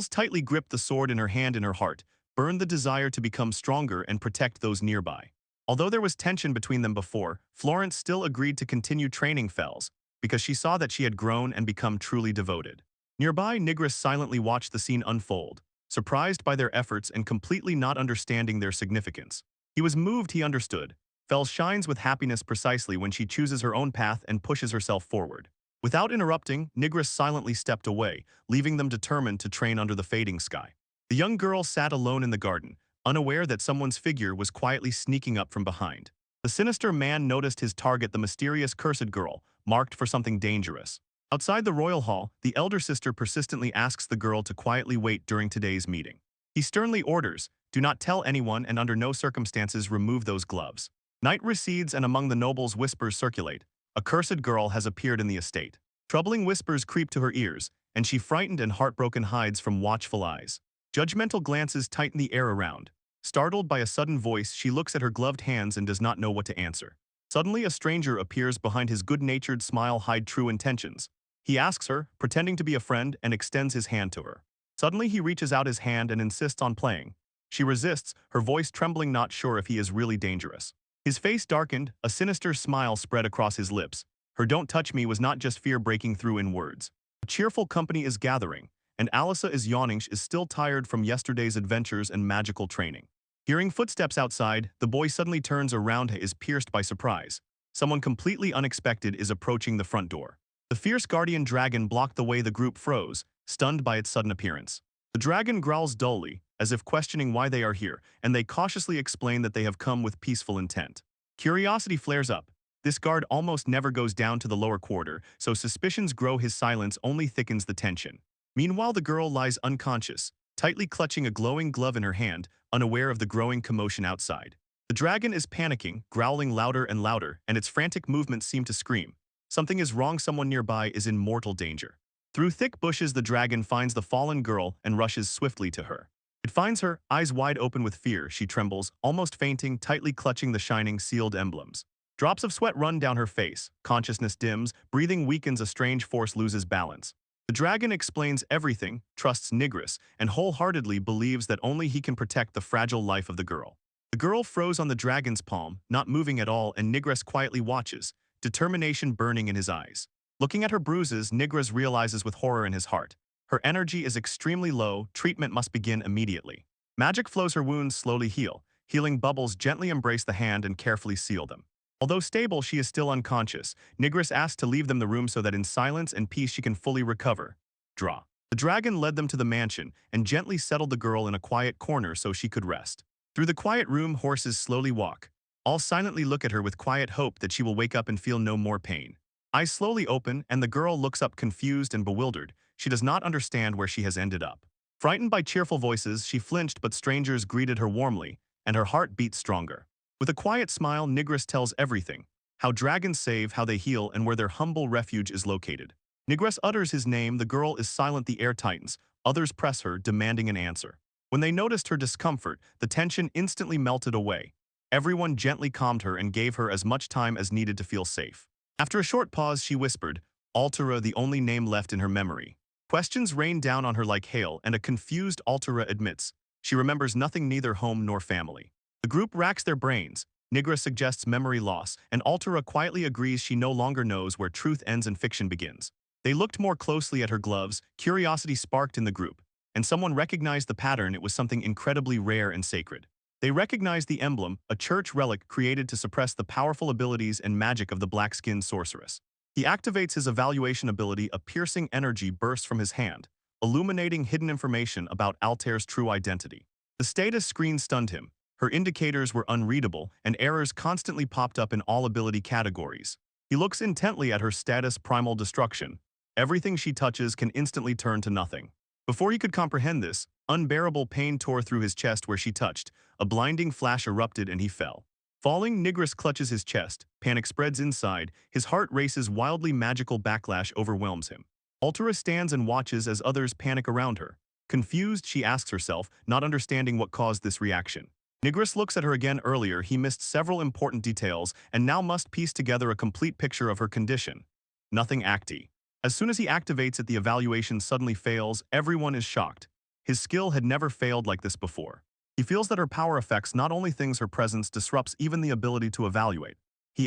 tightly gripped the sword in her hand. In her heart burned the desire to become stronger and protect those nearby. Although there was tension between them before, Florence still agreed to continue training Fels, because she saw that she had grown and become truly devoted. Nearby, Negras silently watched the scene unfold, surprised by their efforts and completely not understanding their significance. He was moved. He understood. Fels shines with happiness precisely when she chooses her own path and pushes herself forward. Without interrupting, Negras silently stepped away, leaving them determined to train under the fading sky. The young girl sat alone in the garden, unaware that someone's figure was quietly sneaking up from behind. The sinister man noticed his target, the mysterious cursed girl, marked for something dangerous. Outside the royal hall, the elder sister persistently asks the girl to quietly wait during today's meeting. He sternly orders, "Do not tell anyone, and under no circumstances remove those gloves." Night recedes, and among the nobles whispers circulate. A cursed girl has appeared in the estate. Troubling whispers creep to her ears, and she, frightened and heartbroken, hides from watchful eyes. Judgmental glances tighten the air around. Startled by a sudden voice, she looks at her gloved hands and does not know what to answer. Suddenly, a stranger appears behind his good-natured smile hide true intentions. He asks her, pretending to be a friend, and extends his hand to her. Suddenly, he reaches out his hand and insists on playing. She resists, her voice trembling, not sure if he is really dangerous. His face darkened, a sinister smile spread across his lips. Her "don't touch me" was not just fear breaking through in words. A cheerful company is gathering, and Alisa is yawning. She is still tired from yesterday's adventures and magical training. Hearing footsteps outside, the boy suddenly turns around and is pierced by surprise. Someone completely unexpected is approaching the front door. The fierce guardian dragon blocked the way the group froze, stunned by its sudden appearance. The dragon growls dully, as if questioning why they are here, and they cautiously explain that they have come with peaceful intent. Curiosity flares up. This guard almost never goes down to the lower quarter, so suspicions grow. His silence only thickens the tension. Meanwhile, the girl lies unconscious, tightly clutching a glowing glove in her hand, unaware of the growing commotion outside. The dragon is panicking, growling louder and louder, and its frantic movements seem to scream. Something is wrong. Someone nearby is in mortal danger. Through thick bushes, the dragon finds the fallen girl and rushes swiftly to her. It finds her, eyes wide open with fear. She trembles, almost fainting, tightly clutching the shining, sealed emblems. Drops of sweat run down her face, consciousness dims, breathing weakens, a strange force loses balance. The dragon explains everything, trusts Nigris, and wholeheartedly believes that only he can protect the fragile life of the girl. The girl froze on the dragon's palm, not moving at all, and Nigris quietly watches, determination burning in his eyes. Looking at her bruises, Nigris realizes with horror in his heart. Her energy is extremely low. Treatment must begin immediately. Magic flows. Her wounds slowly heal. Healing bubbles gently embrace the hand and carefully seal them. Although stable, she is still unconscious. Nigris asks to leave them the room so that in silence and peace she can fully recover. Draw. The dragon led them to the mansion and gently settled the girl in a quiet corner so she could rest. Through the quiet room, horses slowly walk. All silently look at her with quiet hope that she will wake up and feel no more pain. Eyes slowly open, and the girl looks up confused and bewildered. She does not understand where she has ended up. Frightened by cheerful voices, she flinched, but strangers greeted her warmly, and her heart beat stronger. With a quiet smile, Nigris tells everything: how dragons save, how they heal, and where their humble refuge is located. Nigris utters his name. The girl is silent. The air tightens. Others press her, demanding an answer. When they noticed her discomfort, the tension instantly melted away. Everyone gently calmed her and gave her as much time as needed to feel safe. After a short pause, she whispered, Altera, the only name left in her memory. Questions rain down on her like hail, and a confused Altera admits she remembers nothing, neither home nor family. The group racks their brains. Nigris suggests memory loss, and Altera quietly agrees she no longer knows where truth ends and fiction begins. They looked more closely at her gloves. Curiosity sparked in the group, and someone recognized the pattern. It was something incredibly rare and sacred. They recognized the emblem, a church relic created to suppress the powerful abilities and magic of the black-skinned sorceress. He activates his evaluation ability. A piercing energy bursts from his hand, illuminating hidden information about Altera's true identity. The status screen stunned him. Her indicators were unreadable, and errors constantly popped up in all ability categories. He looks intently at her status: primal destruction. Everything she touches can instantly turn to nothing. Before he could comprehend this, unbearable pain tore through his chest where she touched. A blinding flash erupted and he fell. Falling, Nigris clutches his chest. Panic spreads inside. His heart races wildly. Magical backlash overwhelms him. Altera stands and watches as others panic around her. Confused, she asks herself, not understanding what caused this reaction. Nigris looks at her again. Earlier, he missed several important details and now must piece together a complete picture of her condition. Nothing acti. As soon as he activates it, the evaluation suddenly fails. Everyone is shocked. His skill had never failed like this before. He feels that her power affects not only things, her presence disrupts even the ability to evaluate. He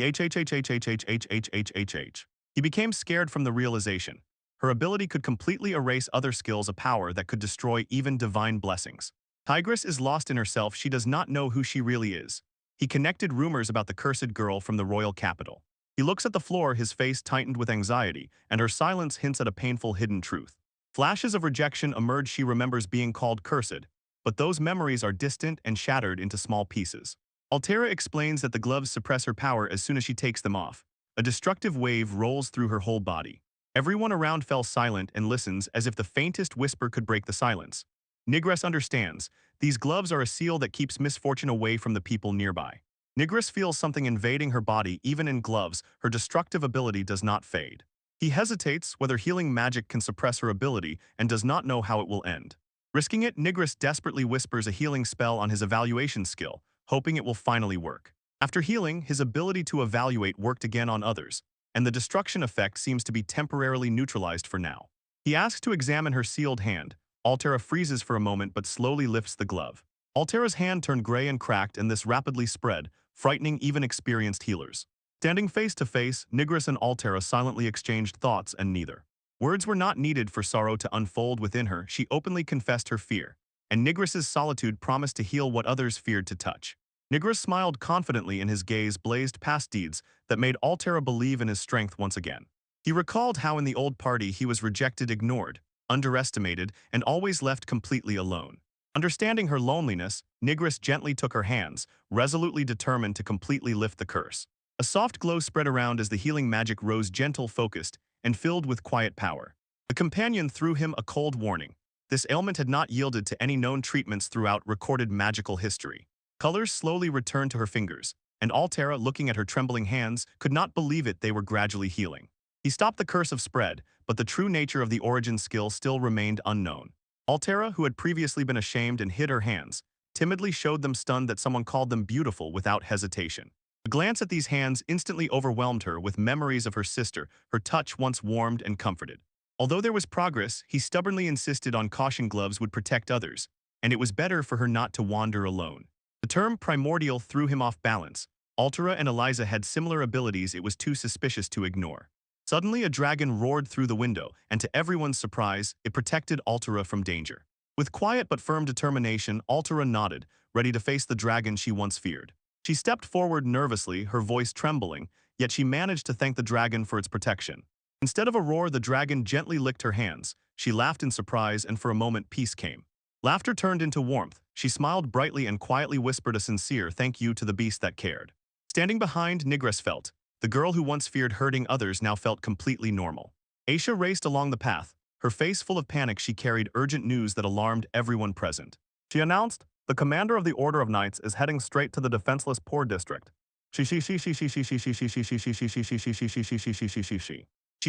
became scared from the realization. Her ability could completely erase other skills, a power that could destroy even divine blessings. Tigris is lost in herself. She does not know who she really is. He connected rumors about the cursed girl from the royal capital. He looks at the floor, his face tightened with anxiety, and her silence hints at a painful hidden truth. Flashes of rejection emerge. She remembers being called cursed, but those memories are distant and shattered into small pieces. Altera explains that the gloves suppress her power as soon as she takes them off. A destructive wave rolls through her whole body. Everyone around fell silent and listens as if the faintest whisper could break the silence. Nigris understands. These gloves are a seal that keeps misfortune away from the people nearby. Nigris feels something invading her body. Even in gloves, her destructive ability does not fade. He hesitates whether healing magic can suppress her ability and does not know how it will end. Risking it, Nigris desperately whispers a healing spell on his evaluation skill, hoping it will finally work. After healing, his ability to evaluate worked again on others, and the destruction effect seems to be temporarily neutralized for now. He asks to examine her sealed hand. Altera freezes for a moment but slowly lifts the glove. Altera's hand turned gray and cracked, and this rapidly spread, frightening even experienced healers. Standing face to face, Nigris and Altera silently exchanged thoughts, and neither. Words were not needed for sorrow to unfold within her. She openly confessed her fear, and Nigris's solitude promised to heal what others feared to touch. Nigris smiled confidently, and his gaze blazed past deeds that made Altera believe in his strength once again. He recalled how in the old party he was rejected, ignored, underestimated, and always left completely alone. Understanding her loneliness, Nigris gently took her hands, resolutely determined to completely lift the curse. A soft glow spread around as the healing magic rose, gentle, focused, and filled with quiet power. The companion threw him a cold warning. This ailment had not yielded to any known treatments throughout recorded magical history. Colors slowly returned to her fingers, and Altera, looking at her trembling hands, could not believe it, they were gradually healing. He stopped the curse of spread, but the true nature of the origin skill still remained unknown. Altera, who had previously been ashamed and hid her hands, timidly showed them, stunned that someone called them beautiful without hesitation. A glance at these hands instantly overwhelmed her with memories of her sister, her touch once warmed and comforted. Although there was progress, he stubbornly insisted on caution gloves would protect others, and it was better for her not to wander alone. The term primordial threw him off balance. Altera and Eliza had similar abilities it was too suspicious to ignore. Suddenly a dragon roared through the window, and to everyone's surprise, it protected Altera from danger. With quiet but firm determination, Altera nodded, ready to face the dragon she once feared. She stepped forward nervously, her voice trembling, yet she managed to thank the dragon for its protection. Instead of a roar, the dragon gently licked her hands. She laughed in surprise, and for a moment peace came. Laughter turned into warmth. She smiled brightly and quietly whispered a sincere thank you to the beast that cared. Standing behind, Nigris felt. The girl who once feared hurting others now felt completely normal. Aisha raced along the path. Her face full of panic, she carried urgent news that alarmed everyone present. She announced, "The commander of the Order of Knights is heading straight to the defenseless poor district." She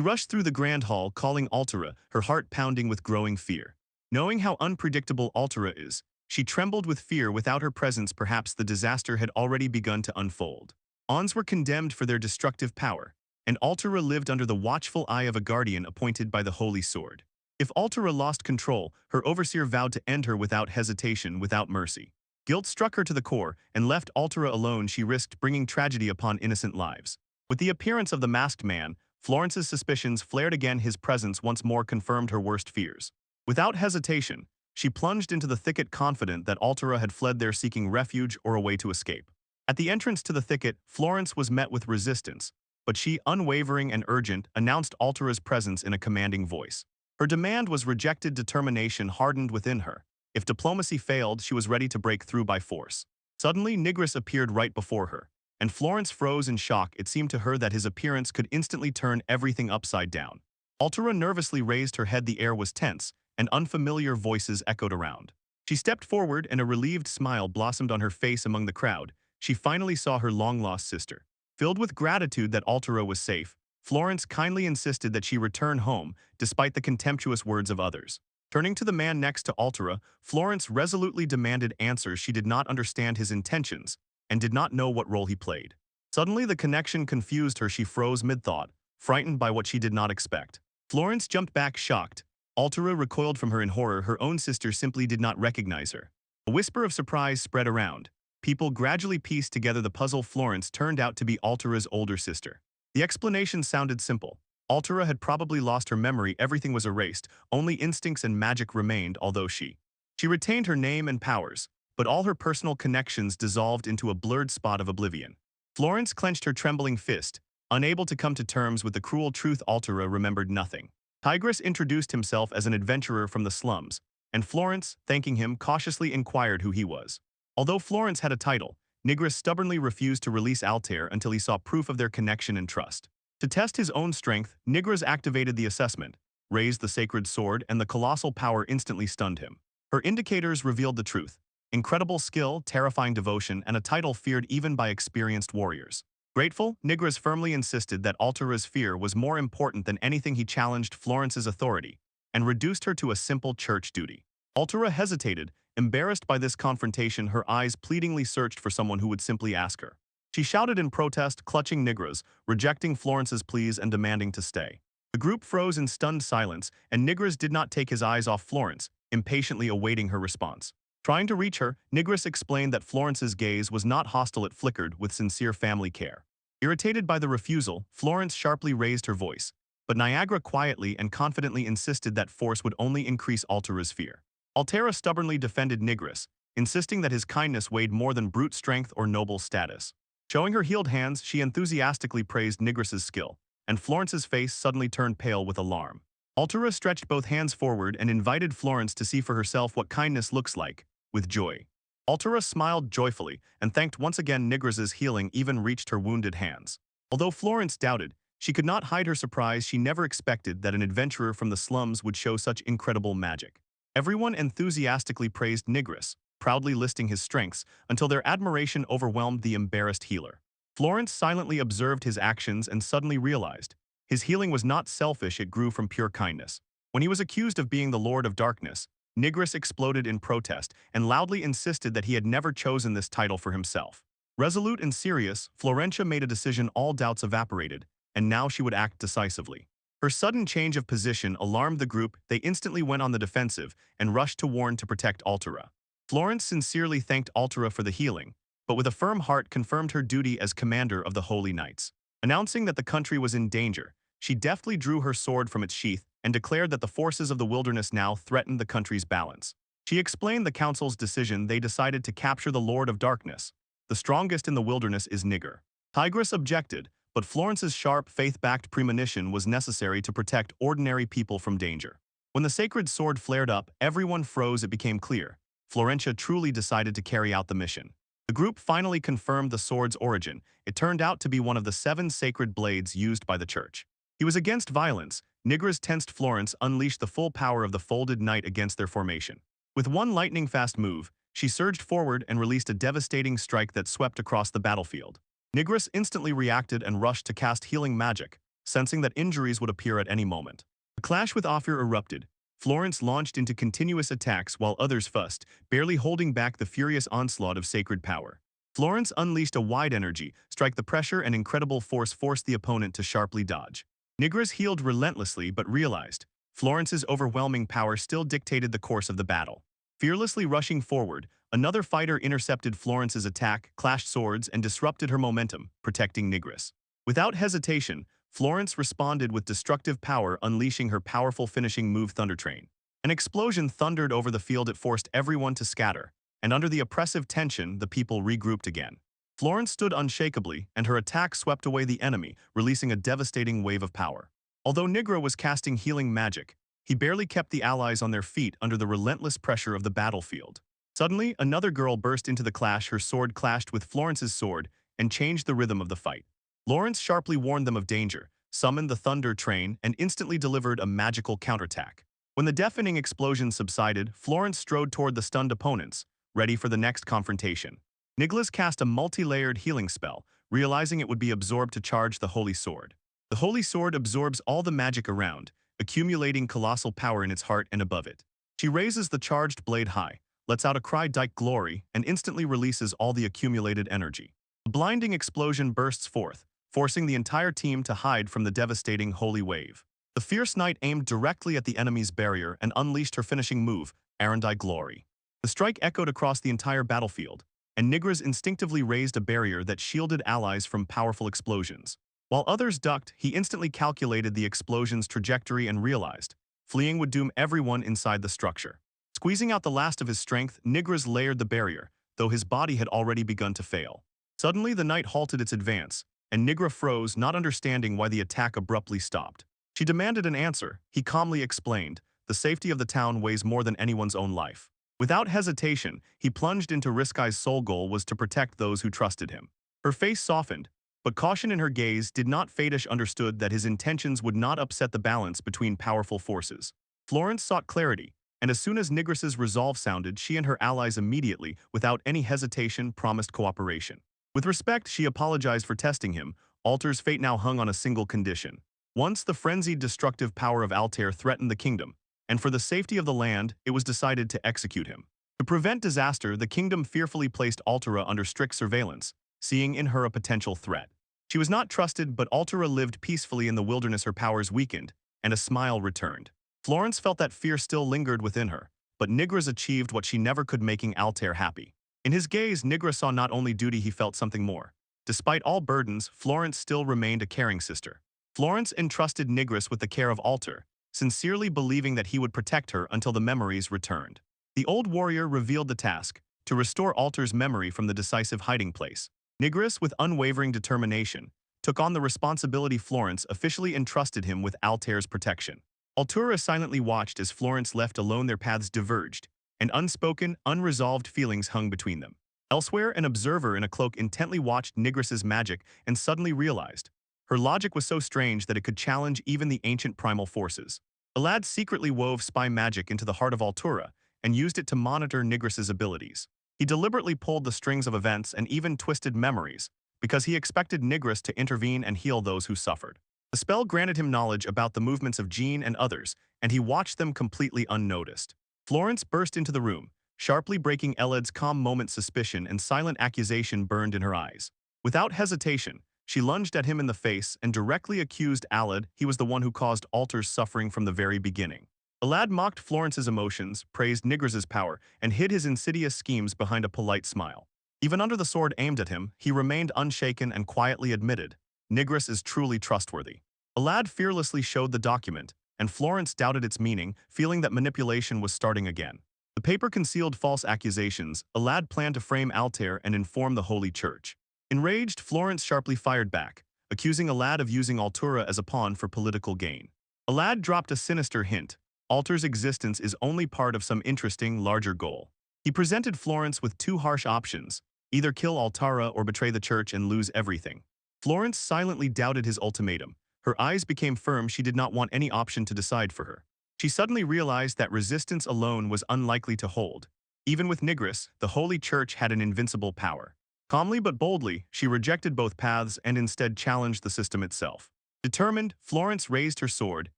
rushed through the grand hall, calling Altera, her heart pounding with growing fear. Knowing how unpredictable Altera is, she trembled with fear. Without her presence, perhaps the disaster had already begun to unfold. Ons were condemned for their destructive power, and Altera lived under the watchful eye of a guardian appointed by the Holy Sword. If Altera lost control, her overseer vowed to end her without hesitation, without mercy. Guilt struck her to the core and left Altera alone. She risked bringing tragedy upon innocent lives. With the appearance of the masked man, Florence's suspicions flared again. His presence once more confirmed her worst fears. Without hesitation, she plunged into the thicket, confident that Altera had fled there seeking refuge or a way to escape. At the entrance to the thicket, Florence was met with resistance, but she, unwavering and urgent, announced Altera's presence in a commanding voice. Her demand was rejected. Determination hardened within her. If diplomacy failed, she was ready to break through by force. Suddenly, Nigris appeared right before her, and Florence froze in shock. It seemed to her that his appearance could instantly turn everything upside down. Altera nervously raised her head. The air was tense, and unfamiliar voices echoed around. She stepped forward, and a relieved smile blossomed on her face. Among the crowd, she finally saw her long-lost sister. Filled with gratitude that Altera was safe, Florence kindly insisted that she return home, despite the contemptuous words of others. Turning to the man next to Altera, Florence resolutely demanded answers. She did not understand his intentions, and did not know what role he played. Suddenly, the connection confused her. She froze mid-thought, frightened by what she did not expect. Florence jumped back, shocked. Altera recoiled from her in horror. Her own sister simply did not recognize her. A whisper of surprise spread around. People gradually pieced together the puzzle. Florence turned out to be Altera's older sister. The explanation sounded simple. Altera had probably lost her memory. Everything was erased. Only instincts and magic remained, although she retained her name and powers, but all her personal connections dissolved into a blurred spot of oblivion. Florence clenched her trembling fist, unable to come to terms with the cruel truth. Altera remembered nothing. Tigris introduced himself as an adventurer from the slums, and Florence, thanking him, cautiously inquired who he was. Although Florence had a title, Nigris stubbornly refused to release Altair until he saw proof of their connection and trust. To test his own strength, Nigris activated the assessment, raised the sacred sword, and the colossal power instantly stunned him. Her indicators revealed the truth: incredible skill, terrifying devotion, and a title feared even by experienced warriors. Grateful, Nigris firmly insisted that Altera's fear was more important than anything. He challenged Florence's authority and reduced her to a simple church duty. Altera hesitated, embarrassed by this confrontation. Her eyes pleadingly searched for someone who would simply ask her. She shouted in protest, clutching Nigris, rejecting Florence's pleas and demanding to stay. The group froze in stunned silence, and Nigris did not take his eyes off Florence, impatiently awaiting her response. Trying to reach her, Nigris explained that Florence's gaze was not hostile. It flickered with sincere family care. Irritated by the refusal, Florence sharply raised her voice, but Niagara quietly and confidently insisted that force would only increase Altera's fear. Altera stubbornly defended Nigris, insisting that his kindness weighed more than brute strength or noble status. Showing her healed hands, she enthusiastically praised Nigris's skill, and Florence's face suddenly turned pale with alarm. Altera stretched both hands forward and invited Florence to see for herself what kindness looks like, with joy. Altera smiled joyfully and thanked once again. Nigris's healing even reached her wounded hands. Although Florence doubted, she could not hide her surprise. She never expected that an adventurer from the slums would show such incredible magic. Everyone enthusiastically praised Nigris, proudly listing his strengths, until their admiration overwhelmed the embarrassed healer. Florence silently observed his actions and suddenly realized his healing was not selfish, it grew from pure kindness. When he was accused of being the Lord of Darkness, Nigris exploded in protest and loudly insisted that he had never chosen this title for himself. Resolute and serious, Florentia made a decision. All doubts evaporated, and now she would act decisively. Her sudden change of position alarmed the group. They instantly went on the defensive and rushed to warn to protect Altera. Florence sincerely thanked Altera for the healing, but with a firm heart confirmed her duty as commander of the Holy Knights. Announcing that the country was in danger, she deftly drew her sword from its sheath and declared that the forces of the wilderness now threatened the country's balance. She explained the council's decision. They decided to capture the Lord of Darkness. The strongest in the wilderness is Nigger. Tigris objected, but Florence's sharp, faith-backed premonition was necessary to protect ordinary people from danger. When the sacred sword flared up, everyone froze. It became clear Florentia truly decided to carry out the mission. The group finally confirmed the sword's origin. It turned out to be one of the 7 sacred blades used by the church. He was against violence. Nigris tensed. Florence unleashed the full power of the folded knight against their formation. With one lightning-fast move, she surged forward and released a devastating strike that swept across the battlefield. Nigris instantly reacted and rushed to cast healing magic, sensing that injuries would appear at any moment. A clash with Ophir erupted. Florence launched into continuous attacks while others fussed, barely holding back the furious onslaught of sacred power. Florence unleashed a wide energy strike. The pressure and incredible force forced the opponent to sharply dodge. Nigris healed relentlessly but realized Florence's overwhelming power still dictated the course of the battle. Fearlessly rushing forward, another fighter intercepted Florence's attack, clashed swords, and disrupted her momentum, protecting Nigris. Without hesitation, Florence responded with destructive power, unleashing her powerful finishing move, Thunder Train. An explosion thundered over the field. It forced everyone to scatter, and under the oppressive tension, the people regrouped again. Florence stood unshakably, and her attack swept away the enemy, releasing a devastating wave of power. Although Nigro was casting healing magic, he barely kept the allies on their feet under the relentless pressure of the battlefield. Suddenly, another girl burst into the clash. Her sword clashed with Florence's sword and changed the rhythm of the fight. Florence sharply warned them of danger, summoned the Thunder Train, and instantly delivered a magical counterattack. When the deafening explosion subsided, Florence strode toward the stunned opponents, ready for the next confrontation. Niglis cast a multi-layered healing spell, realizing it would be absorbed to charge the Holy Sword. The Holy Sword absorbs all the magic around, accumulating colossal power in its heart and above it. She raises the charged blade high, lets out a cry like glory, and instantly releases all the accumulated energy. A blinding explosion bursts forth, forcing the entire team to hide from the devastating holy wave. The fierce knight aimed directly at the enemy's barrier and unleashed her finishing move, Arendai Glory. The strike echoed across the entire battlefield, and Nigris instinctively raised a barrier that shielded allies from powerful explosions. While others ducked, he instantly calculated the explosion's trajectory and realized fleeing would doom everyone inside the structure. Squeezing out the last of his strength, Nigris layered the barrier, though his body had already begun to fail. Suddenly, the knight halted its advance, and Nigra froze, not understanding why the attack abruptly stopped. She demanded an answer. He calmly explained, "The safety of the town weighs more than anyone's own life." Without hesitation, he plunged into Riskai's sole goal was to protect those who trusted him. Her face softened, but caution in her gaze did not fade. She understood that his intentions would not upset the balance between powerful forces. Florence sought clarity, and as soon as Nigris's resolve sounded, she and her allies immediately, without any hesitation, promised cooperation. With respect, she apologized for testing him. Alter's fate now hung on a single condition. Once the frenzied destructive power of Altair threatened the kingdom, and for the safety of the land, it was decided to execute him. To prevent disaster, the kingdom fearfully placed Altera under strict surveillance, seeing in her a potential threat. She was not trusted, but Altera lived peacefully in the wilderness. Her powers weakened, and a smile returned. Florence felt that fear still lingered within her, but Nigris achieved what she never could, making Altair happy. In his gaze, Nigris saw not only duty, he felt something more. Despite all burdens, Florence still remained a caring sister. Florence entrusted Nigris with the care of Altair, sincerely believing that he would protect her until the memories returned. The old warrior revealed the task, to restore Altair's memory from the decisive hiding place. Nigris, with unwavering determination, took on the responsibility Florence officially entrusted him with Altair's protection. Altura silently watched as Florence left alone. Their paths diverged, and unspoken, unresolved feelings hung between them. Elsewhere, an observer in a cloak intently watched Nigress's magic and suddenly realized her logic was so strange that it could challenge even the ancient primal forces. Alad secretly wove spy magic into the heart of Altura and used it to monitor Nigress's abilities. He deliberately pulled the strings of events and even twisted memories, because he expected Nigress to intervene and heal those who suffered. The spell granted him knowledge about the movements of Jean and others, and he watched them completely unnoticed. Florence burst into the room, sharply breaking Elad's calm moment. Suspicion and silent accusation burned in her eyes. Without hesitation, she lunged at him in the face and directly accused Alad he was the one who caused Alter's suffering from the very beginning. Alad mocked Florence's emotions, praised Nigress's power, and hid his insidious schemes behind a polite smile. Even under the sword aimed at him, he remained unshaken and quietly admitted, "Nigress is truly trustworthy." Alad fearlessly showed the document, and Florence doubted its meaning, feeling that manipulation was starting again. The paper concealed false accusations. Alad planned to frame Altair and inform the Holy Church. Enraged, Florence sharply fired back, accusing Alad of using Altura as a pawn for political gain. Alad dropped a sinister hint: Altair's existence is only part of some interesting, larger goal. He presented Florence with two harsh options: either kill Altara or betray the church and lose everything. Florence silently doubted his ultimatum. Her eyes became firm. She did not want any option to decide for her. She suddenly realized that resistance alone was unlikely to hold. Even with Nigress, the Holy Church had an invincible power. Calmly but boldly, she rejected both paths and instead challenged the system itself. Determined, Florence raised her sword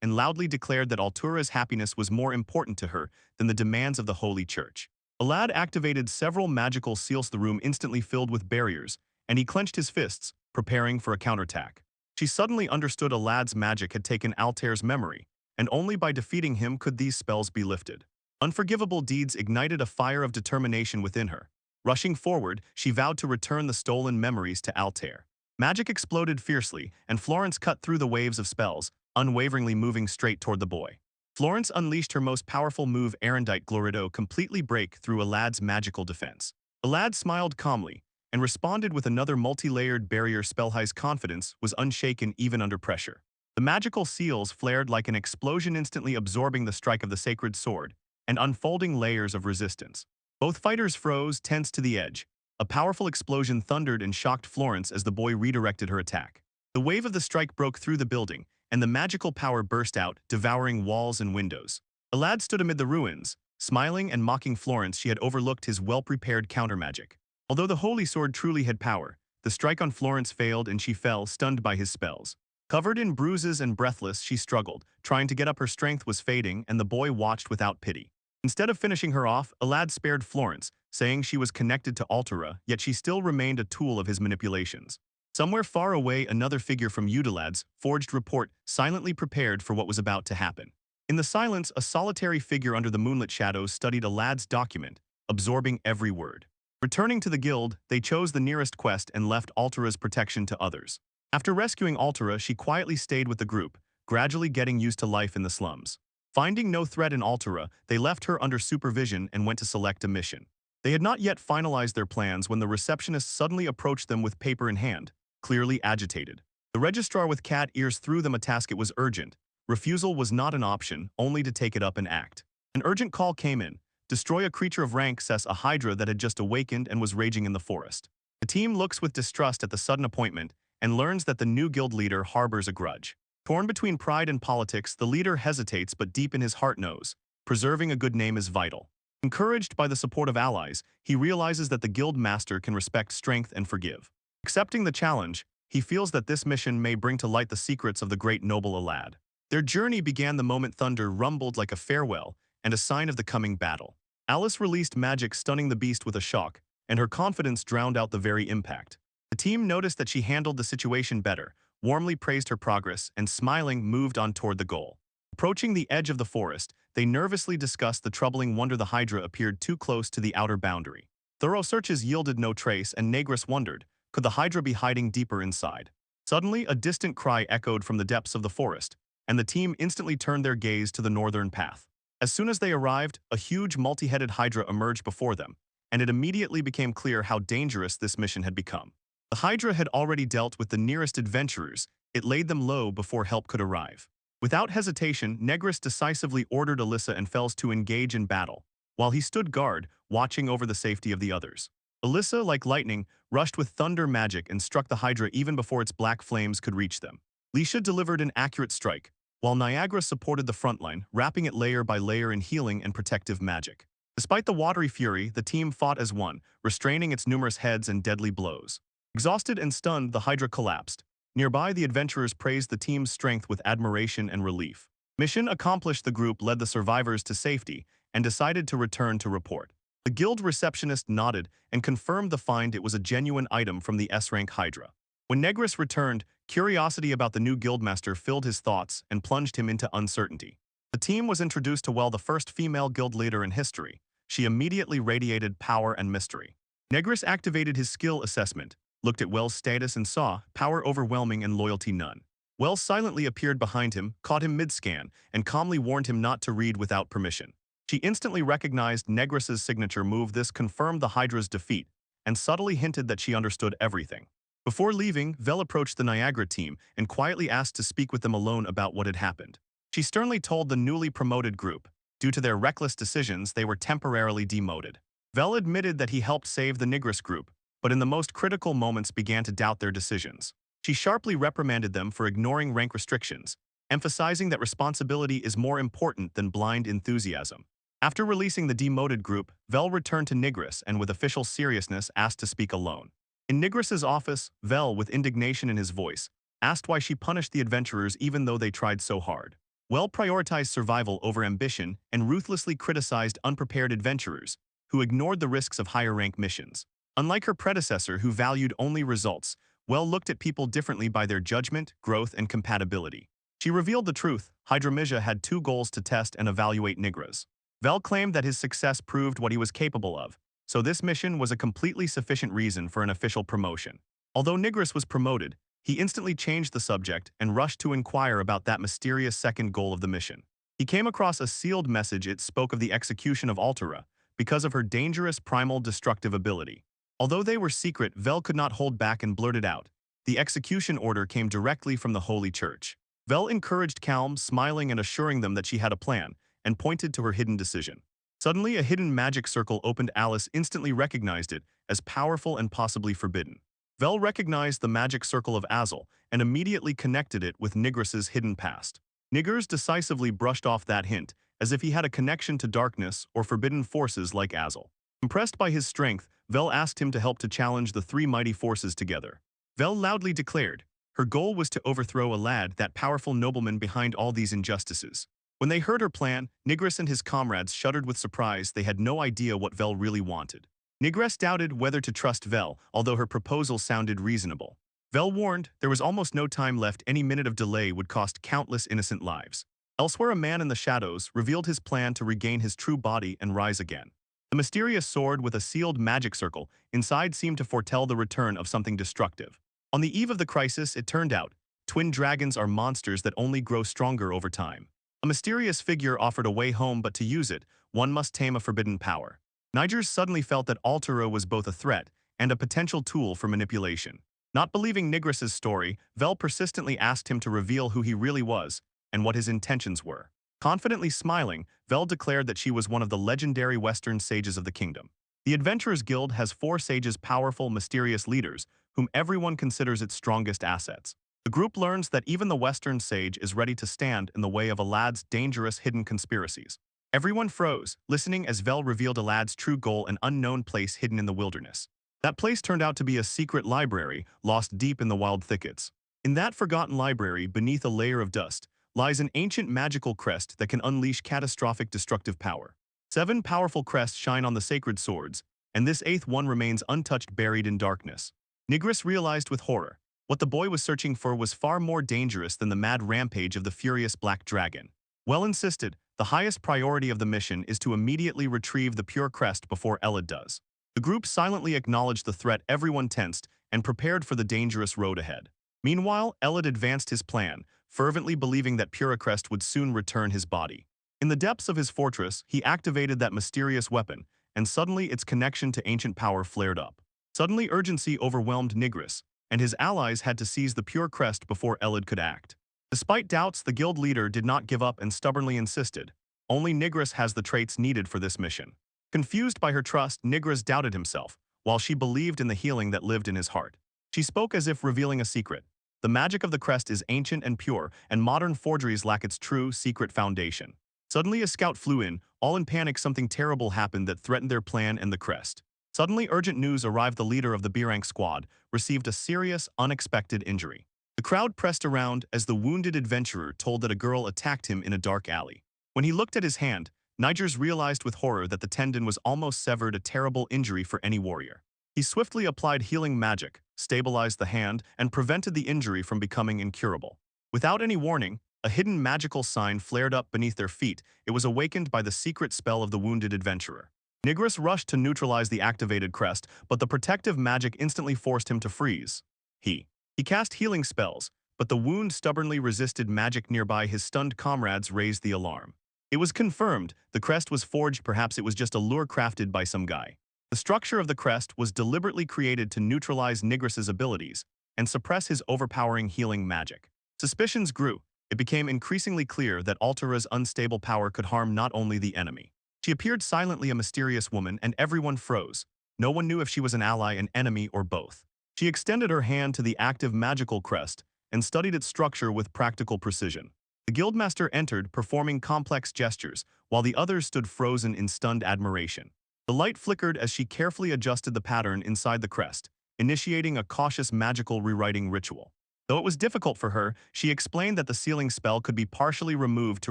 and loudly declared that Altura's happiness was more important to her than the demands of the Holy Church. Alad activated several magical seals. The room instantly filled with barriers, and he clenched his fists, preparing for a counterattack. She suddenly understood Alad's magic had taken Altair's memory, and only by defeating him could these spells be lifted. Unforgivable deeds ignited a fire of determination within her. Rushing forward, she vowed to return the stolen memories to Altair. Magic exploded fiercely, and Florence cut through the waves of spells, unwaveringly moving straight toward the boy. Florence unleashed her most powerful move, Erendite Glorido, completely break through Alad's magical defense. Alad smiled calmly and responded with another multi-layered barrier spell. His confidence was unshaken even under pressure. The magical seals flared like an explosion, instantly absorbing the strike of the sacred sword and unfolding layers of resistance. Both fighters froze, tense to the edge. A powerful explosion thundered and shocked Florence as the boy redirected her attack. The wave of the strike broke through the building, and the magical power burst out, devouring walls and windows. Alad stood amid the ruins, smiling and mocking Florence. She had overlooked his well-prepared countermagic. Although the holy sword truly had power, the strike on Florence failed and she fell, stunned by his spells. Covered in bruises and breathless, she struggled, trying to get up. Her strength was fading, and the boy watched without pity. Instead of finishing her off, Alad spared Florence, saying she was connected to Altara, yet she still remained a tool of his manipulations. Somewhere far away, another figure from Udalad's forged report silently prepared for what was about to happen. In the silence, a solitary figure under the moonlit shadows studied Alad's document, absorbing every word. Returning to the guild, they chose the nearest quest and left Altara's protection to others. After rescuing Altara, she quietly stayed with the group, gradually getting used to life in the slums. Finding no threat in Altara, they left her under supervision and went to select a mission. They had not yet finalized their plans when the receptionist suddenly approached them with paper in hand, clearly agitated. The registrar with cat ears threw them a task. It was urgent. Refusal was not an option, only to take it up and act. An urgent call came in. Destroy a creature of rank, says a hydra that had just awakened and was raging in the forest. The team looks with distrust at the sudden appointment and learns that the new guild leader harbors a grudge. Torn between pride and politics, the leader hesitates, but deep in his heart knows preserving a good name is vital. Encouraged by the support of allies, he realizes that the guild master can respect strength and forgive. Accepting the challenge, he feels that this mission may bring to light the secrets of the great noble Alad. Their journey began the moment thunder rumbled like a farewell and a sign of the coming battle. Alice released magic, stunning the beast with a shock, and her confidence drowned out the very impact. The team noticed that she handled the situation better, warmly praised her progress, and smiling moved on toward the goal. Approaching the edge of the forest, they nervously discussed the troubling wonder. The hydra appeared too close to the outer boundary. Thorough searches yielded no trace, and Negress wondered, could the hydra be hiding deeper inside? Suddenly, a distant cry echoed from the depths of the forest, and the team instantly turned their gaze to the northern path. As soon as they arrived, a huge multi-headed hydra emerged before them, and it immediately became clear how dangerous this mission had become. The Hydra had already dealt with the nearest adventurers. It laid them low before help could arrive. Without hesitation, Negris decisively ordered Alyssa and Fels to engage in battle, while he stood guard, watching over the safety of the others. Alyssa, like lightning, rushed with thunder magic and struck the Hydra even before its black flames could reach them. Lisha delivered an accurate strike, while Niagara supported the front line, wrapping it layer by layer in healing and protective magic. Despite the watery fury, the team fought as one, restraining its numerous heads and deadly blows. Exhausted and stunned, the Hydra collapsed. Nearby, the adventurers praised the team's strength with admiration and relief. Mission accomplished. The group led the survivors to safety and decided to return to report. The guild receptionist nodded and confirmed the find. It was a genuine item from the S-rank Hydra. When Negris returned, curiosity about the new guildmaster filled his thoughts and plunged him into uncertainty. The team was introduced to Well, the first female guild leader in history. She immediately radiated power and mystery. Negris activated his skill assessment, looked at Well's status and saw power overwhelming and loyalty none. Well silently appeared behind him, caught him mid-scan, and calmly warned him not to read without permission. She instantly recognized Negris's signature move. This confirmed the Hydra's defeat, and subtly hinted that she understood everything. Before leaving, Vel approached the Niagara team and quietly asked to speak with them alone about what had happened. She sternly told the newly promoted group, due to their reckless decisions, they were temporarily demoted. Vel admitted that he helped save the Negris group, but in the most critical moments began to doubt their decisions. She sharply reprimanded them for ignoring rank restrictions, emphasizing that responsibility is more important than blind enthusiasm. After releasing the demoted group, Vel returned to Negris and with official seriousness asked to speak alone. In Negris's office, Vel, with indignation in his voice, asked why she punished the adventurers even though they tried so hard. Well prioritized survival over ambition and ruthlessly criticized unprepared adventurers who ignored the risks of higher-rank missions. Unlike her predecessor who valued only results, Well looked at people differently by their judgment, growth, and compatibility. She revealed the truth. Hydra had two goals to test and evaluate Negris. Vel claimed that his success proved what he was capable of, so this mission was a completely sufficient reason for an official promotion. Although Negris was promoted, he instantly changed the subject and rushed to inquire about that mysterious second goal of the mission. He came across a sealed message. It spoke of the execution of Altera because of her dangerous primal destructive ability. Although they were secret, Vel could not hold back and blurted out. The execution order came directly from the Holy Church. Vel encouraged calm, smiling and assuring them that she had a plan, and pointed to her hidden decision. Suddenly, a hidden magic circle opened. Alice instantly recognized it as powerful and possibly forbidden. Vel recognized the magic circle of Azul and immediately connected it with Negris's hidden past. Negris decisively brushed off that hint, as if he had a connection to darkness or forbidden forces like Azul. Impressed by his strength, Vel asked him to help to challenge the three mighty forces together. Vel loudly declared her goal was to overthrow Alad, that powerful nobleman behind all these injustices. When they heard her plan, Negris and his comrades shuddered with surprise. They had no idea what Vel really wanted. Negris doubted whether to trust Vel, although her proposal sounded reasonable. Vel warned there was almost no time left. Any minute of delay would cost countless innocent lives. Elsewhere, a man in the shadows revealed his plan to regain his true body and rise again. The mysterious sword with a sealed magic circle inside seemed to foretell the return of something destructive. On the eve of the crisis, it turned out, twin dragons are monsters that only grow stronger over time. A mysterious figure offered a way home, but to use it, one must tame a forbidden power. Nigers suddenly felt that Altera was both a threat and a potential tool for manipulation. Not believing Negris's story, Vel persistently asked him to reveal who he really was and what his intentions were. Confidently smiling, Vel declared that she was one of the legendary Western sages of the kingdom. The Adventurers Guild has 4 sages, powerful, mysterious leaders, whom everyone considers its strongest assets. The group learns that even the Western sage is ready to stand in the way of Alad's dangerous hidden conspiracies. Everyone froze, listening as Vel revealed Alad's true goal, an unknown place hidden in the wilderness. That place turned out to be a secret library lost deep in the wild thickets. In that forgotten library, beneath a layer of dust, lies an ancient magical crest that can unleash catastrophic destructive power. 7 powerful crests shine on the sacred swords, and this 8th one remains untouched, buried in darkness. Negris realized with horror, what the boy was searching for was far more dangerous than the mad rampage of the furious black dragon. Well insisted, the highest priority of the mission is to immediately retrieve the pure crest before Elid does. The group silently acknowledged the threat. Everyone tensed and prepared for the dangerous road ahead. Meanwhile, Elid advanced his plan, fervently believing that Puricrest would soon return his body. In the depths of his fortress, he activated that mysterious weapon, and suddenly its connection to ancient power flared up. Suddenly urgency overwhelmed Nigris, and his allies had to seize the pure crest before Elid could act. Despite doubts, the guild leader did not give up and stubbornly insisted. Only Nigris has the traits needed for this mission. Confused by her trust, Nigris doubted himself, while she believed in the healing that lived in his heart. She spoke as if revealing a secret. The magic of the crest is ancient and pure, and modern forgeries lack its true, secret foundation. Suddenly a scout flew in. All in panic, something terrible happened that threatened their plan and the crest. Suddenly urgent news arrived. The leader of the B-rank squad received a serious, unexpected injury. The crowd pressed around as the wounded adventurer told that a girl attacked him in a dark alley. When he looked at his hand, Nigers realized with horror that the tendon was almost severed, a terrible injury for any warrior. He swiftly applied healing magic, stabilized the hand, and prevented the injury from becoming incurable. Without any warning, a hidden magical sign flared up beneath their feet. It was awakened by the secret spell of the wounded adventurer. Nigris rushed to neutralize the activated crest, but the protective magic instantly forced him to freeze. He cast healing spells, but the wound stubbornly resisted magic nearby. His stunned comrades raised the alarm. It was confirmed the crest was forged. Perhaps it was just a lure crafted by some guy. The structure of the crest was deliberately created to neutralize Nigris's abilities and suppress his overpowering healing magic. Suspicions grew. It became increasingly clear that Altera's unstable power could harm not only the enemy. She appeared silently, a mysterious woman, and everyone froze. No one knew if she was an ally, an enemy, or both. She extended her hand to the active magical crest and studied its structure with practical precision. The guildmaster entered, performing complex gestures, while the others stood frozen in stunned admiration. The light flickered as she carefully adjusted the pattern inside the crest, initiating a cautious magical rewriting ritual. Though it was difficult for her, she explained that the sealing spell could be partially removed to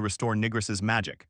restore Nigris's magic.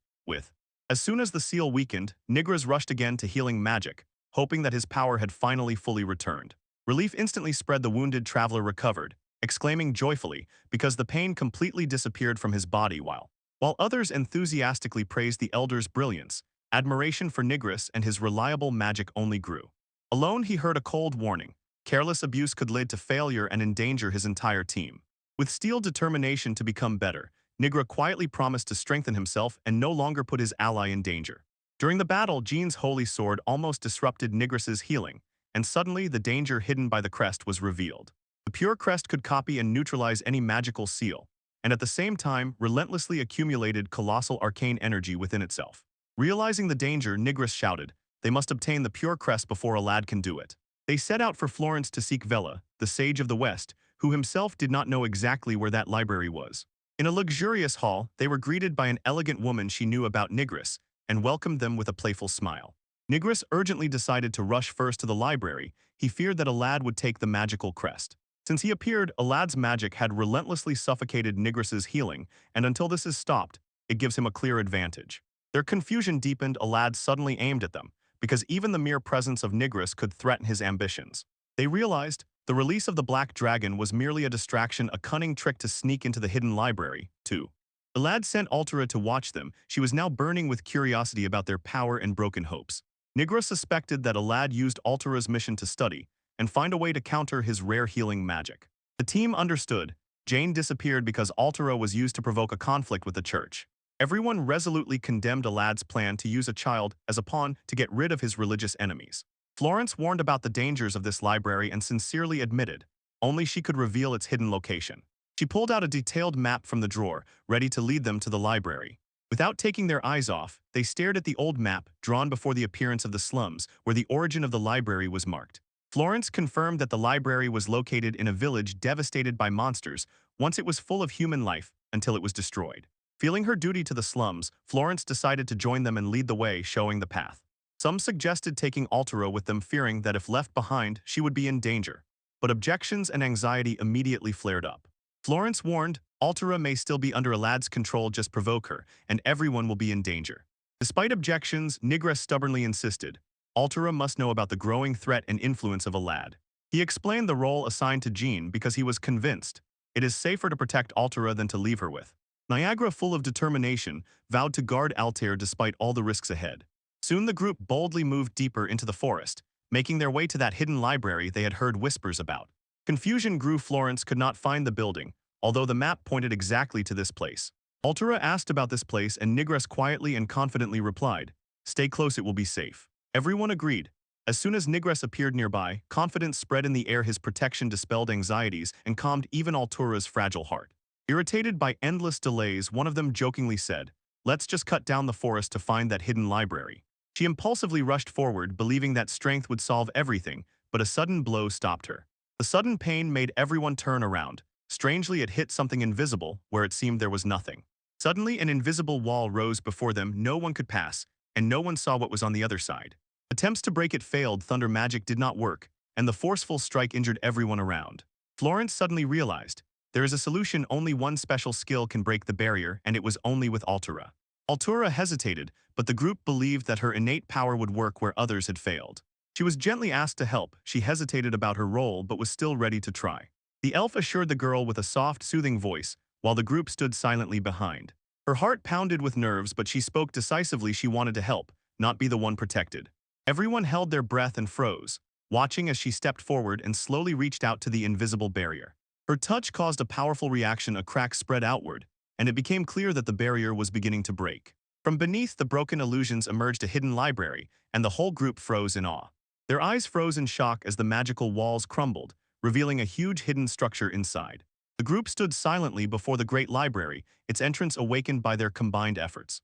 As soon as the seal weakened, Nigris rushed again to healing magic, hoping that his power had finally fully returned. Relief instantly spread. The wounded traveler recovered, exclaiming joyfully because the pain completely disappeared from his body. While others enthusiastically praised the elder's brilliance, admiration for Nigris and his reliable magic only grew. Alone, he heard a cold warning. Careless abuse could lead to failure and endanger his entire team. With steel determination to become better, Nigra quietly promised to strengthen himself and no longer put his ally in danger. During the battle, Jean's holy sword almost disrupted Nigris's healing, and suddenly the danger hidden by the crest was revealed. The pure crest could copy and neutralize any magical seal, and at the same time relentlessly accumulated colossal arcane energy within itself. Realizing the danger, Nigris shouted, "They must obtain the pure crest before a lad can do it." They set out for Florence to seek Vela, the sage of the West, who himself did not know exactly where that library was. In a luxurious hall, they were greeted by an elegant woman she knew about Nigris and welcomed them with a playful smile. Nigris urgently decided to rush first to the library. He feared that a lad would take the magical crest. Since he appeared, Alad's magic had relentlessly suffocated Nigris's healing, and until this is stopped, it gives him a clear advantage. Their confusion deepened. Alad suddenly aimed at them, because even the mere presence of Nigris could threaten his ambitions. They realized the release of the Black Dragon was merely a distraction, a cunning trick to sneak into the hidden library, too. Alad sent Altera to watch them. She was now burning with curiosity about their power and broken hopes. Nigris suspected that Alad used Altera's mission to study and find a way to counter his rare healing magic. The team understood. Jane disappeared because Altera was used to provoke a conflict with the church. Everyone resolutely condemned Alad's plan to use a child as a pawn to get rid of his religious enemies. Florence warned about the dangers of this library and sincerely admitted only she could reveal its hidden location. She pulled out a detailed map from the drawer, ready to lead them to the library. Without taking their eyes off, they stared at the old map drawn before the appearance of the slums, where the origin of the library was marked. Florence confirmed that the library was located in a village devastated by monsters. Once it was full of human life, until it was destroyed. Feeling her duty to the slums, Florence decided to join them and lead the way, showing the path. Some suggested taking Altera with them, fearing that if left behind, she would be in danger. But objections and anxiety immediately flared up. Florence warned, Altera may still be under Alad's control, just provoke her, and everyone will be in danger. Despite objections, Nigris stubbornly insisted. Altera must know about the growing threat and influence of Alad. He explained the role assigned to Jean because he was convinced it is safer to protect Altera than to leave her with. Niagara, full of determination, vowed to guard Altair despite all the risks ahead. Soon the group boldly moved deeper into the forest, making their way to that hidden library they had heard whispers about. Confusion grew. Florence could not find the building, although the map pointed exactly to this place. Altera asked about this place and Nigris quietly and confidently replied, "Stay close, it will be safe." Everyone agreed. As soon as Nigres appeared nearby, confidence spread in the air. His protection dispelled anxieties and calmed even Altura's fragile heart. Irritated by endless delays, one of them jokingly said, "Let's just cut down the forest to find that hidden library." She impulsively rushed forward, believing that strength would solve everything, but a sudden blow stopped her. The sudden pain made everyone turn around. Strangely, it hit something invisible, where it seemed there was nothing. Suddenly, an invisible wall rose before them. No one could pass, and no one saw what was on the other side. Attempts to break it failed. Thunder magic did not work, and the forceful strike injured everyone around. Florence suddenly realized, there is a solution. Only one special skill can break the barrier, and it was only with Altura. Altura hesitated, but the group believed that her innate power would work where others had failed. She was gently asked to help. She hesitated about her role but was still ready to try. The elf assured the girl with a soft, soothing voice, while the group stood silently behind. Her heart pounded with nerves, but she spoke decisively. She wanted to help, not be the one protected. Everyone held their breath and froze, watching as she stepped forward and slowly reached out to the invisible barrier. Her touch caused a powerful reaction. A crack spread outward, and it became clear that the barrier was beginning to break. From beneath the broken illusions emerged a hidden library, and the whole group froze in awe. Their eyes froze in shock as the magical walls crumbled, revealing a huge hidden structure inside. The group stood silently before the great library, its entrance awakened by their combined efforts.